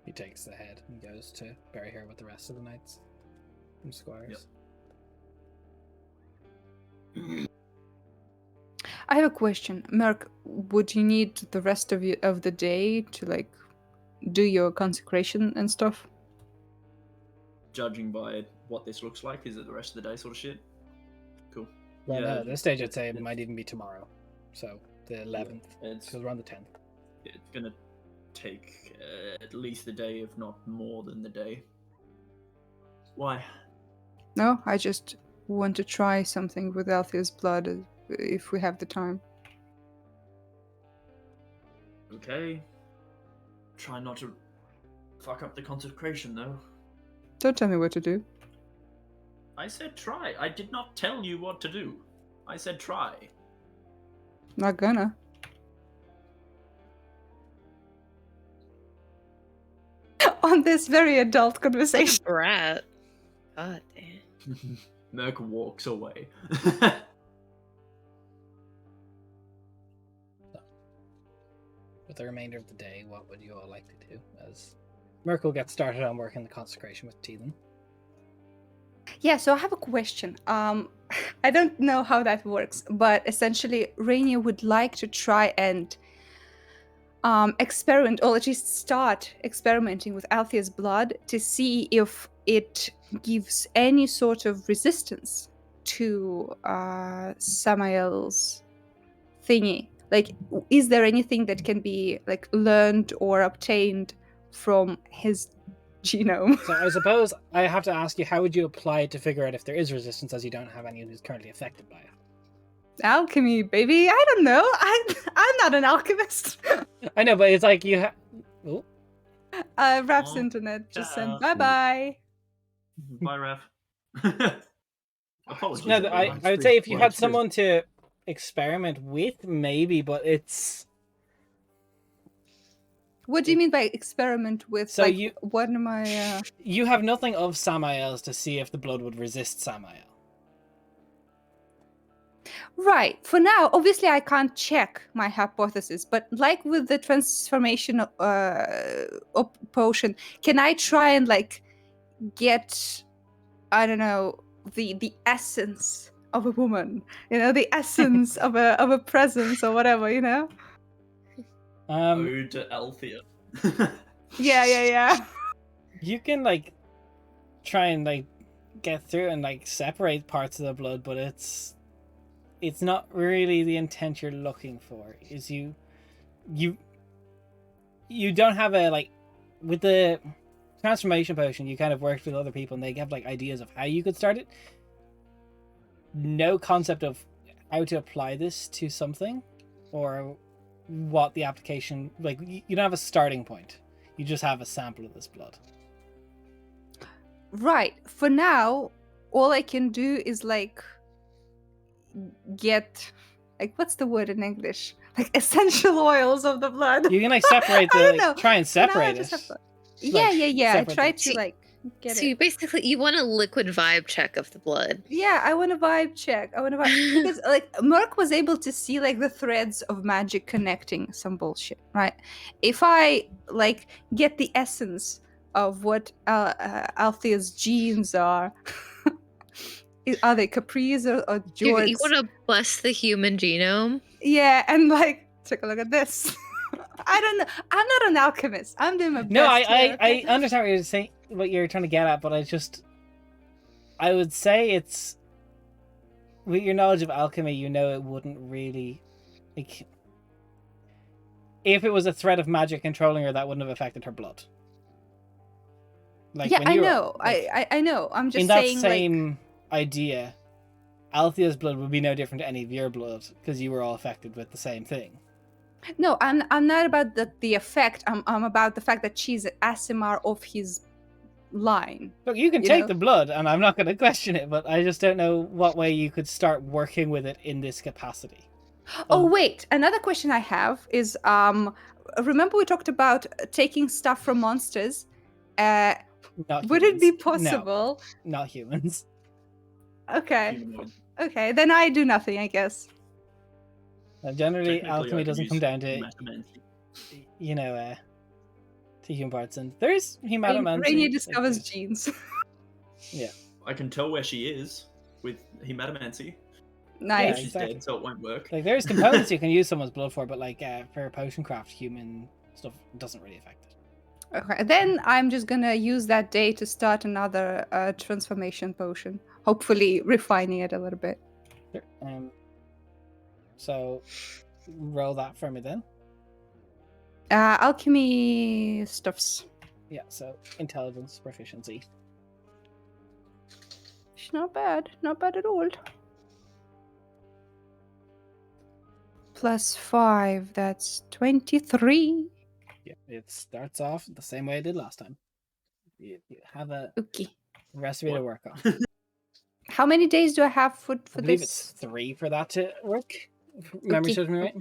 He takes the head and goes to bury her with the rest of the knights and squires. I have a question, Merc. Would you need the rest of the day to like do your consecration and stuff? Judging by what this looks like, is it the rest of the day sort of shit? Cool. Well, Yeah, no, at this stage, I'd it's- say it it's- might even be tomorrow. So, the 11th. It's, Because we're on the 10th. it's gonna take at least the day, if not more than the day. Why? No, I just want to try something with Althea's blood if we have the time. Okay. Try not to fuck up the consecration, though. Don't tell me what to do. I said try. I did not tell you what to do. I said try. Not gonna. On this very adult conversation. Brat. God damn. Merc walks away. With the remainder of the day, what would you all like to do? As Merkel gets started on working the consecration with Teelan. Yeah, so I have a question. I don't know how that works, but essentially, Rainier would like to try and experiment, or at least start experimenting with Althea's blood to see if it gives any sort of resistance to Samael's thingy. Like, is there anything that can be like learned or obtained from his genome? So I suppose I have to ask you, how would you apply it to figure out if there is resistance, as you don't have anyone who's currently affected by it? Alchemy, baby. I don't know. I'm not an alchemist. I know, but it's like you have... Oh, Rap's Oh, internet just said yeah. bye-bye. Bye, Rev. Apologies. no, everyone. I would say if you had someone to experiment with, maybe, but it's... What do you mean by experiment with? So like, you- what am I? You have nothing of Samael's to see if the blood would resist Samael. Right. For now, obviously, I can't check my hypothesis, but like with the transformation potion, can I try and like get, I don't know, the essence of a woman? You know, the essence of a presence or whatever. You know? Ode to Althea. Yeah. You can like try and like get through and like separate parts of the blood, but it's not really the intent you're looking for. Is you don't have a like with the transformation potion, you kind of worked with other people and they have like ideas of how you could start it. No concept of how to apply this to something or what the application, like you don't have a starting point. You just have a sample of this blood. Right. For now, all I can do is like get, like, what's the word in English? Like essential oils of the blood. You can like separate I the don't know. try and For now, I separate just it. have to- Yeah. I separate try the- to like get So it. you basically you want a liquid vibe check of the blood. Yeah, I want a vibe check. I want to vibe because like Merc was able to see like the threads of magic connecting some bullshit, right? If I like get the essence of what Althea's genes are, are they capris or You jorts? want to bust the human genome? Yeah, and like take a look at this. I don't know. I'm not an alchemist. I'm doing my best. No, here, I okay? understand what you're saying, what you're trying to get at, but I would say it's with your knowledge of alchemy, you know it wouldn't really like if it was a thread of magic controlling her, that wouldn't have affected her blood. Like Yeah, when I you were- know. like, I know. I'm just in that saying like same idea, Althea's blood would be no different to any of your blood because you were all affected with the same thing. no, I'm not about the effect. I'm about the fact that she's Asimar of his line. Look, you can You take know? the blood, and I'm not going to question it, but I just don't know what way you could start working with it in this capacity. Oh wait, another question I have is remember we talked about taking stuff from monsters Not Would it be humans. No, possible? not humans. Okay. Humanoid. Okay, then I do nothing, I guess. Generally, Technically, I alchemy can doesn't use come down to, Metamancy. to human parts, and there's hematomancy. Rainier discovers genes. Yeah. I can tell where she is with hematomancy. Nice. Yeah, She's exactly. dead, so it won't work. Like there's components you can use someone's blood for, but like for potion craft, human stuff doesn't really affect it. Okay, then I'm just gonna use that day to start another transformation potion. Hopefully refining it a little bit. Sure. So roll that for me then. Alchemy stuffs. Yeah. So intelligence proficiency. It's not bad. Not bad at all. +5, that's 23. Yeah. It starts off the same way I did last time. You have a Okay. recipe to What? work on. How many days do I have for I believe this? it's 3 for that to work. Memory Okay. serves me right.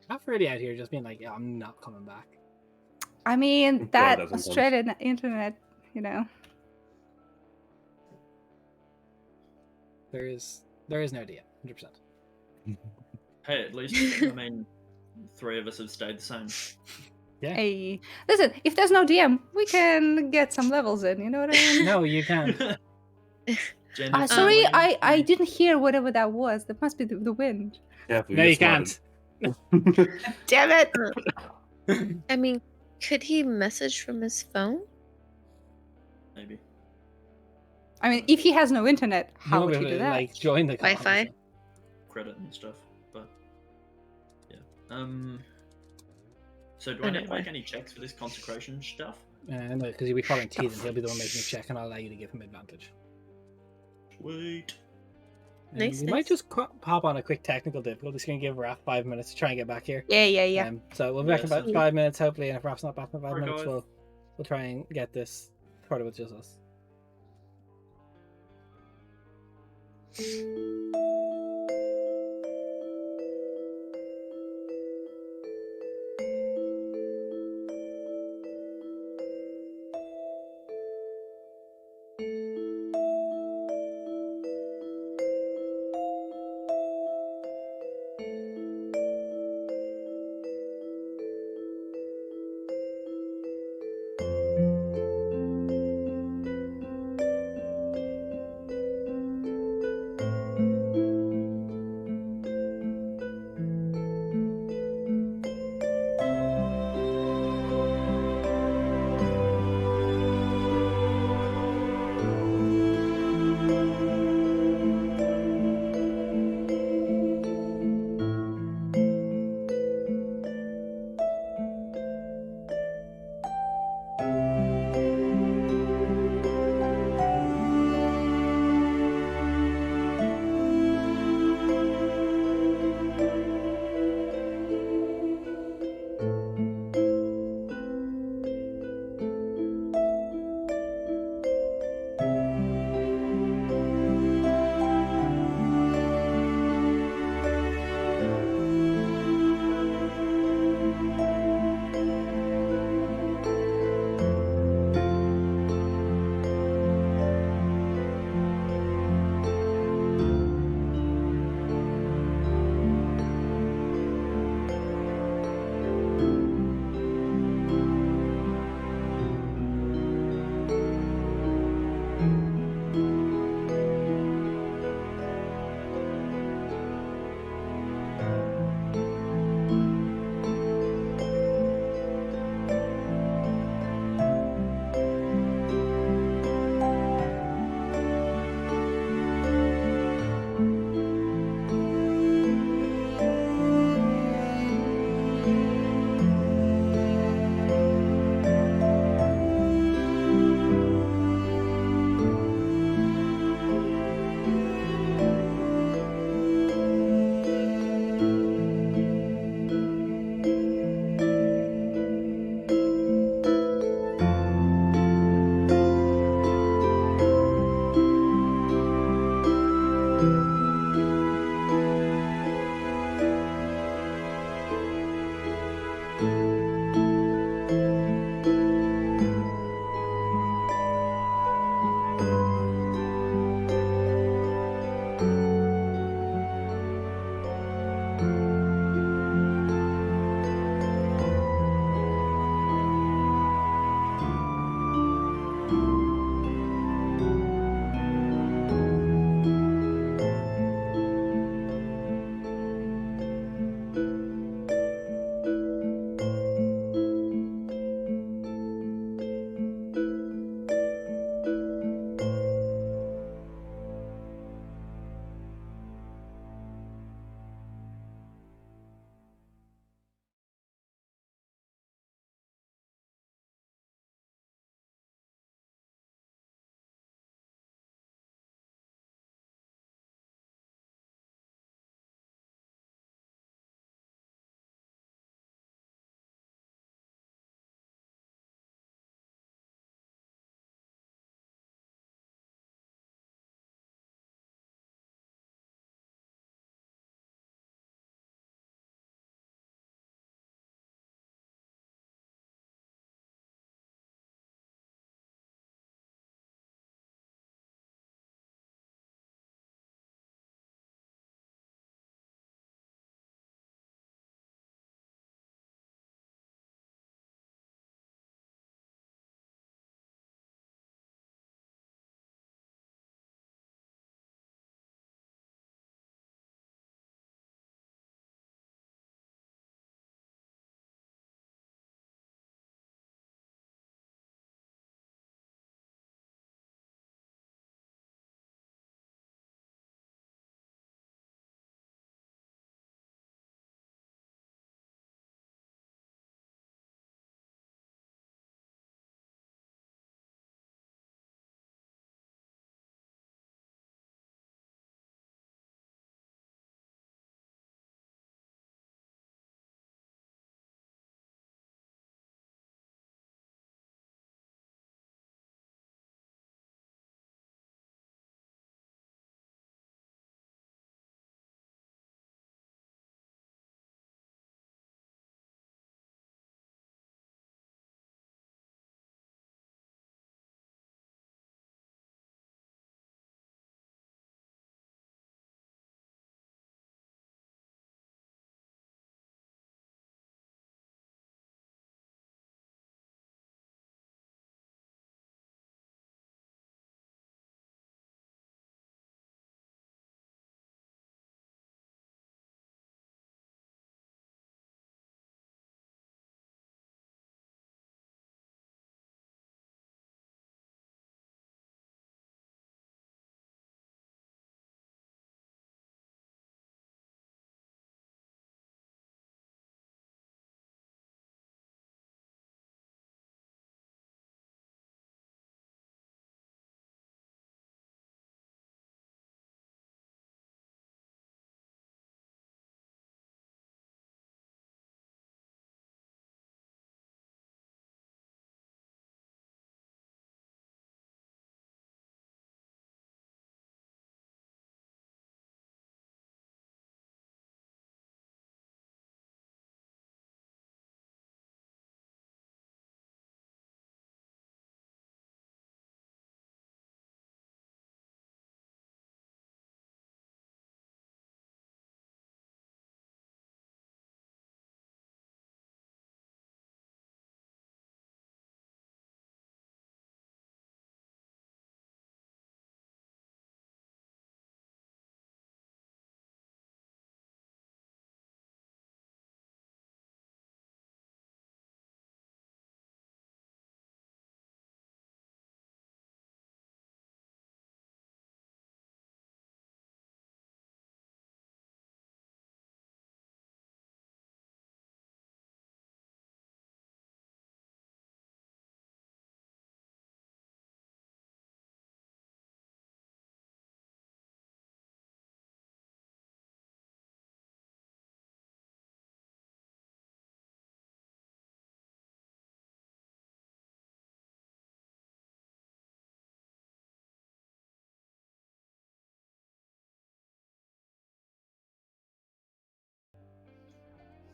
Not really out here just being like, yeah, I'm not coming back. I mean, Yeah, that it does sometimes. Australian internet, you know. There is no idea, 100%. Hey, at least, I mean, 3 of us have stayed the same. Yeah. Hey, listen, if there's no DM, we can get some levels in, you know what I mean? No, you can't. Jennifer, Sorry, Wayne, I didn't hear whatever that was. That must be the wind. Careful, No, you're you can't. smarted. Damn it! I mean, could he message from his phone? Maybe. I mean, if he has no internet, You how won't would be he able do to that? like join the call. Wi-Fi? so- Credit and stuff, but yeah. So do I I know need to make why. any checks for this consecration stuff? No, because you'll be calling Teeth and he'll be the one making a check and I'll allow you to give him advantage. Wait. Nice, We might nice. just hop on a quick technical difficulty. Just gonna give Raph 5 minutes to try and get back here. Yeah. So we'll be back in Yeah, about sounds 5 minutes, hopefully, and if Raph's not back in 5 Alright, minutes, guys. we'll try and get this sorted with just us.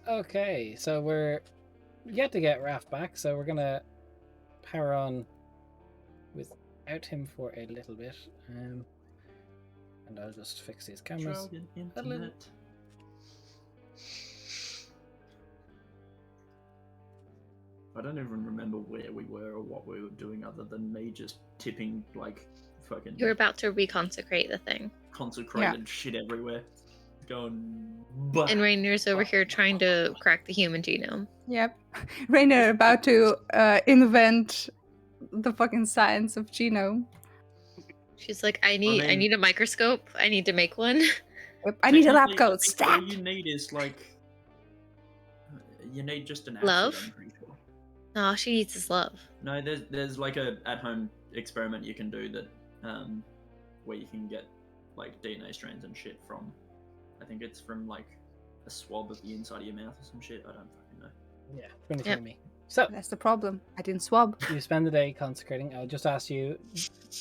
Okay, so we're yet to get Raph back, so we're gonna power on without him for a little bit. And I'll just fix these cameras. Dragon a little. internet. I don't even remember where we were or what we were doing other than me just tipping like fucking You're about to reconsecrate the thing. consecrated shit everywhere. Going bah. And Rainier's over here trying to crack the human genome. Yep. Rainer about to invent the fucking science of genome. She's like, I need a microscope. I need to make one. Yep. I need a lab Technically, I coat. think Stat! all you need is like you need just an acid, Love? I'm pretty sure. No, she needs his love. No, there's like a at-home experiment you can do that where you can get like DNA strands and shit from. I think it's from like a swab of the inside of your mouth or some shit. I don't fucking know. Yeah, 23 Yep. me. So That's the problem. I didn't swab. you spend the day consecrating. I'll just ask you: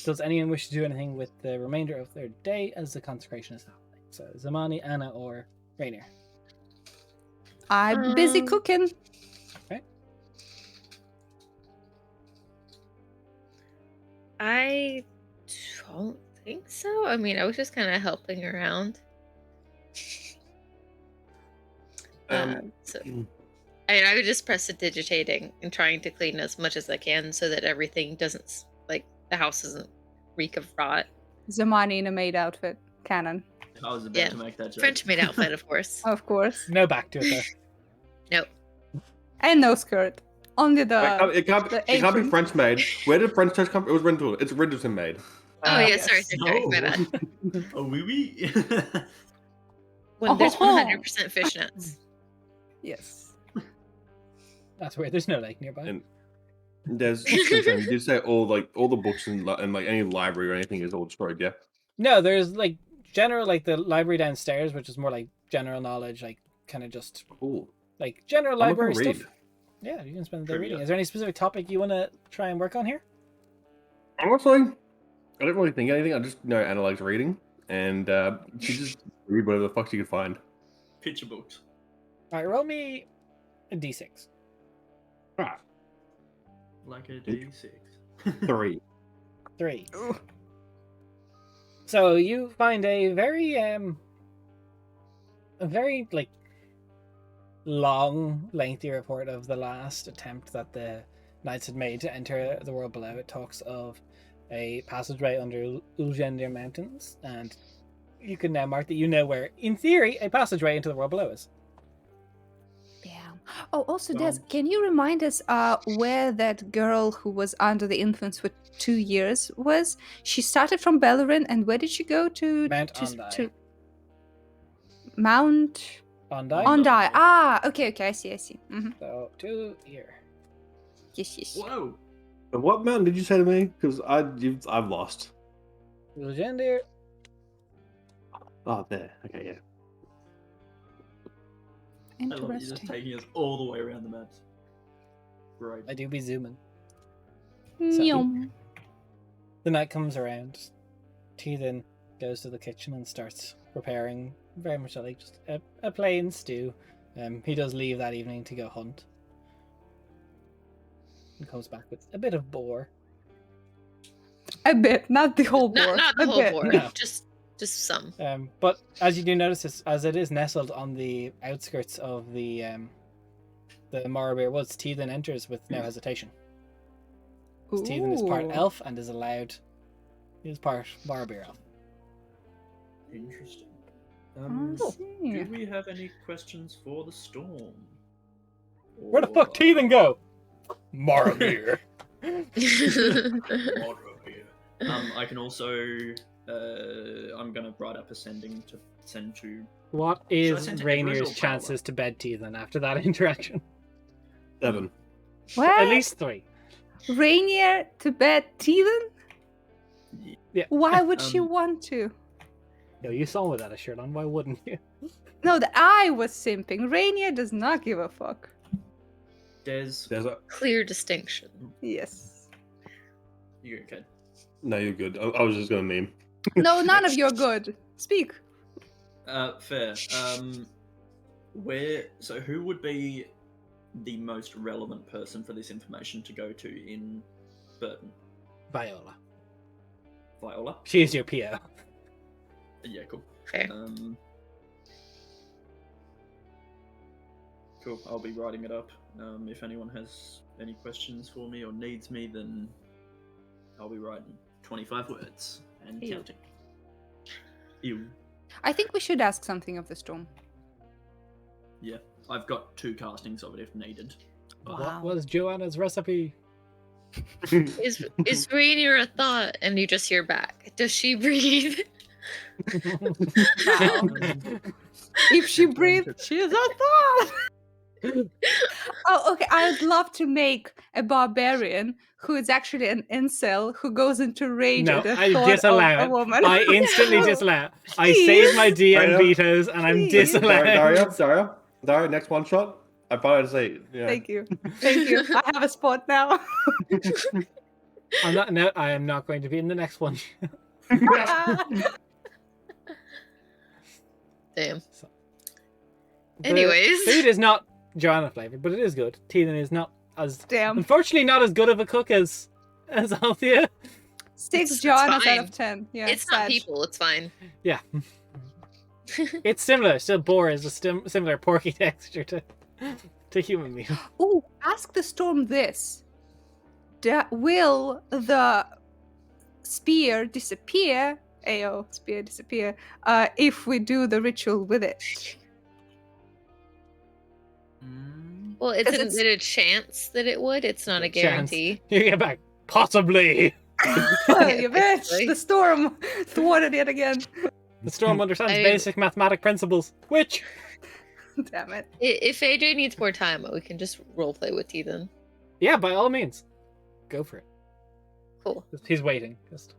does anyone wish to do anything with the remainder of their day as the consecration is happening? So Zamani, Anna, or Rainier. I'm busy cooking. I don't think so. I mean, I was just kind of helping around. So I would just press digitating and trying to clean as much as I can so that everything doesn't, like, the house doesn't reek of rot. Zamani in a maid outfit. Canon. I was about Yeah. to make that joke. French maid outfit, of course. Of course. No back to it though. Nope. And no skirt. Only the. It can't be apron. French made. Where did French toast come from? It was rental. It's Rendelton made. Oh, yeah, yes. sorry, my bad. Oh, oui. When there's Oh. 100% fishnets. Yes. That's weird. There's no lake nearby. And there's did you say all the books and like any library or anything is all destroyed? Yeah. No, there's like general, like the library downstairs, which is more like general knowledge, like kind of just Cool. like general I'm gonna library read. stuff. Yeah, you can spend the day Trivia. reading. Is there any specific topic you want to try and work on here? Honestly, I don't really think anything. I just know Anna likes reading, and she just read whatever the fuck she could find. Picture books. All right, roll me a d6. Ah, Like a D6. 3. 3. Ooh. So you find a very like long, lengthy report of the last attempt that the knights had made to enter the world below. It talks of a passageway under Ulgendir Mountains, and you can now mark that you know where, in theory, a passageway into the world below is. Damn. Oh, also, Well- Des, can you remind us where that girl who was under the influence for 2 years was? She started from Bellerin, and where did she go to? Mount to, Ondai. to Mount Ondai. Ondai. Ah, okay, I see. Mm-hmm. So to here. Yes. Whoa! But what mountain did you say to me? Because I've lost. Ulgendir. Oh, there. Okay, yeah. I love it. You're just Interesting. taking us all the way around the maps. Great. I do be zooming. Yum. The night comes around. T then goes to the kitchen and starts preparing very much like just a plain stew. He does leave that evening to go hunt. And comes back with a bit of boar. A bit, not the whole board. Not the a whole bit. board, No. just some. But as you do notice, as it is nestled on the outskirts of the Morrowbeer Woods, T then enters with no hesitation. Stephen is part Ooh. elf and is allowed. He is part Morrowbeer elf. Interesting. I Do see. we have any questions for the storm? Where the fuck T then go? Morrowbeer. I can also. I'm gonna write up a sending to send to. What Should I is send to Everett or Rainier's Paola? chances to bed T then after that interaction? 7. What? At least 3. Rainier to bed Teelan? Yeah. Why would she Um, want to? No, you saw with that a shirt on. Why wouldn't you? No, I was simping. Rainier does not give a fuck. Des. There's a... Clear distinction. Yes. You okay? No, you're good. I was just going to meme. No, none of you're good. Speak. Fair. Who would be the most relevant person for this information to go to in Burton? Viola. Viola? She's your PO. Yeah, cool. Fair. Cool, I'll be writing it up. If anyone has any questions for me or needs me, then I'll be writing 25 words and Ew. counting. Ew. I think we should ask something of the storm. Yeah, I've got 2 castings of it if needed. But What was Joanna's recipe? Is Rainier a thought? And you just hear back. Does she breathe? Wow. If she breathes, she is a thought. Oh, okay. I would love to make a barbarian who is actually an incel who goes into rage No, at the I thought disallow of a it. woman. I instantly No, disallow. I please. save my DM Right now. vetoes and I'm Please. disallowing. Dario, next one shot. I thought I'd say, yeah. Thank you. Thank you. I have a spot now. I am not going to be in the next one. Damn. So, Anyways. food is not Joanna flavored, but it is good. Tegan is not as Damn. unfortunately not as good of a cook as Althea. 6 It's Joannas out fine. of 10. Yeah, It's not sad. people, it's fine. Yeah. It's similar. Still boar is a similar porky texture to human meat. Ooh, ask the storm this. Will the spear disappear? Ayo, spear disappear. If we do the ritual with it. Well, it's 'Cause it's- a chance that it would. It's not a Chance. guarantee. You get back. Possibly. Oh, you bitch! Basically. The storm thwarted it again. The storm understands I- basic mathematic principles. Which Damn it. If AJ needs more time, we can just roleplay with Teethan. yeah, by all means. Go for it. Cool. He's waiting. Just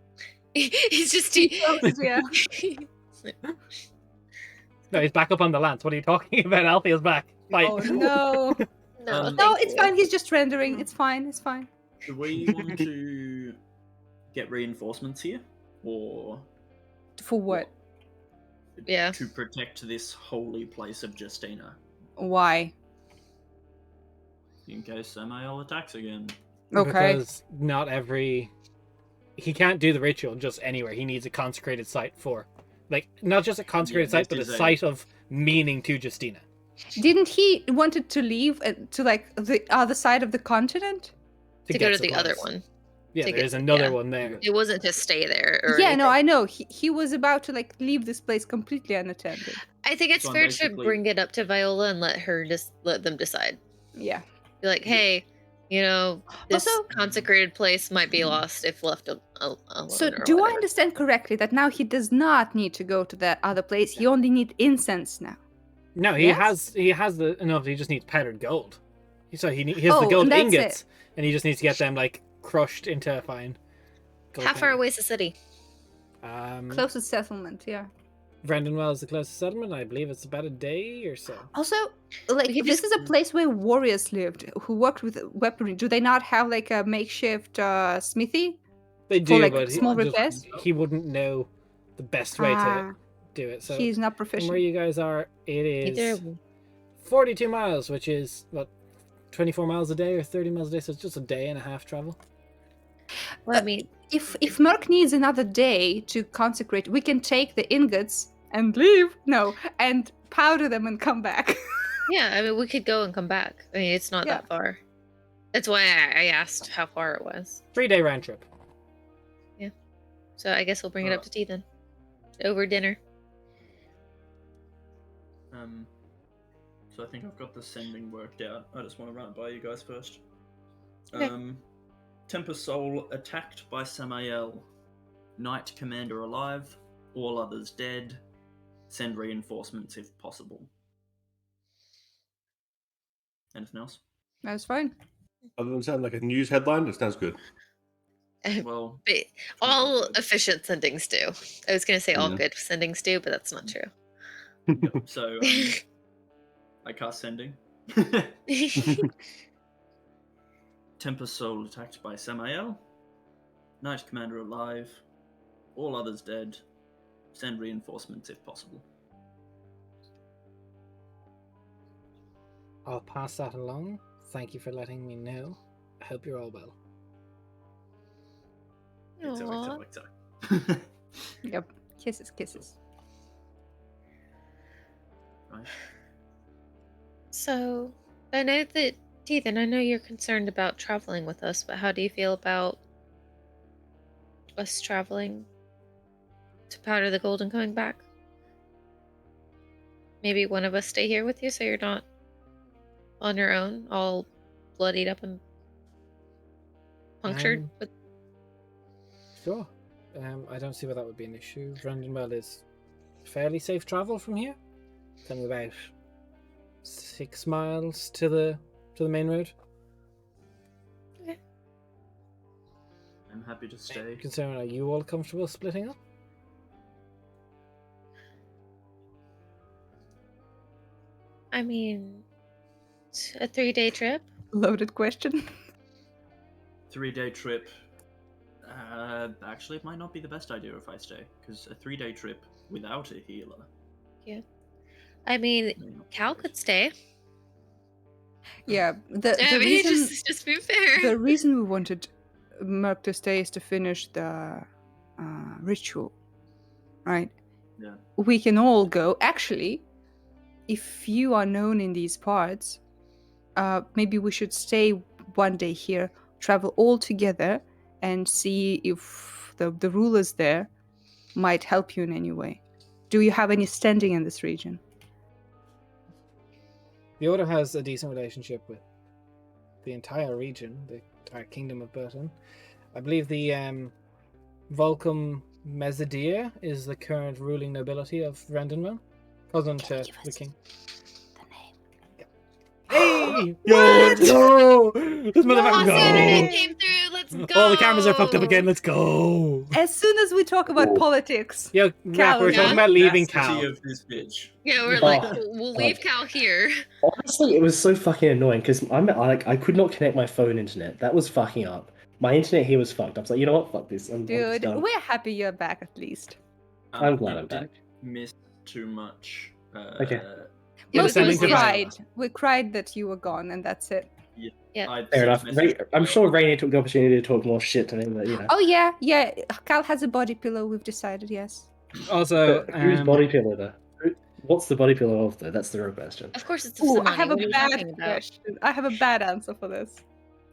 He's just. Yeah. no, he's back up on the lance. What are you talking about? Althea's back. Fight. Oh no. No, No, No, thank it's you. fine. He's just rendering. It's fine. It's fine. Do we want to get reinforcements here? Or For what? Yeah. to protect this holy place of Justina? Why? In case Samael attacks again. Okay. Because not every he can't do the ritual just anywhere. He needs a consecrated site for, like, not just a consecrated Yeah, site, but a this is a- site of meaning to Justina. Didn't he wanted to leave to like the other side of the continent? To go get to the other supplies. one. Yeah, to there get- is another yeah. one there. It wasn't to stay there. Or Yeah, no, anything. I know. He was about to like leave this place completely unattended. I think it's So I'm fair to basically- bring it up to Viola and let them decide. Yeah. Be like, hey, this Also- consecrated place might be lost if left alone. So or do I whatever. understand correctly that now he does not need to go to that other place? He only needs incense now. No, he Yes? has the enough. He just needs powdered gold. So he has Oh, the gold and that's ingots, and he just needs to get them like crushed into fine. gold How far powder. away is the city? Closest settlement, yeah. Brendanwell is the closest settlement. I believe it's about a day or so. Also, like We could this just- is a place where warriors lived who worked with weaponry. Do they not have like a makeshift smithy? They do, like, but small just- repairs? he wouldn't know the best way to Ah, do it. So he's not from where proficient. you guys are, it is Either 42 miles, which is what 24 miles a day or 30 miles a day. So it's just a day and a half travel. well, I mean, If Merc needs another day to consecrate, we can take the ingots and leave. No, and powder them and come back. yeah, I mean, we could go and come back. I mean, it's not Yeah. that far. That's why I asked how far it was. 3-day round trip. So I guess we'll bring it up to Teethan over dinner. So I think I've got the sending worked out. I just want to run it by you guys first. Okay. Tempest Soul attacked by Samael. Knight Commander alive. All others dead. Send reinforcements if possible. Anything else? That's fine. Other than sound like a news headline, it sounds good. Well, But all efficient sendings do. I was gonna say all Yeah. good sendings do, but that's not true. so I cast sending. Tempest Soul attacked by Samael. Knight Commander alive. All others dead. Send reinforcements if possible. I'll pass that along. Thank you for letting me know. I hope you're all well. Aw. Yep. Kisses, kisses. Right. So, I know that, Teethan, I know you're concerned about traveling with us, but how do you feel about us traveling to Powder the Gold and coming back? Maybe one of us stay here with you so you're not on your own, all bloodied up and punctured. But Sure. I don't see why that would be an issue. Brendanwell is fairly safe travel from here. It's only about 6 miles to the main road. I'm happy to stay. Considering, are you all comfortable splitting up? I mean, a 3-day trip. Loaded question. 3-day trip. Actually, it might not be the best idea if I stay, because a 3-day trip without a healer. I mean, may not be Cal great. could stay. Yeah, the I mean, reason just be fair. the reason we wanted Merc to stay is to finish the ritual, right? Yeah. We can all go. Actually, if you are known in these parts, maybe we should stay one day here, travel all together, and see if the rulers there might help you in any way. Do you have any standing in this region? The Order has a decent relationship with the entire region, the entire kingdom of Burton. I believe the Volcom Mezadir is the current ruling nobility of Rendenwell, cousin to the king. Hey! Yo, let's go! This motherfucker Saturday go! came through. Let's go. Oh, the cameras are fucked up again. Let's go! As soon as we talk about politics, Yo, Rap, we're yeah. talking about leaving Audacity Cal. of this bitch. Yeah, we're Oh, like, we'll leave God. Cal here. Honestly, it was so fucking annoying because I could not connect my phone internet. That was fucking up. My internet here was fucked. I was like, you know what? Fuck this. I'm just dude, done. we're happy you're back at least. I'm glad it I'm back. didn't miss too much. Okay. It was sending mostly to cried. We cried that you were gone, and that's it. Yeah. I'd Fair sent enough. messages I'm to sure Cal. Rainy took the opportunity to talk more shit to me, but you know. Oh yeah. Cal has a body pillow. We've decided. Yes. Also, But whose body pillow though? What's the body pillow of though? That's the real question. Of course, it's of Ooh, I Simone. have a What are you bad talking about? question. I have a bad answer for this.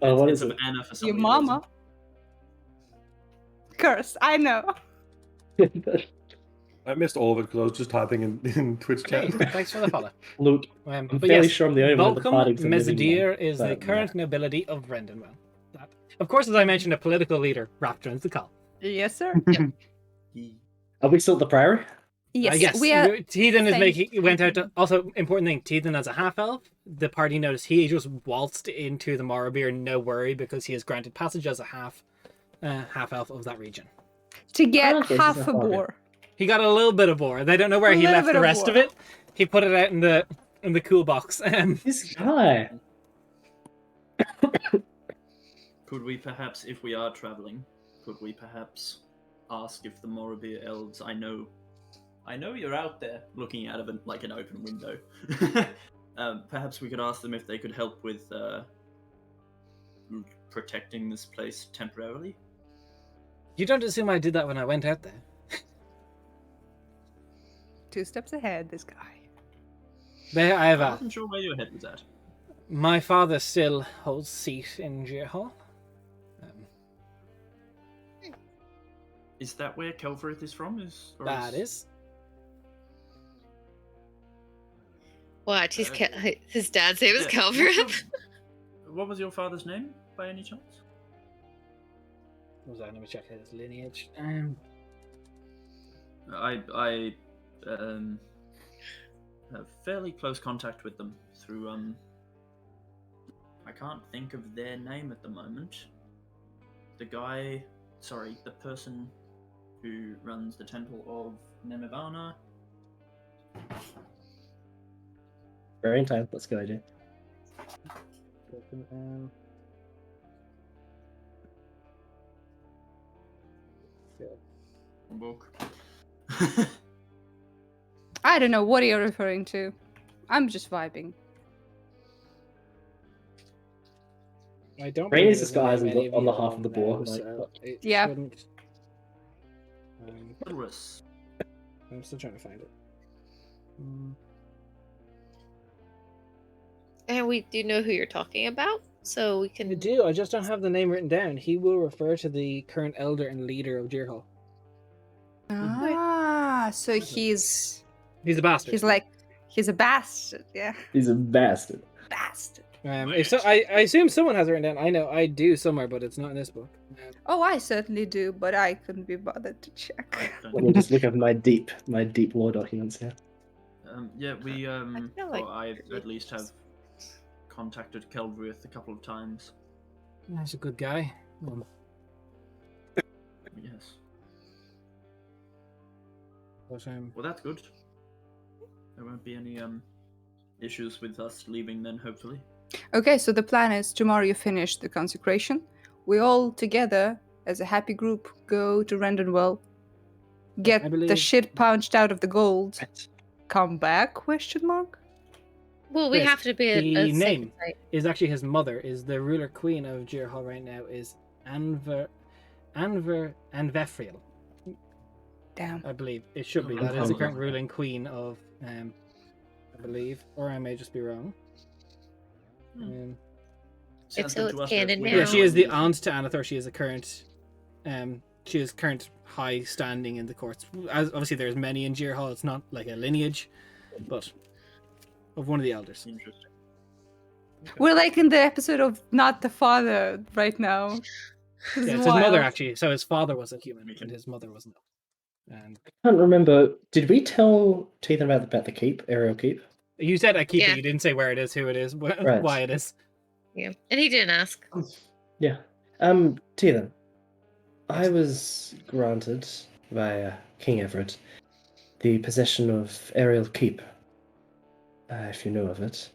Oh, what It's is of it? Anna for some Your weird mama. Curse. I know. I missed all of it because I was just typing in Twitch hey, chat. thanks for the follow. Look, I'm But fairly yes, sure I'm the only one at the Volcom party. 'cause I'm living Mezadir here, is the but, current nobility of Rendenwell. That, of course, as I mentioned, a political leader. Rap joins the call. Yes, sir. reason. Are we still at the priory? Yes. Yes, We are. Teethan is Thank making. Went out to. Also, important thing. Teethan as a half elf. The party noticed he just waltzed into the Morrowbeer, no worry, because he is granted passage as a half elf of that region. To get Okay, half he's a a hog. boar. He got a little bit of boar. They don't know where A he little left bit the of rest of boar. it. He put it out in the cool box. This guy. Could we perhaps, if we are traveling, could we perhaps ask if the Morrowbeer elves? I know you're out there looking out of an open window. Perhaps we could ask them if they could help with protecting this place temporarily. You don't assume I did that when I went out there. 2 steps ahead. This guy. There, I have I a. wasn't sure where your head was at. My father still holds seat in Gear Hall. Is that where Kelverith is from? That is. What? His dad's name is Yeah, Calvert. What was your father's name, by any chance? What was that? Let me check his lineage. I have fairly close contact with them through I can't think of their name at the moment. The person who runs the Temple of Nemivana. Very in time. Let's go, AJ. Book. I don't know what you're referring to. I'm just vibing. I don't Rain believe is there's disguised many of on you the half of the now, boar. Like, so it Yeah. shouldn't. Ilris. I'm still trying to find it. Mm. And we do know who you're talking about, so we can. I do. I just don't have the name written down. He will refer to the current elder and leader of Deerhall. Ah, so he's He's a bastard. he's a bastard. Yeah, he's a bastard. bastard. If so, I assume someone has it written down. I know I do somewhere, but it's not in this book. Oh, I certainly do, but I couldn't be bothered to check. Let me just look at my deep law documents here. Yeah, we feel like or I at least have contacted Keldruth a couple of times. He's a good guy. Yes. But, Well, that's good. There won't be any issues with us leaving then, hopefully. Okay, so the plan is tomorrow you finish the consecration. We all together, as a happy group, go to Rendenwell, get I the believe- shit punched out of the gold, come back? Question mark. Well, we Chris, have to be at the a name sacred site. is actually his mother. Is the ruler queen of Deerhall right now is Anver and Vefriel. Damn. I believe it should be. That is the current ruling queen of, I believe, or I may just be wrong. If so, Sounds good it's to us, canon we now. Yeah, know she is the and- aunt to Anathor. She is a current, she is current high standing in the courts. As obviously, there's many in Deerhall. It's not like a lineage, but of one of the elders. Interesting. We're like in the episode of Not the Father right now. This Yeah, is it's his mother wild. actually. So his father was a human, and his mother wasn't. And I can't remember. Did we tell Teethan about the keep, Ariel Keep? you said I keep Yeah. it. You didn't say where it is, who it is, Right. why it is. Yeah, and he didn't ask. Yeah. Teethan, I was granted by King Everett the possession of Ariel Keep. If you know of it.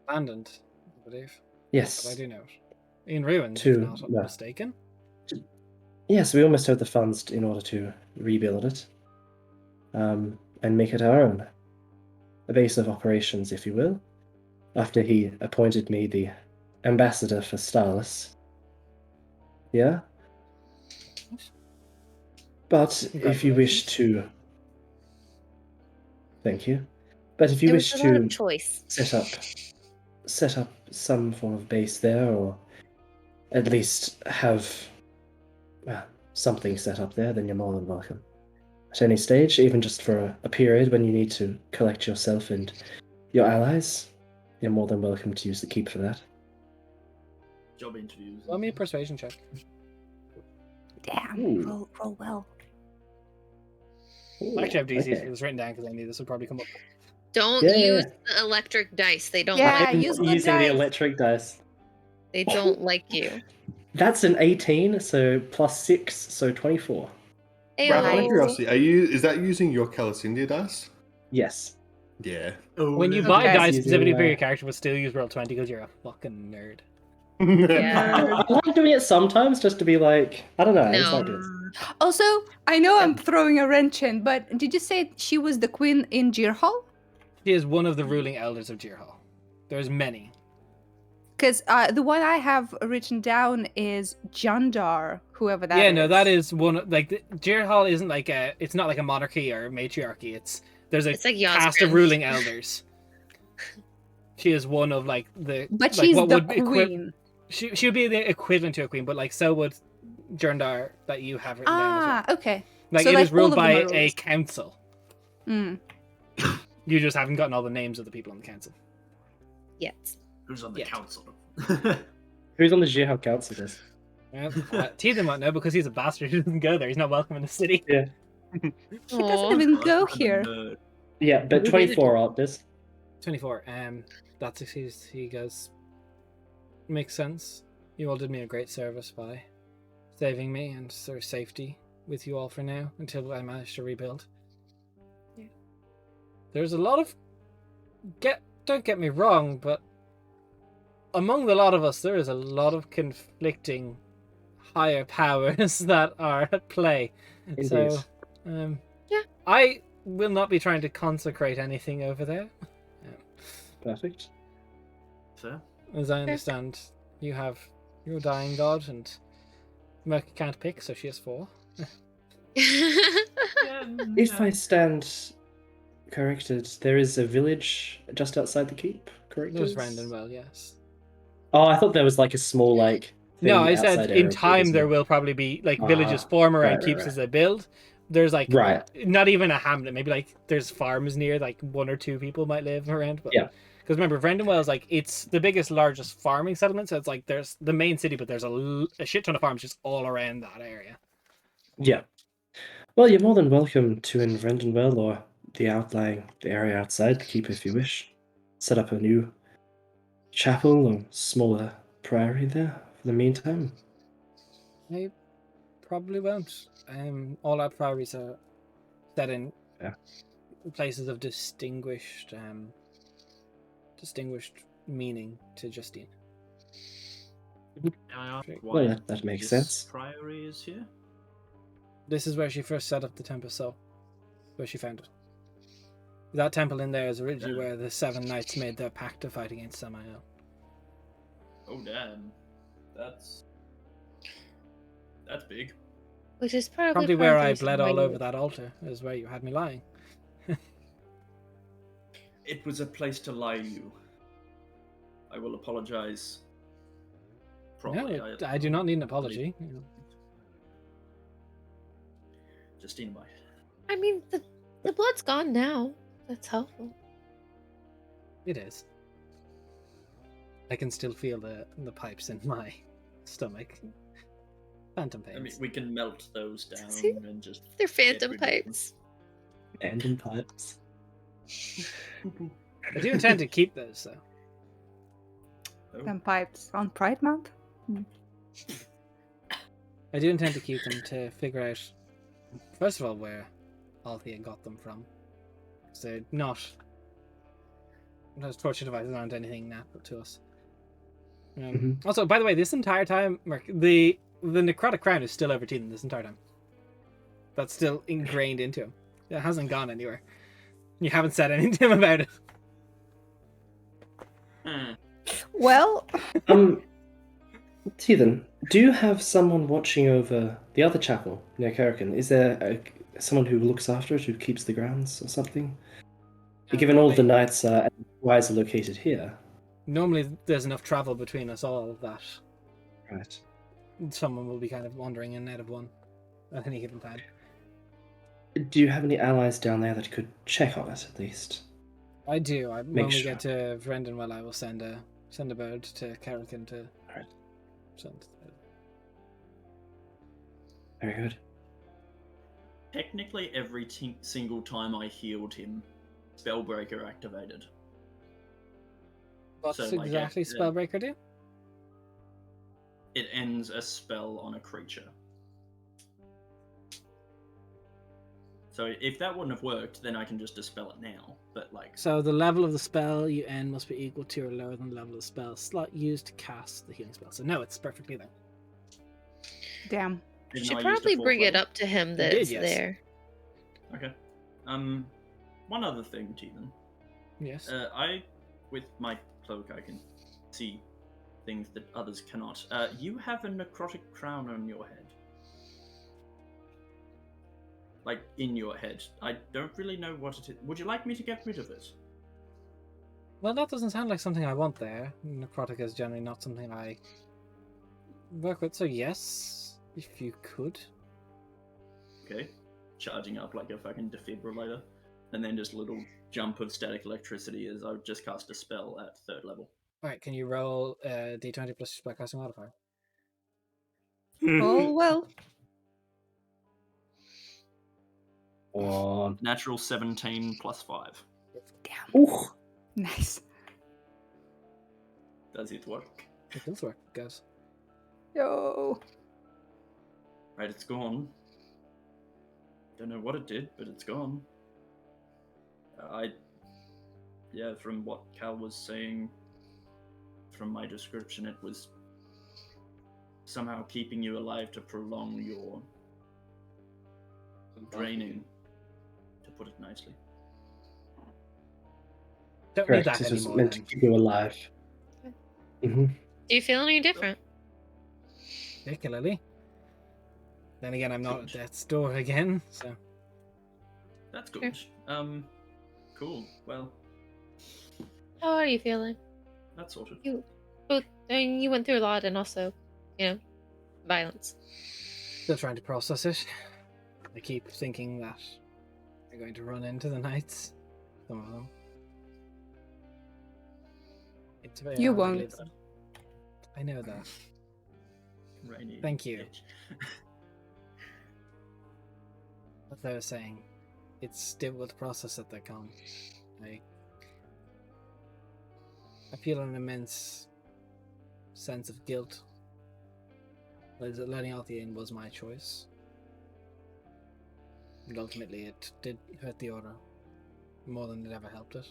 Abandoned, I believe. Yes. But I do know it. In ruins, To- if not no. mistaken. Yes, we almost have the funds in order to rebuild it. And make it our own. A base of operations, if you will. After he appointed me the ambassador for Starless. Yeah? But if you wish to... Thank you. But if you There wish was a lot to of choice. set up some form of base there, or at least have something set up there, then you're more than welcome. At any stage, even just for a period when you need to collect yourself and your allies, you're more than welcome to use the keep for that. Job interviews. Roll me a persuasion check. Damn, Ooh. roll well. Ooh, I actually have DCs. okay. It was written down because I knew this would probably come up. Don't Yeah. use the electric dice. They don't Yeah, like I'm use good using the dice. electric dice. they don't like you. That's an 18, so plus 6, so 24. Ralph, out of Ayo. curiosity, is that using your Calicindia dice? Yes. Yeah. Oh, When you no. buy Okay. dice Using, specifically for your character, but still use roll 20 because you're a fucking nerd. Yeah. I like doing it sometimes just to be like, I don't know, I just No. like this. Also, I know I'm throwing a wrench in, but did you say she was the queen in Deerhall? She is one of the ruling elders of Deerhall. There's many. Because the one I have written down is Jandar, whoever that is. Yeah, no, that is one. Like Deerhall isn't like a. It's not like a monarchy or a matriarchy. There's a It's like cast of Yasgrim. ruling elders. She is one of like the. But like, she's what the would be queen. She would be the equivalent to a queen, but like so would Jandar that you have written down as well. Ah, okay. Like so, it like, is ruled all of them by are a rulers. council. Mm. You just haven't gotten all the names of the people on the council. Yes. Who's on the Yeah. council? Who's on the Jihad Council list? Well, Teethan won't know because he's a bastard who doesn't go there. He's not welcome in the city. Yeah. He Aw. doesn't even go That's here. nerd. Yeah, but 24 aren't this. 24. That's he goes. Makes sense. You all did me a great service by saving me and their safety with you all for now until I manage to rebuild. Yeah. There's a lot of don't get me wrong, but among the lot of us there is a lot of conflicting higher powers that are at play. Indeed. So Yeah. I will not be trying to consecrate anything over there. Perfect. Fair. As I understand, you have You're a dying god, and Merc can't pick, so she has 4. If I stand corrected, there is a village just outside the keep, correct? There's Rendenwell, yes. Oh, I thought there was like a small like No, thing I said outside in Arrowwood, time isn't there it? will probably be like villages Ah, form around right, keeps right. as they build. There's like Right. not even a hamlet. Maybe like there's farms near, like 1 or 2 people might live around. But Yeah. because remember, Vrendenwell is like it's the biggest, largest farming settlement. So it's like there's the main city, but there's a shit ton of farms just all around that area. Yeah. Well, you're more than welcome to in Rendenwell or the area outside the keep if you wish. Set up a new chapel or smaller priory there for the meantime. I probably won't. All our priorities are set in places of distinguished meaning to Justine. Can I ask why Well, that makes this sense. priory is here? This is where she first set up the temple, so where she found it. That temple in there is originally where the 7 knights made their pact to fight against Samael. Oh damn, that's big. Which is probably Probably part where of the I reason bled why all you- over that altar, is where you had me lying. It was a place to lie you. I will apologize. Probably. No, I do not need an apology. Justine, bye. I mean, the blood's gone now. That's helpful. It is. I can still feel the pipes in my stomach. Phantom pains. I mean, we can melt those down See? and just. They're get phantom rid of them. pipes. And in pipes. I do intend to keep those, though. Oh, Them pipes on Pride Month? I do intend to keep them to figure out, first of all, where Althea got them from. Because they're not. Those torture devices aren't anything natural to us. Also, by the way, this entire time, Merc, the necrotic crown is still over Teethan this entire time. That's still ingrained into him. It hasn't gone anywhere. You haven't said anything to him about it. Hmm. Well, Teethan, do you have someone watching over the other chapel near Kerrigan? Is there someone who looks after it, who keeps the grounds or something? Given all of the knights and wires are located here. Normally, there's enough travel between us all that Right. someone will be kind of wandering in and out of one at any given time. Do you have any allies down there that could check on it at least? I do. When Make we sure. get to Vrendenwell, I will send a bird to Kerrigan to Alright. send. Very good. Technically, every single time I healed him, Spellbreaker activated. What's So, like, exactly Spellbreaker do? It ends a spell on a creature. So if that wouldn't have worked, then I can just dispel it now. But like, So the level of the spell you end must be equal to or lower than the level of the spell slot used to cast the healing spell. So no, it's perfectly there. damn. You even should though I used a probably fourth bring it level. up to him that did, it's yes. there. Okay. One other thing, Teethan. Yes. With my cloak, I can see things that others cannot. You have a necrotic crown on your head. Like, in your head. I don't really know what it is. Would you like me to get rid of it? Well, that doesn't sound like something I want there. Necrotic is generally not something I work with. So yes, if you could. Okay. Charging up like a fucking defibrillator. And then just a little jump of static electricity as I just cast a spell at 3rd level. All right, can you roll d20 plus your spellcasting modifier? Oh, well. One. Natural 17 plus 5. Damn. Ooh. Nice. Does it work? It does work, guys. Yo. Right, it's gone. Don't know what it did, but it's gone. Yeah, from what Cal was saying, from my description, it was somehow keeping you alive to prolong your draining, to put it nicely. Don't need Correct. that This was anymore. meant to Then. keep you alive. Do you feel any different? particularly. Then again, I'm not at death's door again, so. That's good. Cool. Well, How are you feeling? that's sorted. You went through a lot, and also, violence. Still trying to process it. I keep thinking that we're going to run into the knights. Some of them. It's very You hard to won't. believe that. I know that. Rainy Thank you. bitch. As I was saying, it's difficult to process that they come. I feel an immense sense of guilt. Letting Althea in was my choice. And ultimately it did hurt the order more than it ever helped it.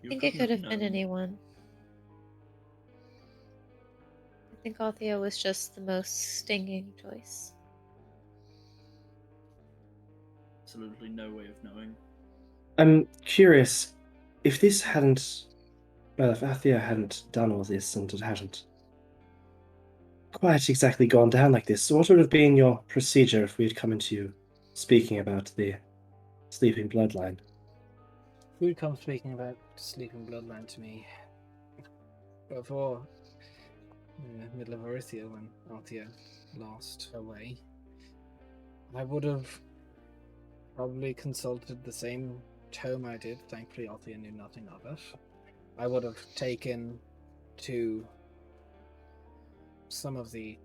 I think it could have been anyone. I think Althea was just the most stinging choice. Absolutely no way of knowing. I'm curious, if this hadn't, if Althea hadn't done all this and it hadn't quite exactly gone down like this, what would have been your procedure if we had come into you speaking about the sleeping bloodline? Who would come speaking about sleeping bloodline to me before in the middle of Erythia when Althea lost her way? I would have probably consulted the same tome I did. Thankfully, Althea knew nothing of it. I would have taken to some of the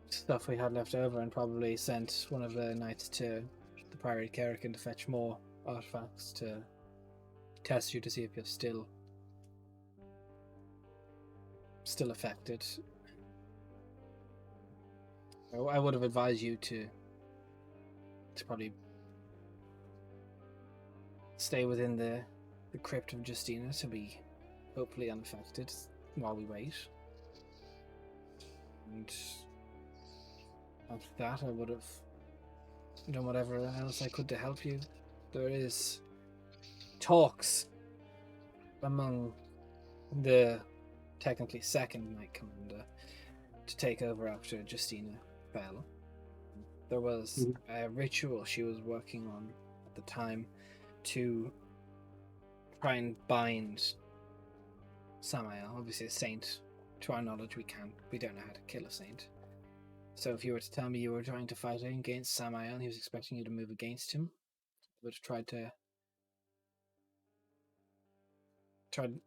stuff we had left over and probably sent one of the knights to the Priory Kerrigan to fetch more artifacts to test you to see if you're still affected. I would have advised you to probably stay within the crypt of Justina to be hopefully unaffected while we wait. And after that, I would have done whatever else I could to help you. There is talks among the technically second Knight Commander to take over after Justina fell. There was a ritual she was working on at the time to try and bind Samael. Obviously a saint, to our knowledge, we don't know how to kill a saint. So if you were to tell me you were trying to fight against Samael and he was expecting you to move against him, I would have tried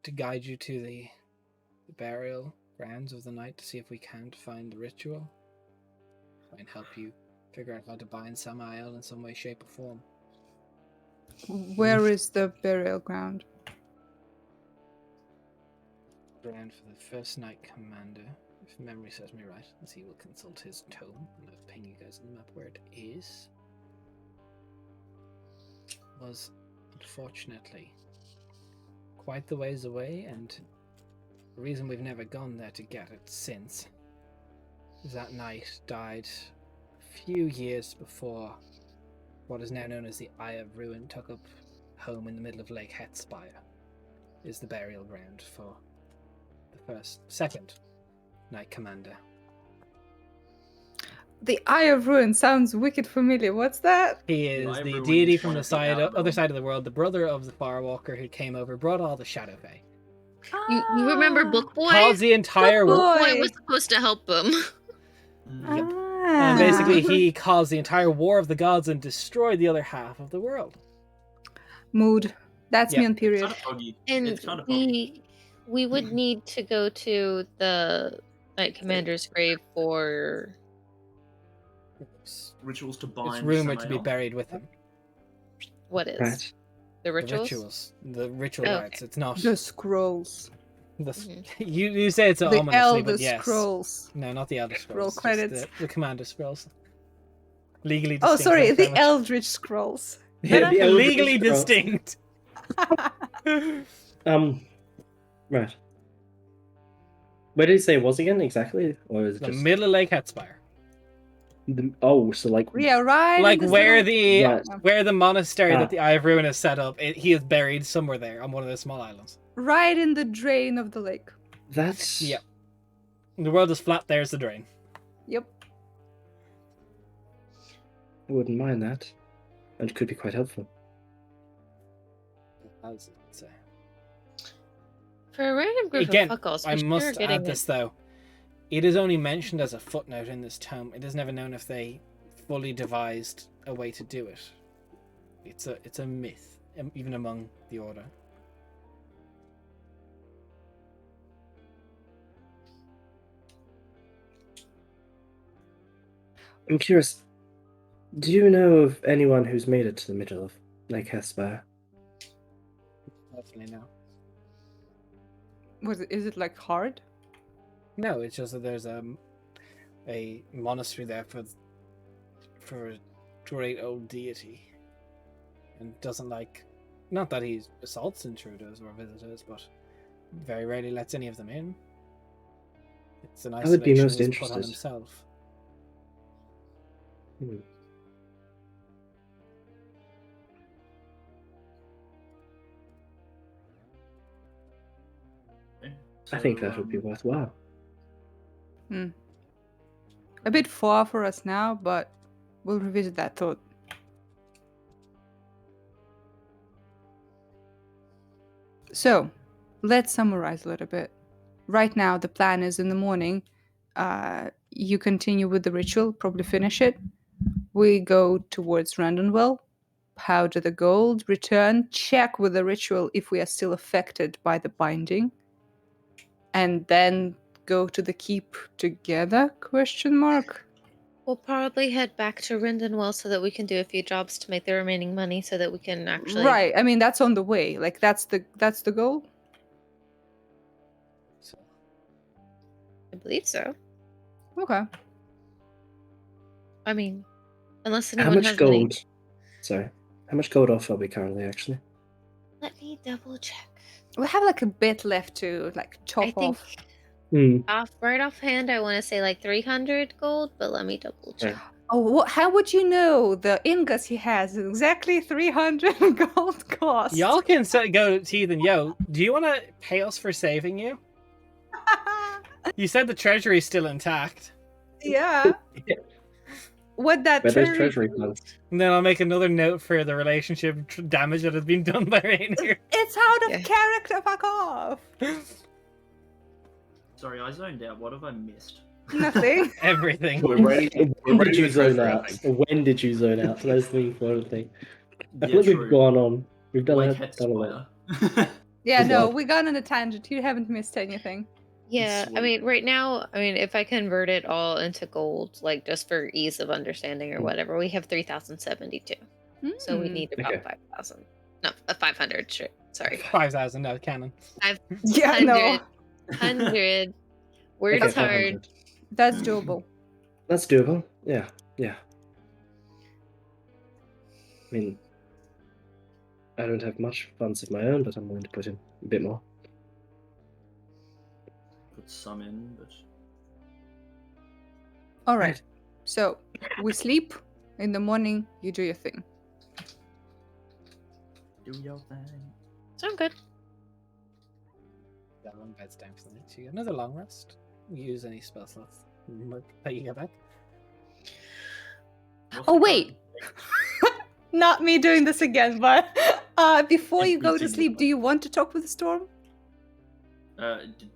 to guide you to the burial grounds of the night to see if we can find the ritual. Try and help you figure out how to bind Samael in some way, shape, or form. Where is the burial ground? Ground for the first Knight Commander, if memory serves me right, as he will consult his tome, and I'll ping you guys on the map where it is. Was unfortunately quite the ways away, and the reason we've never gone there to get it since is that knight died a few years before what is now known as the Eye of Ruin took up home in the middle of Lake Hetspire, is the burial ground for the second Knight Commander. The Eye of Ruin sounds wicked familiar. What's that? He is Eye of the Ruin deity is from one the of the other side of the world, the brother of the Firewalker who came over, brought all the Shadow Fae. You remember Book Boy? Caused the entire Book world. Boy was supposed to help them. Yep. Ah. And basically he caused the entire War of the Gods and destroyed the other half of the world. Mood. That's Yeah. me on period. It's kind of foggy. And It's kind of foggy. we would need to go to the Knight Commander's grave for Rituals to bind. It's rumored to be Samael. buried with him. what is Right. the The rituals? the ritual Okay. rites. It's not. The scrolls. You say it's The ominously, Elder but yes. Scrolls. No, not the Elder Roll Scrolls. just credits. The Commander Scrolls. Legally Oh, distinct. sorry, thank you the very much. Eldritch Scrolls. Yeah, the Eldritch Legally Scrolls. distinct. Right. Where did he say it was again exactly? Or is it The just middle of Lake Hetspire. so like Yeah, right. Like in this where little- the where the monastery Ah. that the Eye of Ruin is set up, he is buried somewhere there on one of the small islands. Right in the drain of the lake. That's Yeah. The world is flat. There's the drain. Yep. I wouldn't mind that. And could be quite helpful. As it say. For a random group Again, of fuckos, I we sure are must getting add this though. It is only mentioned as a footnote in this tome. It is never known if they fully devised a way to do it. It's a myth, even among the Order. I'm curious. Do you know of anyone who's made it to the middle of Lake Hesper? Definitely no. Is it like hard? No, it's just that there's a monastery there for a great old deity, and doesn't like. Not that he assaults intruders or visitors, but very rarely lets any of them in. It's an I would be isolation most he's put on interested. himself. Hmm. Okay, I think so, that would be worthwhile. A bit far for us now, but we'll revisit that thought. So, let's summarize a little bit. Right now, the plan is in the morning, you continue with the ritual, probably finish it. We go towards Randonwell, powder the gold, return, check with the ritual if we are still affected by the binding, and then go to the keep together? Question mark. We'll probably head back to Rindenwell so that we can do a few jobs to make the remaining money so that we can actually. Right. I mean, that's on the way. Like that's the goal. So, I believe so. Okay. I mean, unless How anyone much has gold? any. Sorry. How much gold off are we currently, actually? Let me double check. We have like a bit left to like chop I think off. right offhand, I want to say like 300 gold, but let me double check. Right. Oh, how would you know the ingots he has is exactly 300 gold cost? y'all can go to Teeth and yo. Do you want to pay us for saving you? You said the treasury's still intact. Yeah. What that Where those treasury? treasury funds? And then I'll make another note for the relationship damage that has been done by Rainier. It's out of Yeah. character. Fuck off. Sorry, I zoned out. What have I missed? Nothing. Everything. We're ready. We're When ready did to you zone treasure, I out? think. When did you zone out? That's the important thing. I Yeah, feel like we've true. gone on. We've done Like a lot. Headspire. Yeah, Oh, no, God. we got on a tangent. You haven't missed anything. Yeah, I Sweet. mean, right now, if I convert it all into gold, like just for ease of understanding or whatever, we have 3,072. So we Hmm. need about Okay. 5,000. No, 500. Sorry. 5,000 no cannon. Yeah, no, 100. Words Okay, hard. 500. that's doable. That's doable. Yeah. I mean, I don't have much funds of my own, but I'm willing to put in a bit more. Put some in, but All right. So we sleep. In the morning, you do your thing. do your thing. Sound good. That long bed's down for the night. You get another long rest. Use any spell slots that you get back. What's Oh, the wait. current- Not me doing this again, but before you go to Continue. sleep, do you want to talk with the storm?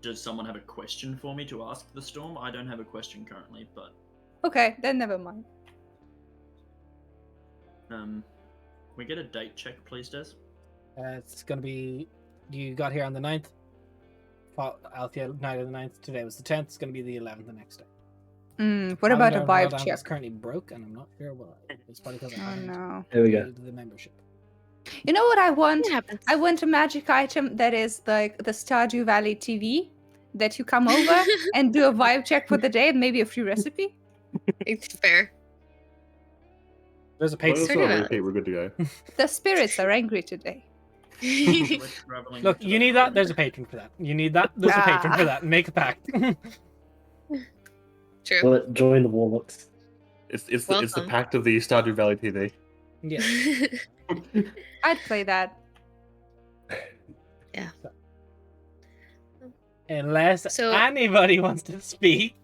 Does someone have a question for me to ask the storm? I don't have a question currently, but Okay, then never mind. we get a date check, please, Des. It's going to be. You got here on the 9th. Althea, night of the 9th. Today was the 10th. It's going to be the 11th the next day. What about a Calendar vibe Rodan check? is currently broke, and I'm not sure why. It's probably because I Oh haven't no. There we go. paid the membership. You know what I want? It happens. I want a magic item that is like the Stardew Valley TV that you come over and do a vibe check for the day and maybe a free recipe. It's fair. There's a Well, Patreon. it's Pretty not much. repeat. We're good to go. The spirits are angry today. We're traveling Look, to you the need that. island. There's a patron for that. You need that. There's a patron for that. Make a pact. True. Well, join the Warlocks. It's the Welcome. pact of the Stardew Valley TV. Yeah. I'd play that. Unless So- anybody wants to speak.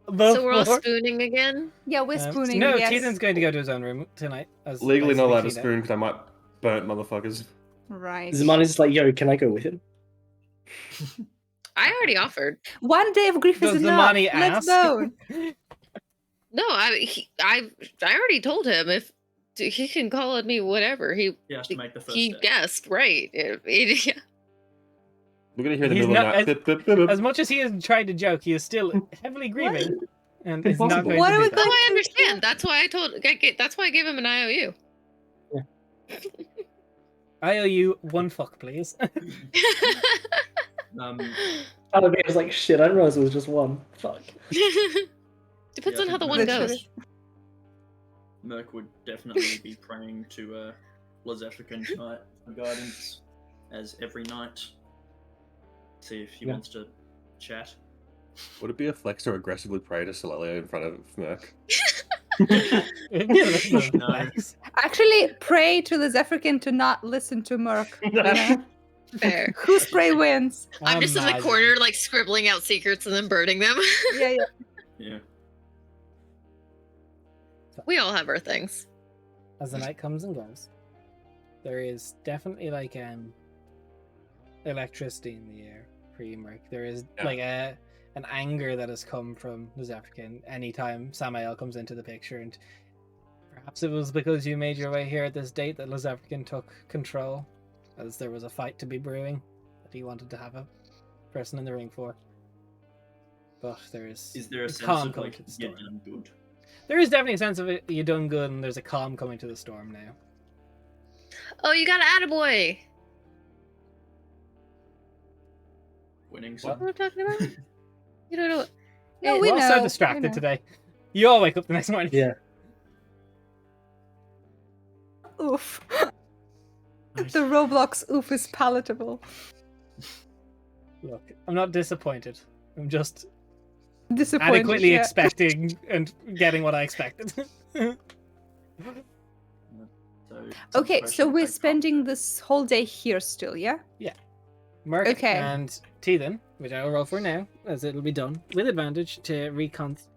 So we're all before- spooning again? Yeah, we're spooning. No, yes. Teethan's going to go to his own room tonight. As Legally not basically allowed to cleaned up. spoon because I might burn motherfuckers. Right. Zamani's just like, yo, can I go with him? I already offered. One day of grief is Does enough. Zamani Let's ask? go. No, I already told him if he can call on me whatever. He has to make the first he step. guessed right. We're gonna hear the He's middle of not- the night. Bip, bip, bip, bip. As much as he is trying to joke, he is still heavily grieving, and is not Impossible. going What to are do we that. No, going I to understand. That's why that's why I gave him an IOU. I owe you one fuck, please. Um, Part of me was like, shit, I didn't realize it was just one. Fuck. Depends Yeah, on how the I one think goes. Merc would definitely be praying to Lizefrican tonight for guidance, as every night. See if he Yeah. wants to chat. Would it be a flex to aggressively pray to Solelio in front of Merc? No. Actually, pray to the Zephyrican to not listen to Merc. You know? Fair. Whose pray wins? I'm just in the Imagine. corner, like scribbling out secrets and then burning them. Yeah, yeah. Yeah. We all have our things. As the night comes and goes, there is definitely like electricity in the air for you, Merc. There is Yeah. like an anger that has come from the Zephyrican anytime Samael comes into the picture, and perhaps it was because you made your way here at this date that Lizefrican took control, as there was a fight to be brewing that he wanted to have a person in the ring for. But there is Is there a sense calm of coming like to the you're storm. done good? There is definitely a sense of it. You done good, and there's a calm coming to the storm now. Oh, you got an attaboy. Winning What? some. What am I talking about? You don't know. No, It- we We're all know. so distracted we know. today. You all wake up the next morning. Yeah. Oof. The Roblox oof is palatable. Look, I'm not disappointed. I'm just Disappointed. adequately yeah. expecting and getting what I expected. So, Okay, some so pressure we're to take spending off. this whole day here still, yeah? Merc Okay. and Teethan, which I will roll for now, as it'll be done with advantage to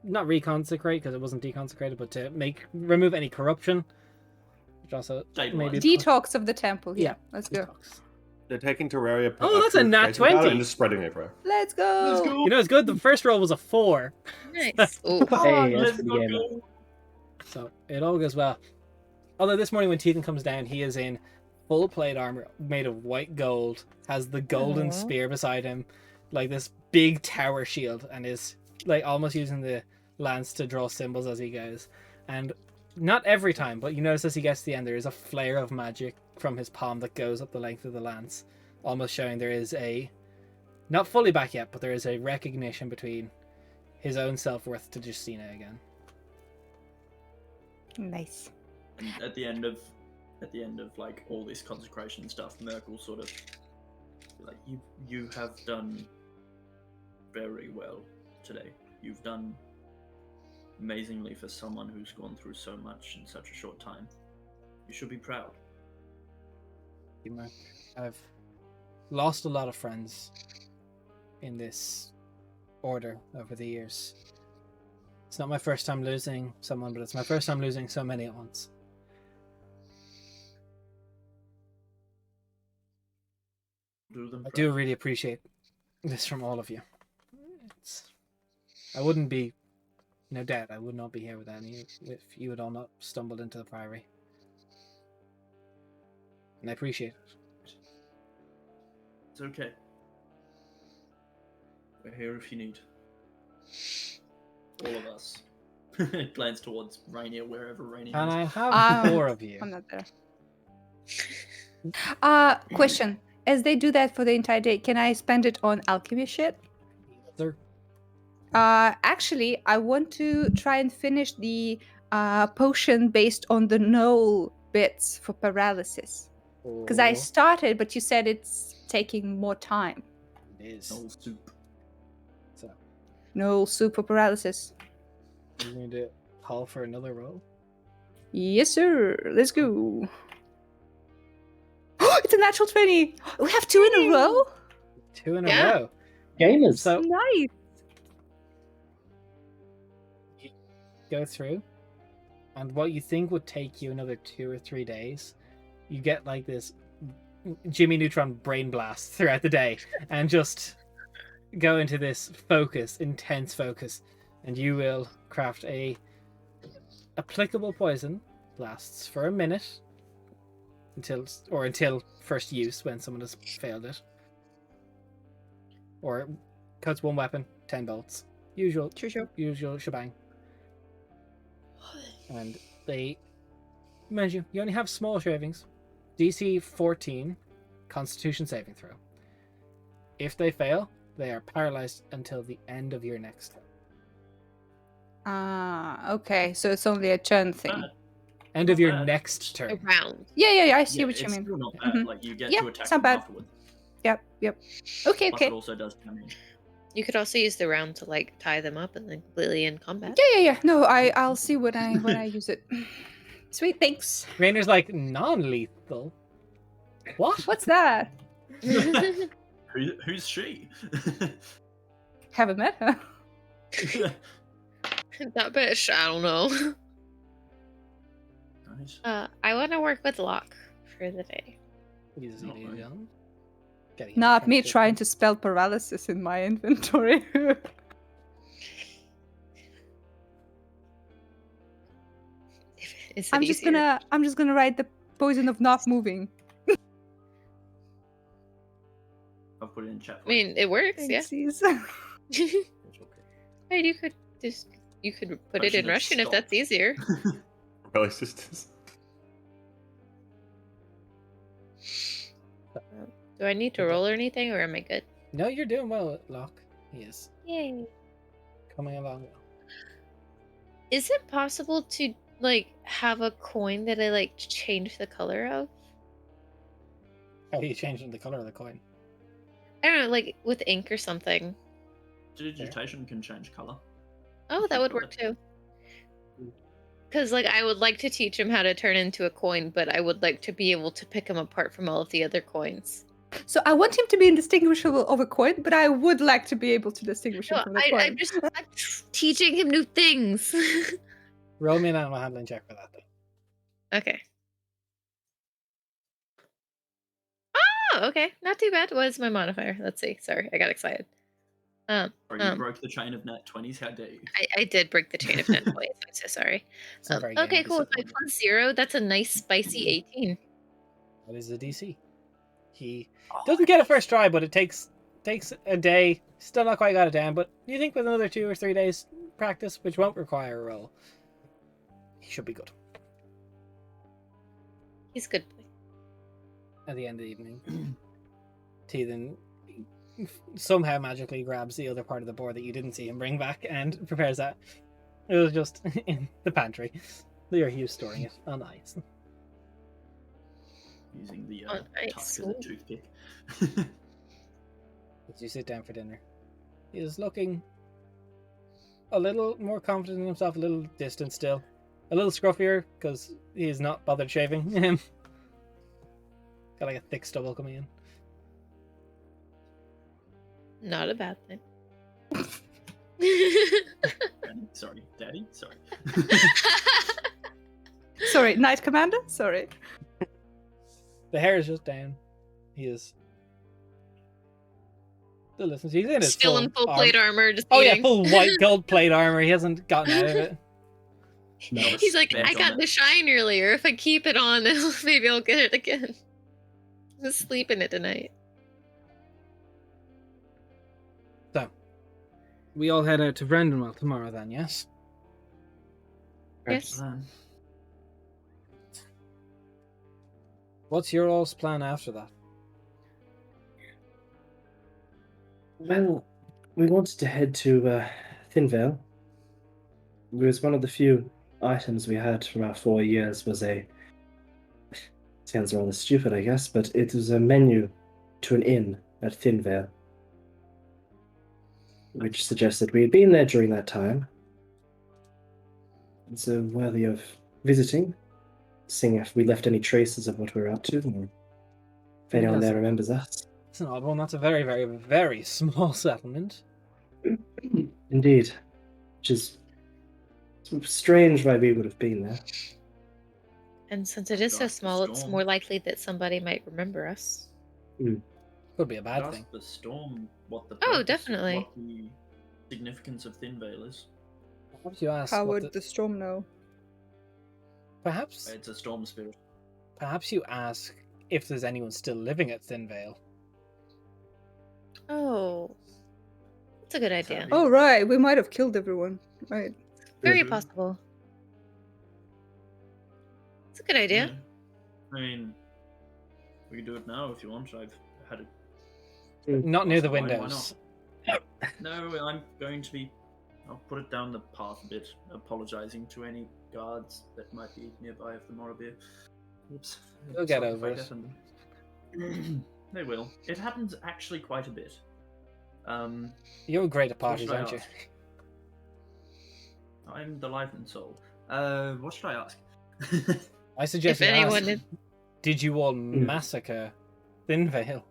not reconsecrate because it wasn't deconsecrated, but to remove any corruption, which also Stabilize. maybe Detox of the temple. Yeah, Yeah. let's go. detox. They're taking Terraria. Oh, that's a nat purification powder 20. and just spreading it everywhere. Let's go. Let's go. You know, it's good. The first roll was a 4, Nice. Oh, Hey, that's Let's for the go. game. so it all goes well. Although this morning when Teethan comes down, he is in full plate armor made of white gold, has the golden Aw. spear beside him, like this big tower shield, and is like almost using the lance to draw symbols as he goes. And not every time, but you notice as he gets to the end, there is a flare of magic from his palm that goes up the length of the lance, almost showing there is a, not fully back yet, but there is a recognition between his own self-worth to Justina again. Nice. And at the end of like all this consecration stuff, Merc will sort of be like, you have done very well today. You've done amazingly for someone who's gone through so much in such a short time. You should be proud. I've lost a lot of friends in this order over the years. It's not my first time losing someone, but it's my first time losing so many at once. Do them I proud. do really appreciate this from all of you. I wouldn't be, no doubt, I would not be here without you if you had all not stumbled into the priory. And I appreciate it. It's okay. We're here if you need. All of us. Glance towards Rainier, wherever Rainier And is. I have Um, 4 of you. I'm not there. Question. As they do that for the entire day, can I spend it on alchemy shit? Sir. Actually, I want to try and finish the potion based on the knoll bits for paralysis. Because I Oh, started, but you said it's taking more time. it is. Old soup. So, Knoll super paralysis. I'm going to call for another roll. Yes, sir. Let's go. It's a natural 20. We have 2 in a row. 2 in Yeah. a row. Gamers. So Nice. go through, and what you think would take you another 2 or 3 days, you get like this Jimmy Neutron brain blast throughout the day, and just go into this intense focus, and you will craft a applicable poison. Lasts for a minute until first use, when someone has failed it, or cuts one weapon, 10 bolts, usual shebang. And they, mind you only have small shavings, DC 14 Constitution saving throw. If they fail, they are paralyzed until the end of your next turn. Okay, so it's only a turn thing. End of your bad. next A turn. round. Yeah, I see what you it's mean. still not bad. Mhm. Like, you get Yeah, to attack it's not them bad. afterwards. Yep. Okay, Plus, okay. it also does damage. You could also use the round to like tie them up and then completely in combat. Yeah. No, I'll see when I use it. Sweet, thanks. Rainer's like, non-lethal? What? What's that? Who's she? Haven't met her. That bitch, I don't know. Nice. I want to work with Locke for the day. Easily Not right. done. Getting Not into me friendship. trying to spell paralysis in my inventory. Is it I'm just easier? gonna write the poison of not moving. I'll put it in chat. I mean, it works, yeah. Thanksies. Hey, you could put it in Russian is Russian if stop. that's easier. Rebellion Sisters. Do I need to roll or anything, or am I good? No, you're doing well, Locke. He is Yay. coming along well. Is it possible to like have a coin that I like change the color of? How are you changing the color of the coin? I don't know, like with ink or something. Digitation can change color. Oh, that would work too. Because like I would like to teach him how to turn into a coin, but I would like to be able to pick him apart from all of the other coins. So I want him to be indistinguishable of a coin, but I would like to be able to distinguish him No, from the coin. I'm teaching him new things. Roll me an animal handling check for that, then. Okay. Oh, okay. Not too bad. What is my modifier? Let's see. Sorry, I got excited. Or you broke the chain of nat 20s. How dare you? I did break the chain of net points. I'm so sorry. It's not very Okay, gamey. cool. With my +0, that's a nice spicy 18. What is the DC? He doesn't get it first try, but it takes a day. Still not quite got it down, but you think with another 2 or 3 days practice, which won't require a roll, he should be good. He's good. At the end of the evening, T then somehow magically grabs the other part of the board that you didn't see him bring back and prepares that. It was just in the pantry. There he was storing it on ice. Using the On ice, tusk as a ooh. toothpick. As you sit down for dinner, he is looking a little more confident in himself, a little distant still, a little scruffier because he is not bothered shaving. Got like a thick stubble coming in. Not a bad thing. Daddy, sorry. Sorry, Knight Commander? Sorry. The hair is just down. He is still listens. He's in his Still in full plate armor, just Oh yeah, eating. full white gold plate armor. He hasn't gotten out of it. No, He's like, badge I on got it. the shine earlier. If I keep it on, maybe I'll get it again. Just sleep in it tonight. So, we all head out to Brendanwell tomorrow then, yes? Yes. What's your all's plan after that? Well, we wanted to head to Thinvale. It was one of the few items we had from our 4 years was a... Sounds rather stupid, I guess, but it was a menu to an inn at Thinvale, which suggested we had been there during that time. It's worthy of visiting, seeing if we left any traces of what we were up to, or if anyone there remembers us. It's an odd one. That's a very, very, very small settlement. Indeed. Which is strange why we would have been there. And since it is so Dark small, it's storm. more likely that somebody might remember us. Could be a bad Ask thing. the storm what the Oh, purpose- definitely. what the significance of Thin Veil is. Perhaps you ask. How what would the storm know? Perhaps, It's a storm spirit. perhaps you ask if there's anyone still living at Thin Vale. Oh, that's a good idea. That'd Oh, right. We might have killed everyone. Right. Very Mhm. possible. It's a good idea. Yeah. I mean, we can do it now if you want. I've had it. Not near the Why not? windows. No, I'm going to be. I'll put it down the path a bit, apologizing to any guards that might be nearby of the Morabir. Oops. They'll get Sorry if over I it. deafened them. They will. It happens actually quite a bit. You're great at What parties, should I aren't you? ask? I'm the life and soul. What should I ask? I suggest If you anyone ask, did you all massacre Thin Vale?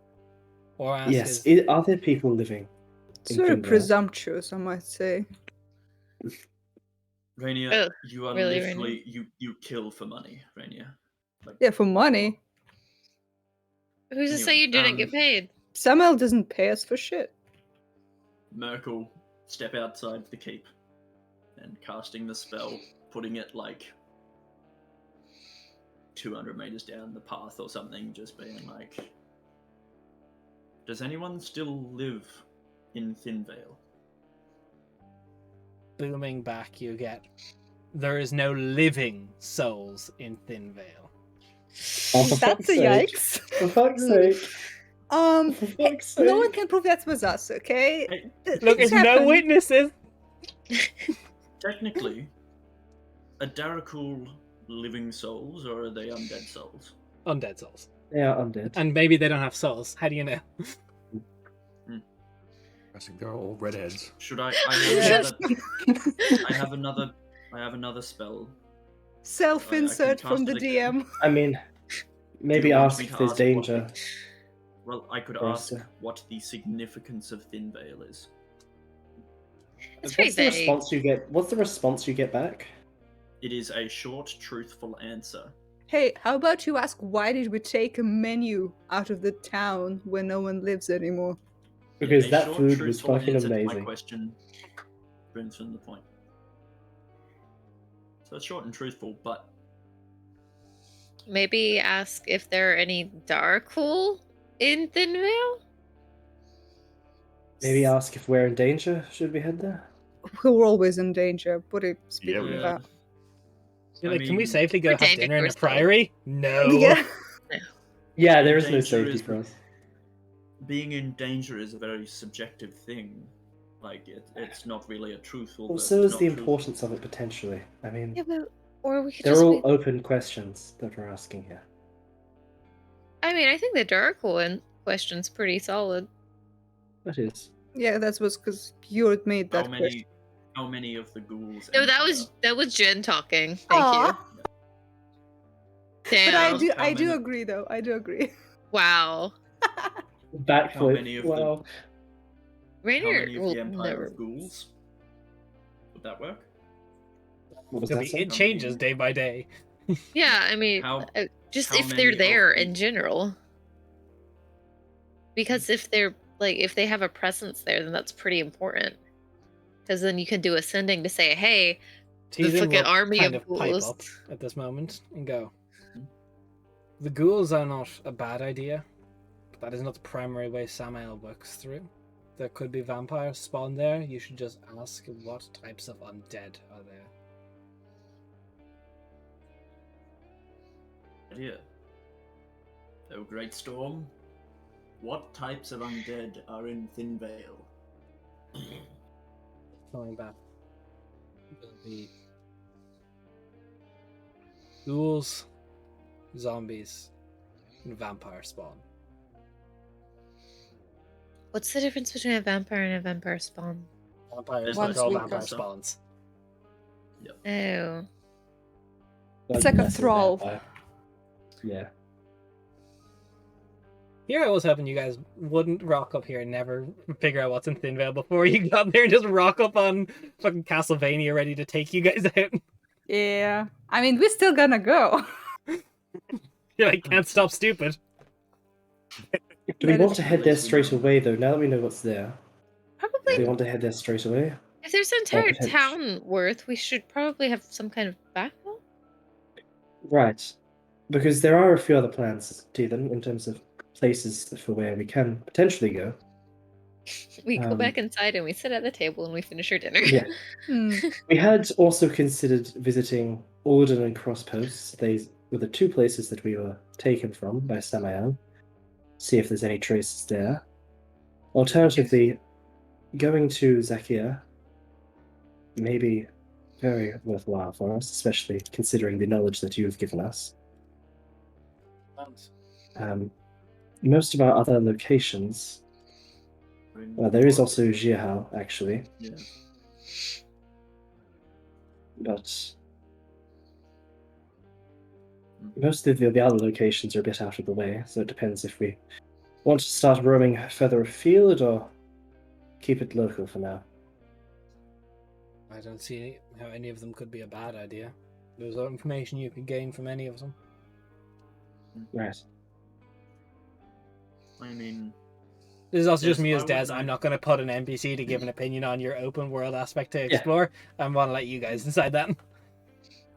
Or ask Yes. is- Are there people living? It's in very Thin Vale? presumptuous, I might say. Rainier, Oh, you are really, literally you kill for money, Rainier. Like, Yeah, for money. Who's to say Anyway, you didn't get paid? Samuel doesn't pay us for shit. Merkel step outside the keep and casting the spell, putting it like 200 meters down the path or something, just being like, does anyone still live in Thin Vale? booming back you get, there is no living souls in Thin Vale. Oh, for That's fuck's a sake. yikes. For fuck's sake. For fuck's sake. No one can prove that was us, okay? Hey, Look, Things there's no happen. witnesses! Technically, are Darakul living souls or are they undead souls? Undead souls. They are undead. And maybe they don't have souls. How do you know? I think they're all redheads. Should I? I have another spell. Self-insert cast from the it again. DM. I mean, maybe you want ask me if to there's ask what danger. Well, I could Or ask so. what the significance of Thin Veil is. It's pretty What's the vague. response you get? What's the response you get back? It is a short, truthful answer. Hey, how about you ask why did we take a menu out of the town where no one lives anymore? Because A that short, food was truthful fucking answer to my amazing. question brings from the point. So it's short and truthful, but Maybe ask if there are any Darkul in Thin Vale? Maybe ask if we're in danger. Should we head there? We're always in danger. What are you speaking we are. about? You're I like, can we mean, safely go we're have dinner in a dangerous, though. priory? No. Yeah. Yeah, there is no Danger safety is- for us. being in danger is a very subjective thing. Like, it's not really a truthful. Well, versus so is not the truthful. importance of it potentially. I mean, Yeah, but or we could they're just all be... open questions that we're asking here. I mean, I think the Darkul in question's pretty solid. That is. Yeah, that was because you made that question. How many of the ghouls? No, Empire- that was Jen talking. Thank Aw. you. Damn. But How I do many- agree though. I do agree. Wow. How Backflip. many of Wow. How Rainier many of will the Empire never. of ghouls? Would that work? What was Could that be- say? it changes day by day. Yeah, I mean, How- just how if they're many there of the- in general. Because if they're like, if they have a presence there, then that's pretty important. Because then you can do ascending to say, hey, Teasing fucking will army kind of of pipe ghouls. up at this moment and go. The ghouls are not a bad idea, but that is not the primary way Samael works through. There could be vampires spawn there. You should just ask what types of undead are there. Idea. Oh, great storm. What types of undead are in Thin Vale? Going back, there'll be ghouls, zombies, and vampire spawn. What's the difference between a vampire and a vampire spawn? Vampires One's control weaker. vampire spawns. Oh. It's like a Massive thrall. vampire. Yeah. Here I was hoping you guys wouldn't rock up here and never figure out what's in Thinvale before you got there and just rock up on fucking Castlevania ready to take you guys out. Yeah. I mean, we're still gonna go. You're like, can't stop stupid. Do we That want is to true. head there At least we straight know. away, though? Now that we know what's there, do we Probably, want to head there straight away? if there's an entire potent- town worth, we should probably have some kind of backup. Right. Because there are a few other plans to them in terms of places for where we can potentially go. We go Um, back inside and we sit at the table and we finish our dinner. Yeah. Hmm. We had also considered visiting Alden and Crossposts. They were the two places that we were taken from by Samael. See if there's any traces there. Alternatively, going to Zakia may be very worthwhile for us, especially considering the knowledge that you've given us. Most of our other locations, there is also Jiahao, actually, Yeah. but most of the other locations are a bit out of the way, so it depends if we want to start roaming further afield or keep it local for now. I don't see how any of them could be a bad idea. There's information you could gain from any of them. Right. I mean, This is also just Yes, me why as Des. wouldn't I? I'm not going to put an NPC to give an opinion on your open world aspect to explore. I want to let you guys decide that.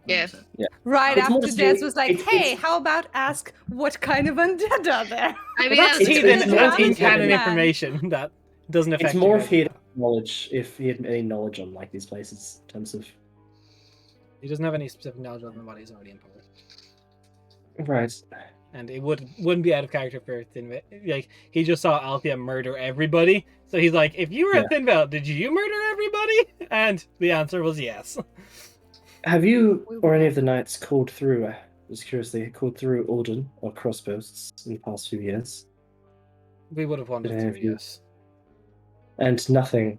Yeah. 100%. Right It's more after to Des do- was like, it's- hey, how about ask what kind of undead are there? I mean, That's that's it's heathen. more That's than in-canon heathen. information that doesn't affect It's more you. if he had knowledge, if he had any knowledge on like these places in terms of. He doesn't have any specific knowledge of them, but he's already in power. Right. And it wouldn't be out of character for Thinvale. Like, he just saw Althea murder everybody, so he's like, if you were at Thinvale, did you murder everybody? And the answer was yes. Have you or any of the knights called through? Just curiously, called through Alden or Crossposts in the past few years, We would have wanted Did to, any of you- yes. and nothing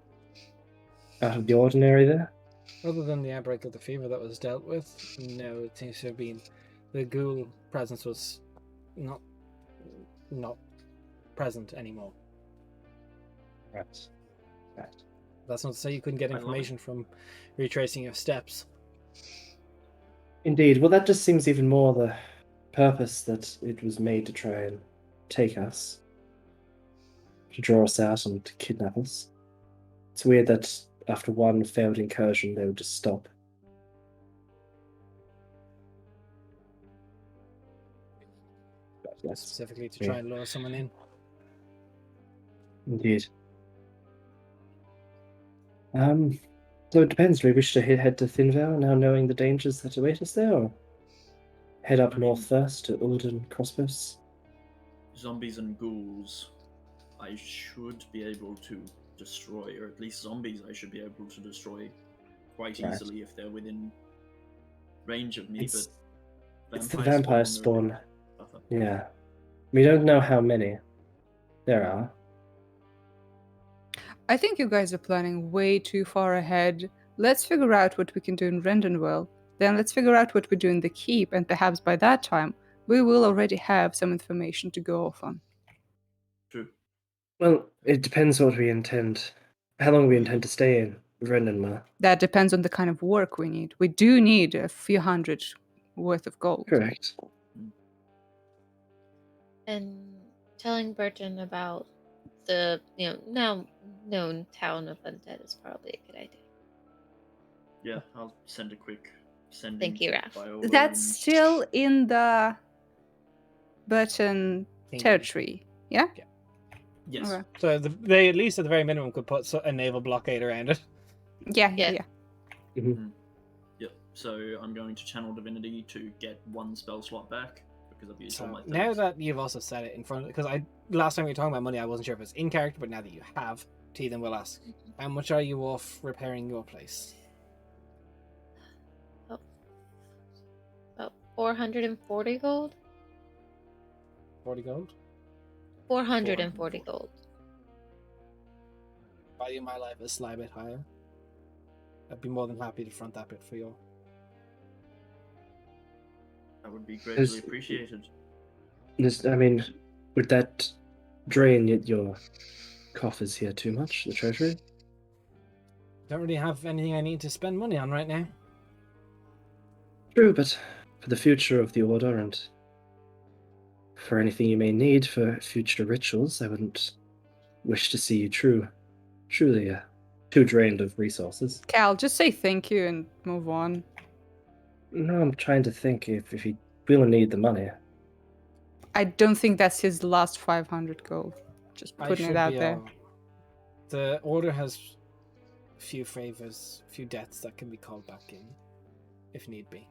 out of the ordinary there. Other than the outbreak of the fever that was dealt with, no, it seems to have been the ghoul presence was not present anymore. Right. Right. That's not to say you couldn't get I love it. information from retracing your steps. Indeed. Well, that just seems even more the purpose that it was made to try and take us, to draw us out and to kidnap us. It's weird that after one failed incursion, they would just stop. But yes, Specifically to try and lure someone in. indeed. So it depends. Do we wish to head to Thinvale now, knowing the dangers that await us there, or head up north first to Ulden Crossbows? Zombies and ghouls, I should be able to destroy, or at least zombies I should be able to destroy quite Right. easily if they're within range of me. It's But the vampire are a spawn. bit tougher. Yeah. We don't know how many there are. I think you guys are planning way too far ahead. Let's figure out what we can do in Rendenwell. Then let's figure out what we do in the Keep, and perhaps by that time, we will already have some information to go off on. True. Well, it depends what we intend. How long we intend to stay in Rendenma. That depends on the kind of work we need. We do need a few hundred worth of gold. Correct. And telling Burton about the now known town of undead is probably a good idea. Yeah, I'll send a quick sending. Thank you, Raph. by all That's means. still in the Burton Kingdom. territory, yeah? Yes. Okay. So they at least at the very minimum could put a naval blockade around it. Yeah. Yep. So I'm going to channel divinity to get one spell slot back because I've used all So my now things. that you've also said it in front, because last time we were talking about money, I wasn't sure if it's in character, but now that you have, Teethan will ask, how much are you off repairing your place? About 440 gold. 40 gold. 440 gold. Value my life a slight bit higher. I'd be more than happy to front that bit for you. That would be greatly Is- appreciated. I mean, would that drain your coffers here too much, the treasury. Don't really have anything I need to spend money on right now. True, but for the future of the Order and for anything you may need for future rituals, I wouldn't wish to see you truly too drained of resources. Cal, just say thank you and move on. No, I'm trying to think if you really need the money. I don't think that's his last 500 gold. Just I putting should it out be there. all- The order has a few favors, a few debts that can be called back in, if need be.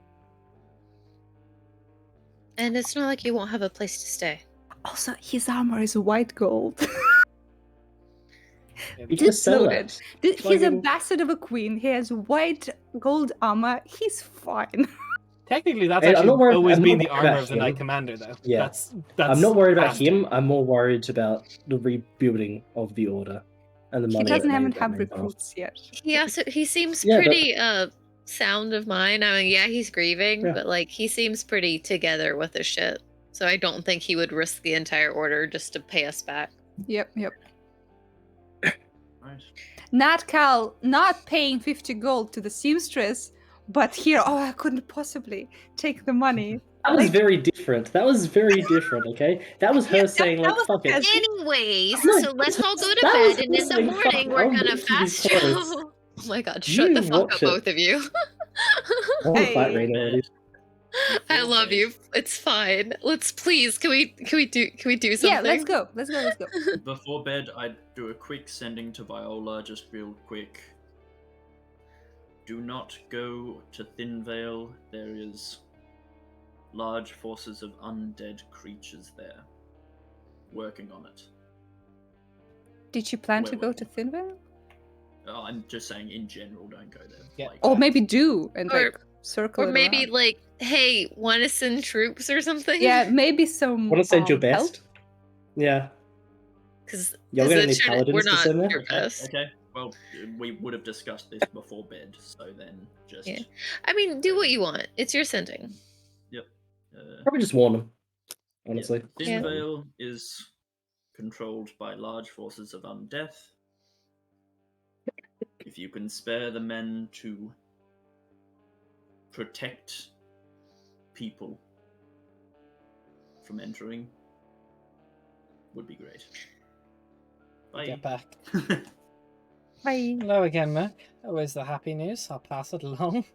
And it's not like you won't have a place to stay. Also, his armor is white gold. You can sell noted. that. He's Fucking- ambassador of a queen. He has white gold armor. He's fine. Technically, that's Hey, I'm actually not worried- always I'm been not the worried armor about of the him. Knight Commander, though. Yeah. That's I'm not worried about past him. I'm more worried about the rebuilding of the Order and the money. He doesn't that even that have may involve. recruits yet. He seems Yeah, but- pretty sound of mind. I mean, yeah, he's grieving, Yeah. but like he seems pretty together with his shit. So I don't think he would risk the entire order just to pay us back. Yep. Right. Not Cal, not paying 50 gold to the seamstress, but here, oh, I couldn't possibly take the money. That was Like- very different. Okay? That was her saying, that like, was fuck it. as- Anyways, No, so let's all go to that was bed, and in the saying, fuck morning it, we're I'll gonna move to these fast clothes. show. Oh my god, shut the You fuck watch up, it. both of you. I want to fight Hey. Raina already. I love you. It's fine. Let's please. Can we do something? Yeah, let's go. Before bed, I'd do a quick sending to Viola, just real quick. Do not go to Thin Vale. There is large forces of undead creatures there. Working on it. Did you plan Wait, to go wait. to Thinvale? I'm just saying, in general, don't go there. Yeah. Like, Or maybe do and Or- like circle Or it maybe around. like, hey, want to send troops or something? Yeah, maybe some. Want to send your help? best? Yeah. Because You're gonna need paladins we're to not send there? your okay, best. okay. Well, we would have discussed this before bed, so then just Yeah. I mean, do what you want. It's your sending. Probably just warn them. Honestly. Thin Yeah. Vale is controlled by large forces of undeath. If you can spare the men to protect people from entering, would be great. Get Bye. back. Bye. Hello again, Merc. Always the happy news. I'll pass it along.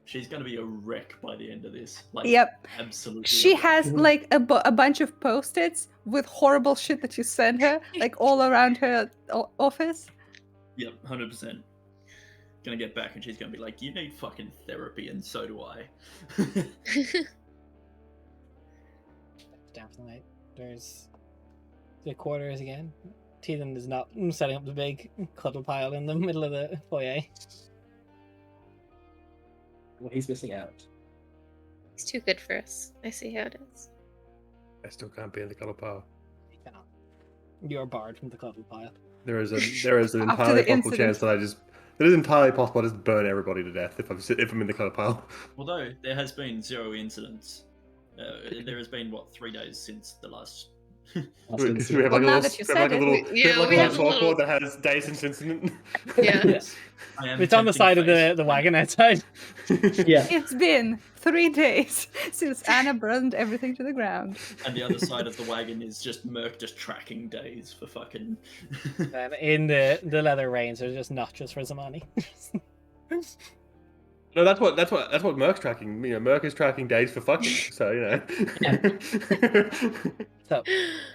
She's gonna be a wreck by the end of this. Like, Yep. absolutely. She a wreck. has like a bunch of post-its with horrible shit that you send her, like all around her office. Yep, 100%. Gonna get back and she's gonna be like, "You need fucking therapy, and so do I." Down for the night. There's the quarters again. Teethan is not setting up the big cuddle pile in the middle of the foyer. Well, he's missing out. It's too good for us. I see how it is. I still can't be in the color power. You cannot. You're barred from the cuddle pile. There is an After entirely the possible incident. chance that it is entirely possible I just burn everybody to death if I'm in the color pile. Although there has been 0 incidents. There has been, what, 3 days since the last. Last We incident. have Well, like a now little, that you we have like said a it, little, we- yeah, like we a have a little little- chalkboard that has days since incident. Yeah. Yes. I am It's on the tempting side of fate. the wagon outside. Yeah. It's been 3 days since Anna burned everything to the ground. And the other side of the wagon is just Merc just tracking days for fucking. And in the leather reins, there's just notches for Zamani. No, that's what Merc's tracking. You know, Merc is tracking days for fucking. So you know. So,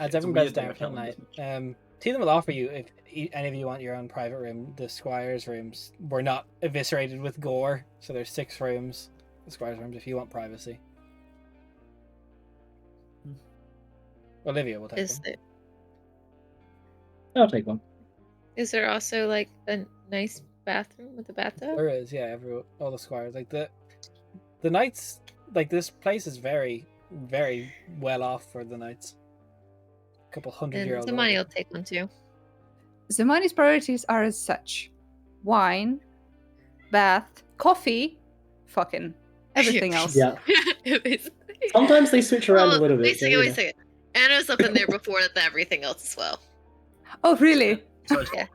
as It's everyone weird beds that down we're for the telling night, this Teethan will offer you, if any of you want your own private room, the Squire's rooms were not eviscerated with gore, so there's 6 rooms, the Squire's rooms, if you want privacy. Olivia will take Is them. there, I'll take one. is there also like a nice bathroom with a bathtub? There is, yeah, all the Squires. Like, the knights, like, this place is very, very well off for the knights. A couple And 100-year-old. the money will take one too. Zamani's priorities are as such: wine, bath, coffee, fucking everything else. Yeah. Basically. Sometimes they switch around a Well, little bit. Wait a second, so, wait a you know. second. Anna's up in there before everything else as well. Oh, really? So it's Yeah.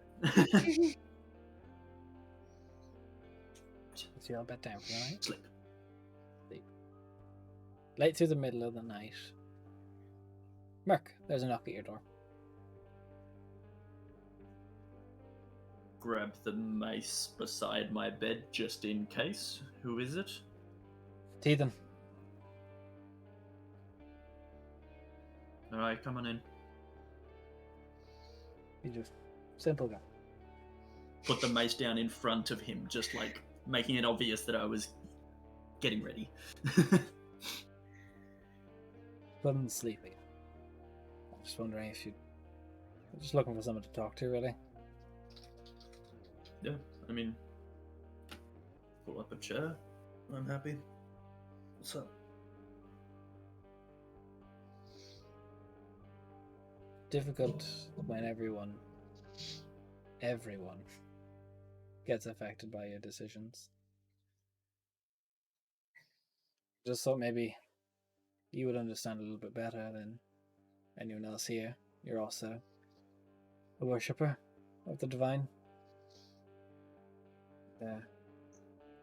It's your bedtime for the night. Sleep. Late through the middle of the night. Merc, there's a knock at your door. Grab the mace beside my bed just in case. Who is it? Teethan. Alright, come on in. You just simple guy. Put the mace down in front of him, just like making it obvious that I was getting ready. Couldn't sleep again. I'm just wondering if you. I'm just looking for someone to talk to, really. Yeah, I mean, pull up a chair. I'm happy. What's up? Difficult when everyone gets affected by your decisions. Just thought maybe you would understand a little bit better than anyone else here. You're also a worshipper of the divine.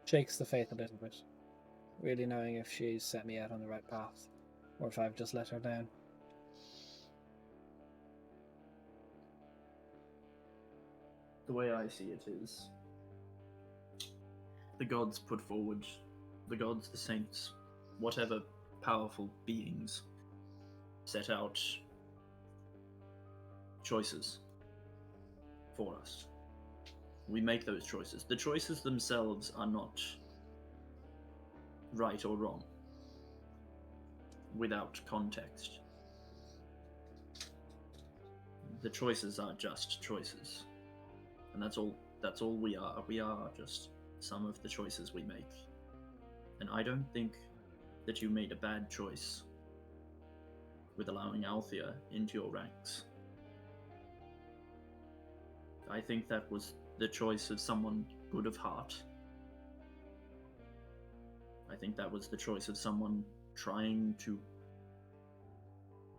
Shakes the faith a little bit, really knowing if she's set me out on the right path or if I've just let her down. The way I see it is, the gods put forward, the gods, the saints, whatever powerful beings set out choices for us. We make those choices. The choices themselves are not right or wrong without context. The choices are just choices. And that's all we are. We are just some of the choices we make. And I don't think that you made a bad choice with allowing Althea into your ranks. I think that was the choice of someone good of heart. I think that was the choice of someone trying to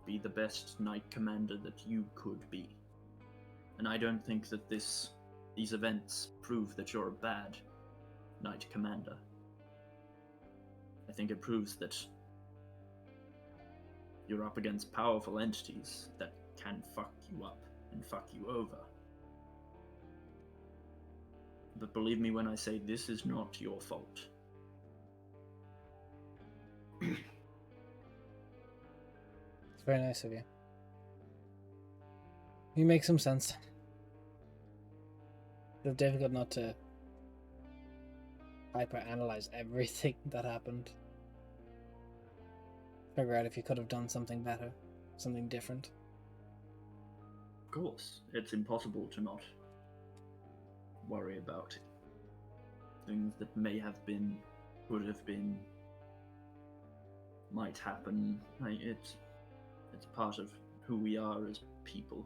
be the best knight commander that you could be. And I don't think that these events prove that you're a bad knight commander. I think it proves that you're up against powerful entities that can fuck you up and fuck you over. But believe me when I say this is not your fault. It's very nice of you. You make some sense. It's difficult not to hyper-analyze everything that happened. Figure out if you could have done something better, something different. Of course, it's impossible to not worry about things that may have been, could have been, might happen. It's part of who we are as people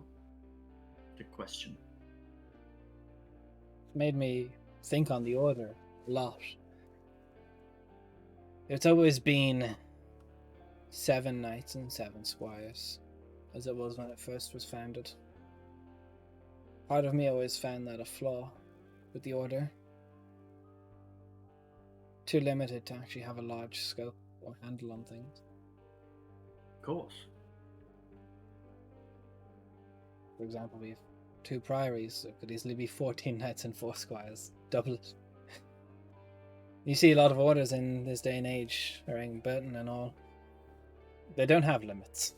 to question. It made me think on the order a lot. It's always been 7 knights and 7 squires, as it was when it first was founded. Part of me always found that a flaw with the order. Too limited to actually have a large scope or handle on things. Of course. For example, we have 2 priories, so it could easily be 14 knights and 4 squires. Double it. You see a lot of orders in this day and age, around Burton and all. They don't have limits.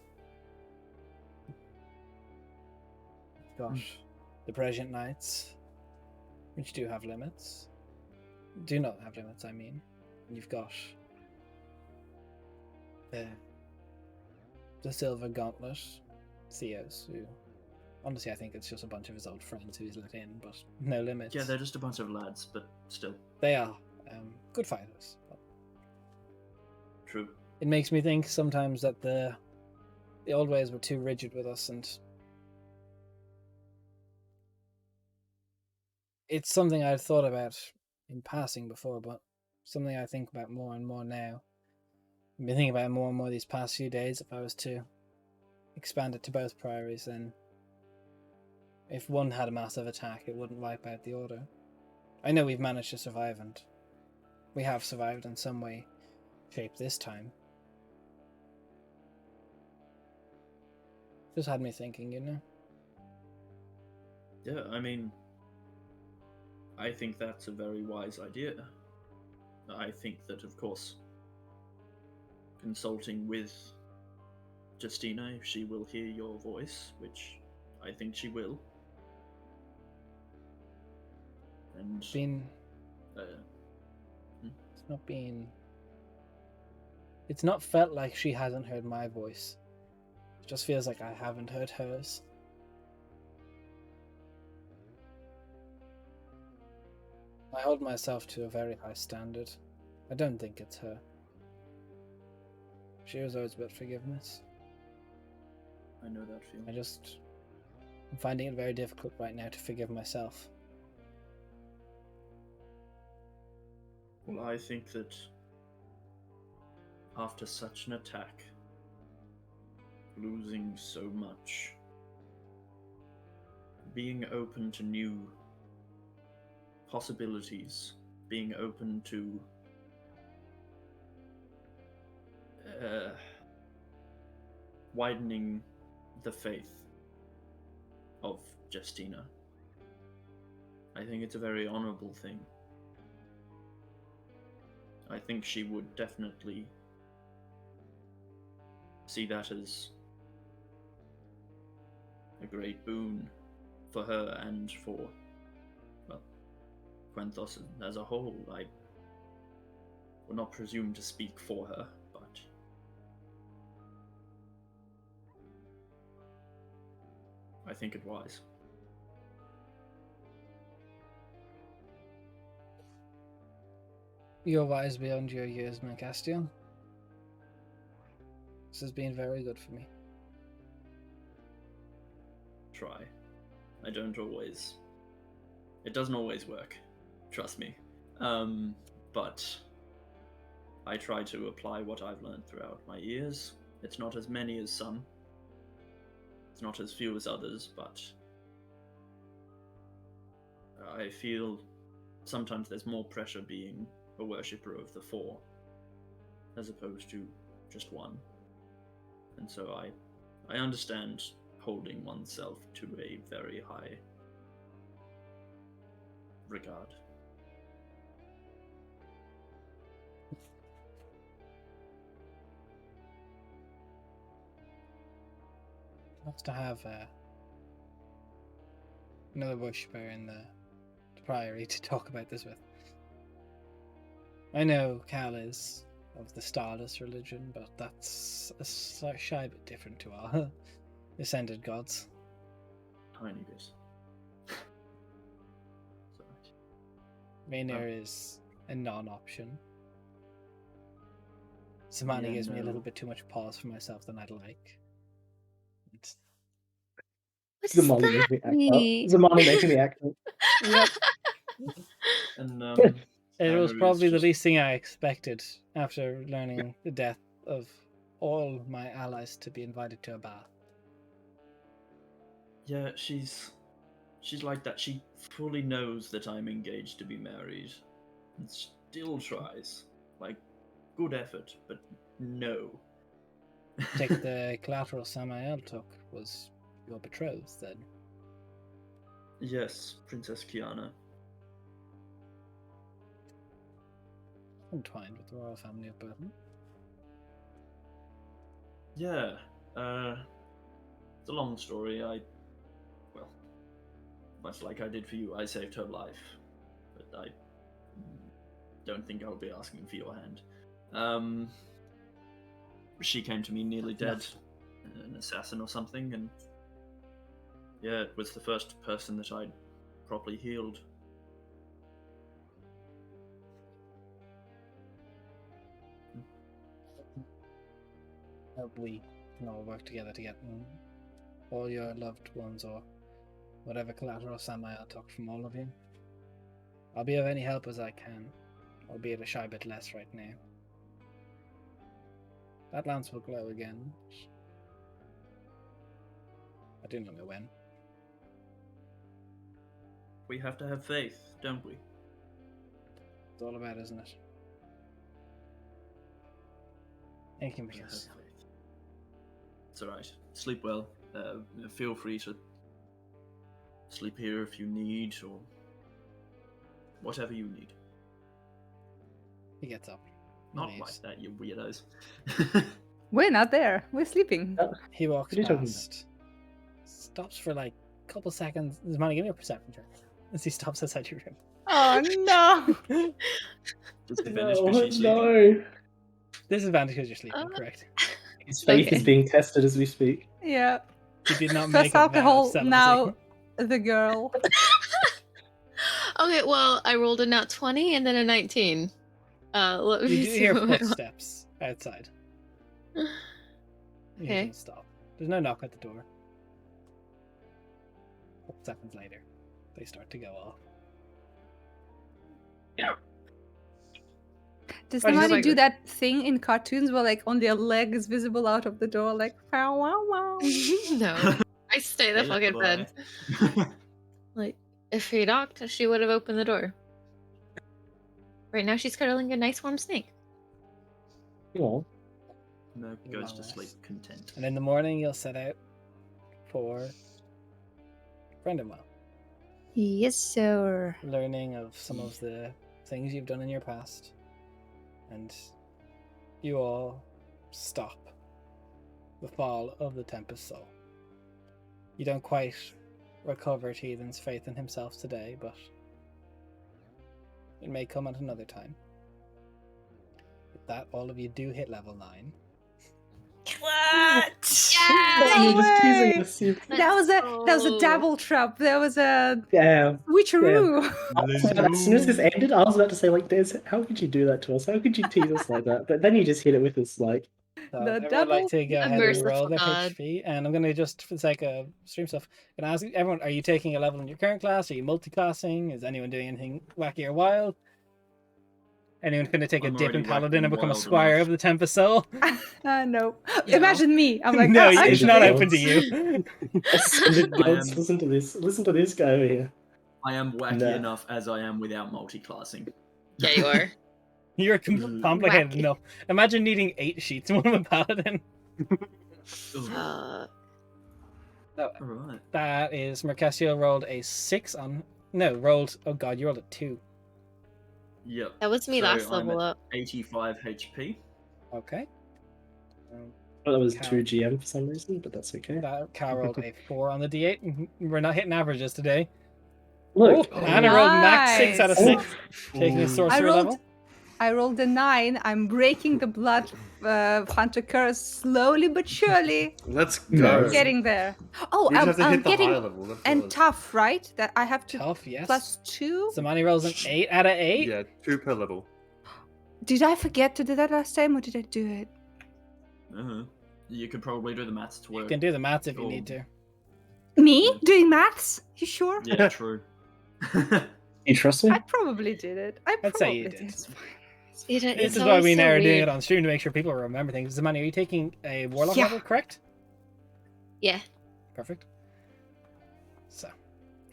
Gosh, the Prescient Knights, which do have limits. Do not have limits, I mean. And you've got the Silver Gauntlet, Theos, who honestly I think it's just a bunch of his old friends who he's let in, but no limits. Yeah, they're just a bunch of lads, but still. They are good fighters. But True. it makes me think sometimes that the old ways were too rigid with us, and it's something I've thought about in passing before, but something I think about more and more now. I've been thinking about it more and more these past few days. If I was to, expand it to both priories, then if one had a massive attack, it wouldn't wipe out the order. I know we've managed to survive, and we have survived in some way, shape this time. Just had me thinking, you know? Yeah, I mean, I think that's a very wise idea. I think that, of course, consulting with Justina, if she will hear your voice, which I think she will. And it's not felt like she hasn't heard my voice. It just feels like I haven't heard hers. I hold myself to a very high standard. I don't think it's her. She was always about forgiveness. I know that feeling. I'm finding it very difficult right now to forgive myself. Well, I think that after such an attack, losing so much, being open to new possibilities, being open to widening the faith of Justina, I think it's a very honorable thing. I think she would definitely see that as a great boon for her and for, well, Quenthos as a whole. I will not presume to speak for her, but I think it wise. You're wise beyond your years, my Castiel. This has been very good for me. Try. I don't always. It doesn't always work. Trust me. But I try to apply what I've learned throughout my years. It's not as many as some. It's not as few as others, but I feel sometimes there's more pressure being a worshipper of the four as opposed to just one. And so I understand holding oneself to a very high regard. Nice to have another worshipper in the priory to talk about this with. I know Cal is of the Stardust religion, but that's a shy bit different to our ascended gods. Tiny bit. Rainier is a non-option. Samani gives me a little bit too much pause for myself than I'd like. What does Zamani that making the mean? accent. Zamani making the accent. Yep. And It was Anna probably is the just- least thing I expected after learning the death of all my allies to be invited to a bath. Yeah, she's like that. She fully knows that I'm engaged to be married, and still tries. Like, good effort, but no. Take the collateral Samael took was your betrothed then. Yes, Princess Kiana. Entwined with the royal family of Burton. Yeah, it's a long story. Well, much like I did for you, I saved her life, but I don't think I'll be asking for your hand. She came to me nearly dead, an assassin or something, and yeah, it was the first person that I'd properly healed. Hope we can all work together to get all your loved ones or whatever collateral Samael took from all of you. I'll be of any help as I can, albeit a shy bit less right now. That lance will glow again. I do know my when. We have to have faith, don't we? It's all about, isn't it? Thank you, We have Marcus. faith. It's alright. Sleep well. Feel free to sleep here if you need, or whatever you need. He gets up. Not Leaves. like that, you weirdos. We're not there. We're sleeping. He walks What are you talking past. Stops for like a couple seconds. Zamani, give me a perception check. As he stops outside your room. Oh no! Disadvantage because she's sleeping. no. Disadvantage because you're sleeping, Uh, correct? His faith Okay. is being tested as we speak. Yeah. He did not First make a vow of alcohol, celibacy. now the girl. Okay, well, I rolled a nat 20 and then a 19. Let me You do see hear what my- footsteps outside. You Okay. don't stop. There's no knock at the door. A couple seconds later, they start to go off. Does I just somebody like do it. that thing in cartoons where like only a leg is visible out of the door, like wow wow wow? No. I stay the Hey, fucking boy. bed. Like, if he knocked, she would have opened the door. Right now, she's cuddling a nice warm snake. Oh, Merc goes to Long sleep rest. content. And in the morning, you'll set out for Brendanwell, Yes, sir. learning of some of the things you've done in your past. And you all stop the fall of the Tempest Soul. You don't quite recover Teethan's faith in himself today, but it may come at another time. With that, all of you do hit level 9. What? you're just teasing way. us. You... That was a double trap. That was a Yeah. switcheroo. As soon as this ended, I was about to say, like, Des, how could you do that to us? How could you tease us like that? But then you just hit it with this, like, So The everyone would double- like to go A ahead and roll merciful their God. HP, and I'm going to just, for the sake of stream stuff, gonna ask everyone: are you taking a level in your current class? Are you multi-classing? Is anyone doing anything wacky or wild? Anyone going to take a I'm dip in already wacky Paladin and and become a wild squire enough. of the Tempest Soul? No. Yeah. Imagine me. I'm like, no, oh, it's not actually- open to you. ascended I gods. am- Listen to this. Listen to this guy over here. I am wacky Nah. enough as I am without multi-classing. Yeah, you are. You're complicated Wacky. enough. Imagine needing 8 sheets in one of a Paladin. Ugh. Alright. That is, Mercasio rolled a 6 on... No, rolled... Oh god, you rolled a 2. Yep. That was me So last I'm level at up. 85 HP. Okay. Well, that was Cow. 2 GM for some reason, but that's okay. That Cal rolled a 4 on the D8. We're not hitting averages today. Look, Oh, Anna rolled max 6 out of Nice. 6, taking a Ooh. sorcerer level. I rolled a 9. I'm breaking the blood hunter curse slowly but surely. Let's No. go. Getting there. Oh, You just have to I'm hit the getting high level. That's and all. tough, right? That I have to Tough, yes. +2. Samani rolls an 8 out of 8. Yeah, 2 per level. Did I forget to do that last time, or did I do it? Uh-huh. You could probably do the maths to You work. can do the maths if you Cool. need to. Me doing maths? You sure? Yeah, true. you trust me? I probably did it. I I'd say you probably did. It's fine. This is why we now are doing it on stream to make sure people remember things. Zamani, are you taking a warlock Yeah. level, correct? Yeah. Perfect. So,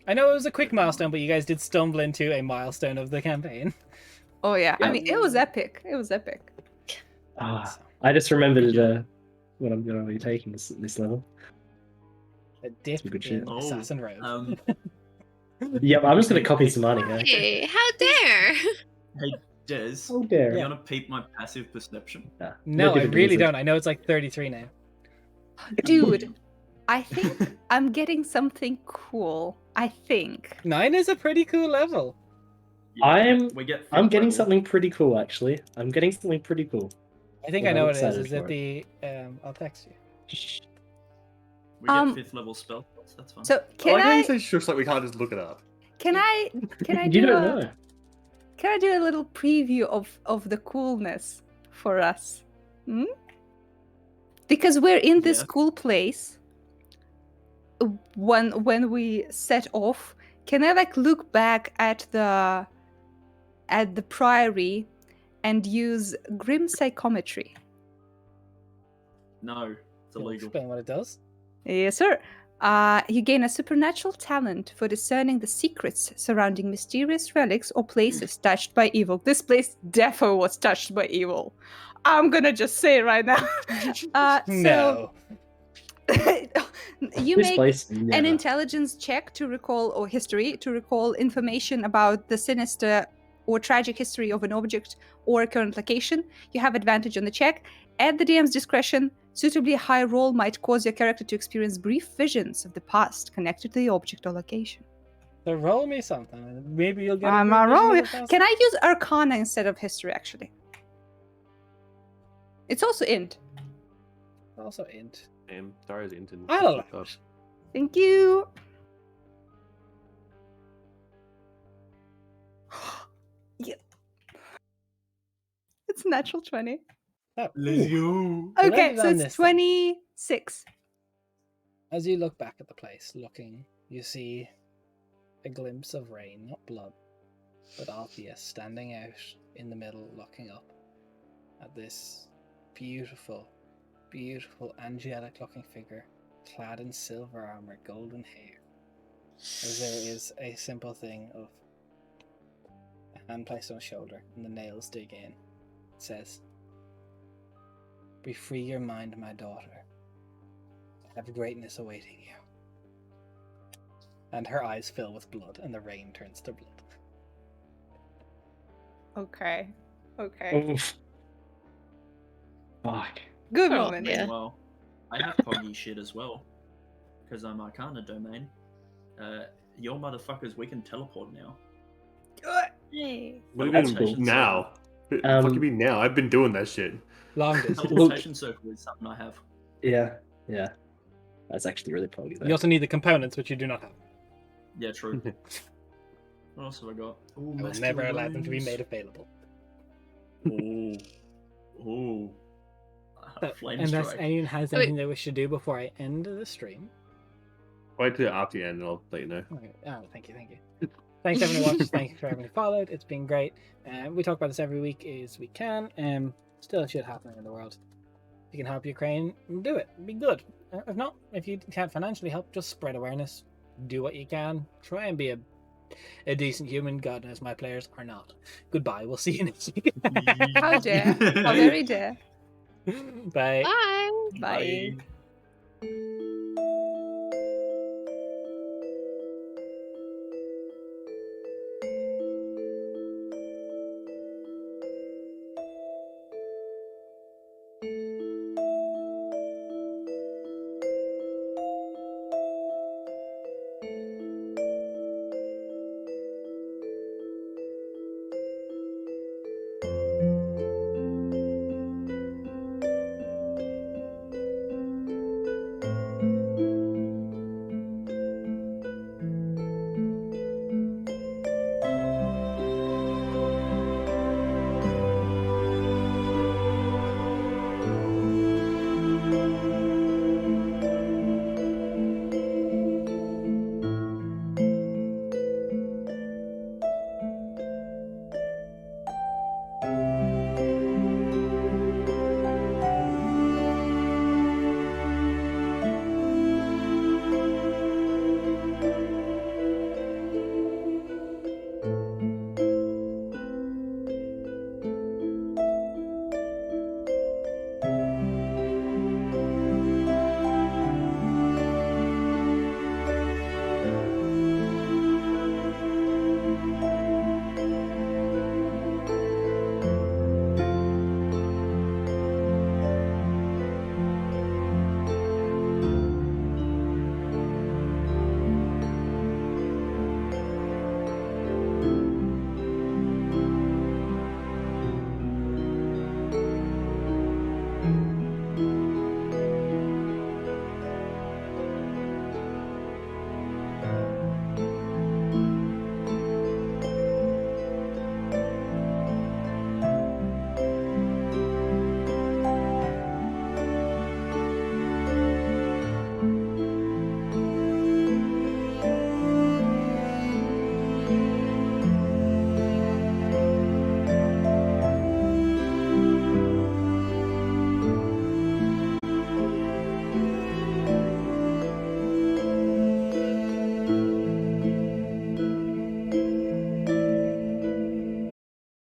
I know it was a quick milestone, but you guys did stumble into a milestone of the campaign. Oh yeah. I Yeah. mean, it was epic. It was epic. Ah, So, I just remembered what I'm going to be taking this level. a dip Some good in shit. Oh, Assassin Road. Yep, I'm just going to copy some money. Yeah. Hey, how dare! Des, Oh, dare. you gonna peep my passive perception? no, I different really reason. don't. I know it's like 33 now. Dude, I think I'm getting something cool. I think. 9 is a pretty cool level. I'm We getting level. something pretty cool, actually. I'm getting something pretty cool. I think Yeah, I know I'm what it is. excited Is it for the... I'll text you. We get Um, 5th level spell slots, that's fine. So I can like how you I say shush like we can't just look it up. can I You do don't a know. can I do a little preview of the coolness for us? Hmm? Because we're in this Yeah. cool place. When we set off, can I like look back at the priory and use grim psychometry? No, it's You'll illegal. explain what it does. Yes, sir. You gain a supernatural talent for discerning the secrets surrounding mysterious relics or places touched by evil. This place defo was touched by evil. I'm gonna just say it right now. No. You This make place, an never. intelligence check to recall, or history, to recall information about the sinister or tragic history of an object or a current location. You have advantage on the check. At the DM's discretion, suitably high roll might cause your character to experience brief visions of the past connected to the object or location. So roll me something, and maybe you'll get. I'm a brief vision wrong. of the past. Can I use Arcana instead of history, actually? It's also int. Also int. Damn, Dara's internet. I'll allow it. Thank you. Yeah. It's natural 20. Oh, Let's ooh. go. Okay, Landed so on it's this then. 26. As you look back at the place, looking, you see a glimpse of rain, not blood, but Althea standing out in the middle, looking up at this beautiful, beautiful, angelic-looking figure, clad in silver armor, golden hair. As there is a simple thing of a hand placed on his shoulder, and the nails dig in. It says, "Be free your mind, my daughter. Have greatness awaiting you." And her eyes fill with blood, and the rain turns to blood. Okay. Okay. Oof. Fuck. Good Oh, moment. yeah. Meanwhile, I have Poggy shit as well. Because I'm Arcana domain. Your motherfuckers, we can teleport now. Hey. What do you That's mean cool. now? Fuck you mean now? I've been doing that shit. Long distance. Teleportation circle is something I have. Yeah, yeah. That's actually really probably You also need the components, which you do not have. Yeah, true. What else have I got? Ooh, I will never allow them to be made available. Ooh. Ooh. Flame Unless strike. anyone has Wait. anything they wish to do before I end the stream. Wait till after the end and I'll let you know. Okay. Oh, thank you. Thanks everyone who watched. Thanks for everyone who followed. It's been great. We talk about this every week as we can. Still shit happening in the world. If you can help Ukraine, do it. Be good. If not, if you can't financially help, just spread awareness. Do what you can. Try and be a decent human. God knows my players are not. Goodbye. We'll see you next week. How dare. How very dare. Bye. Bye. Bye. Bye.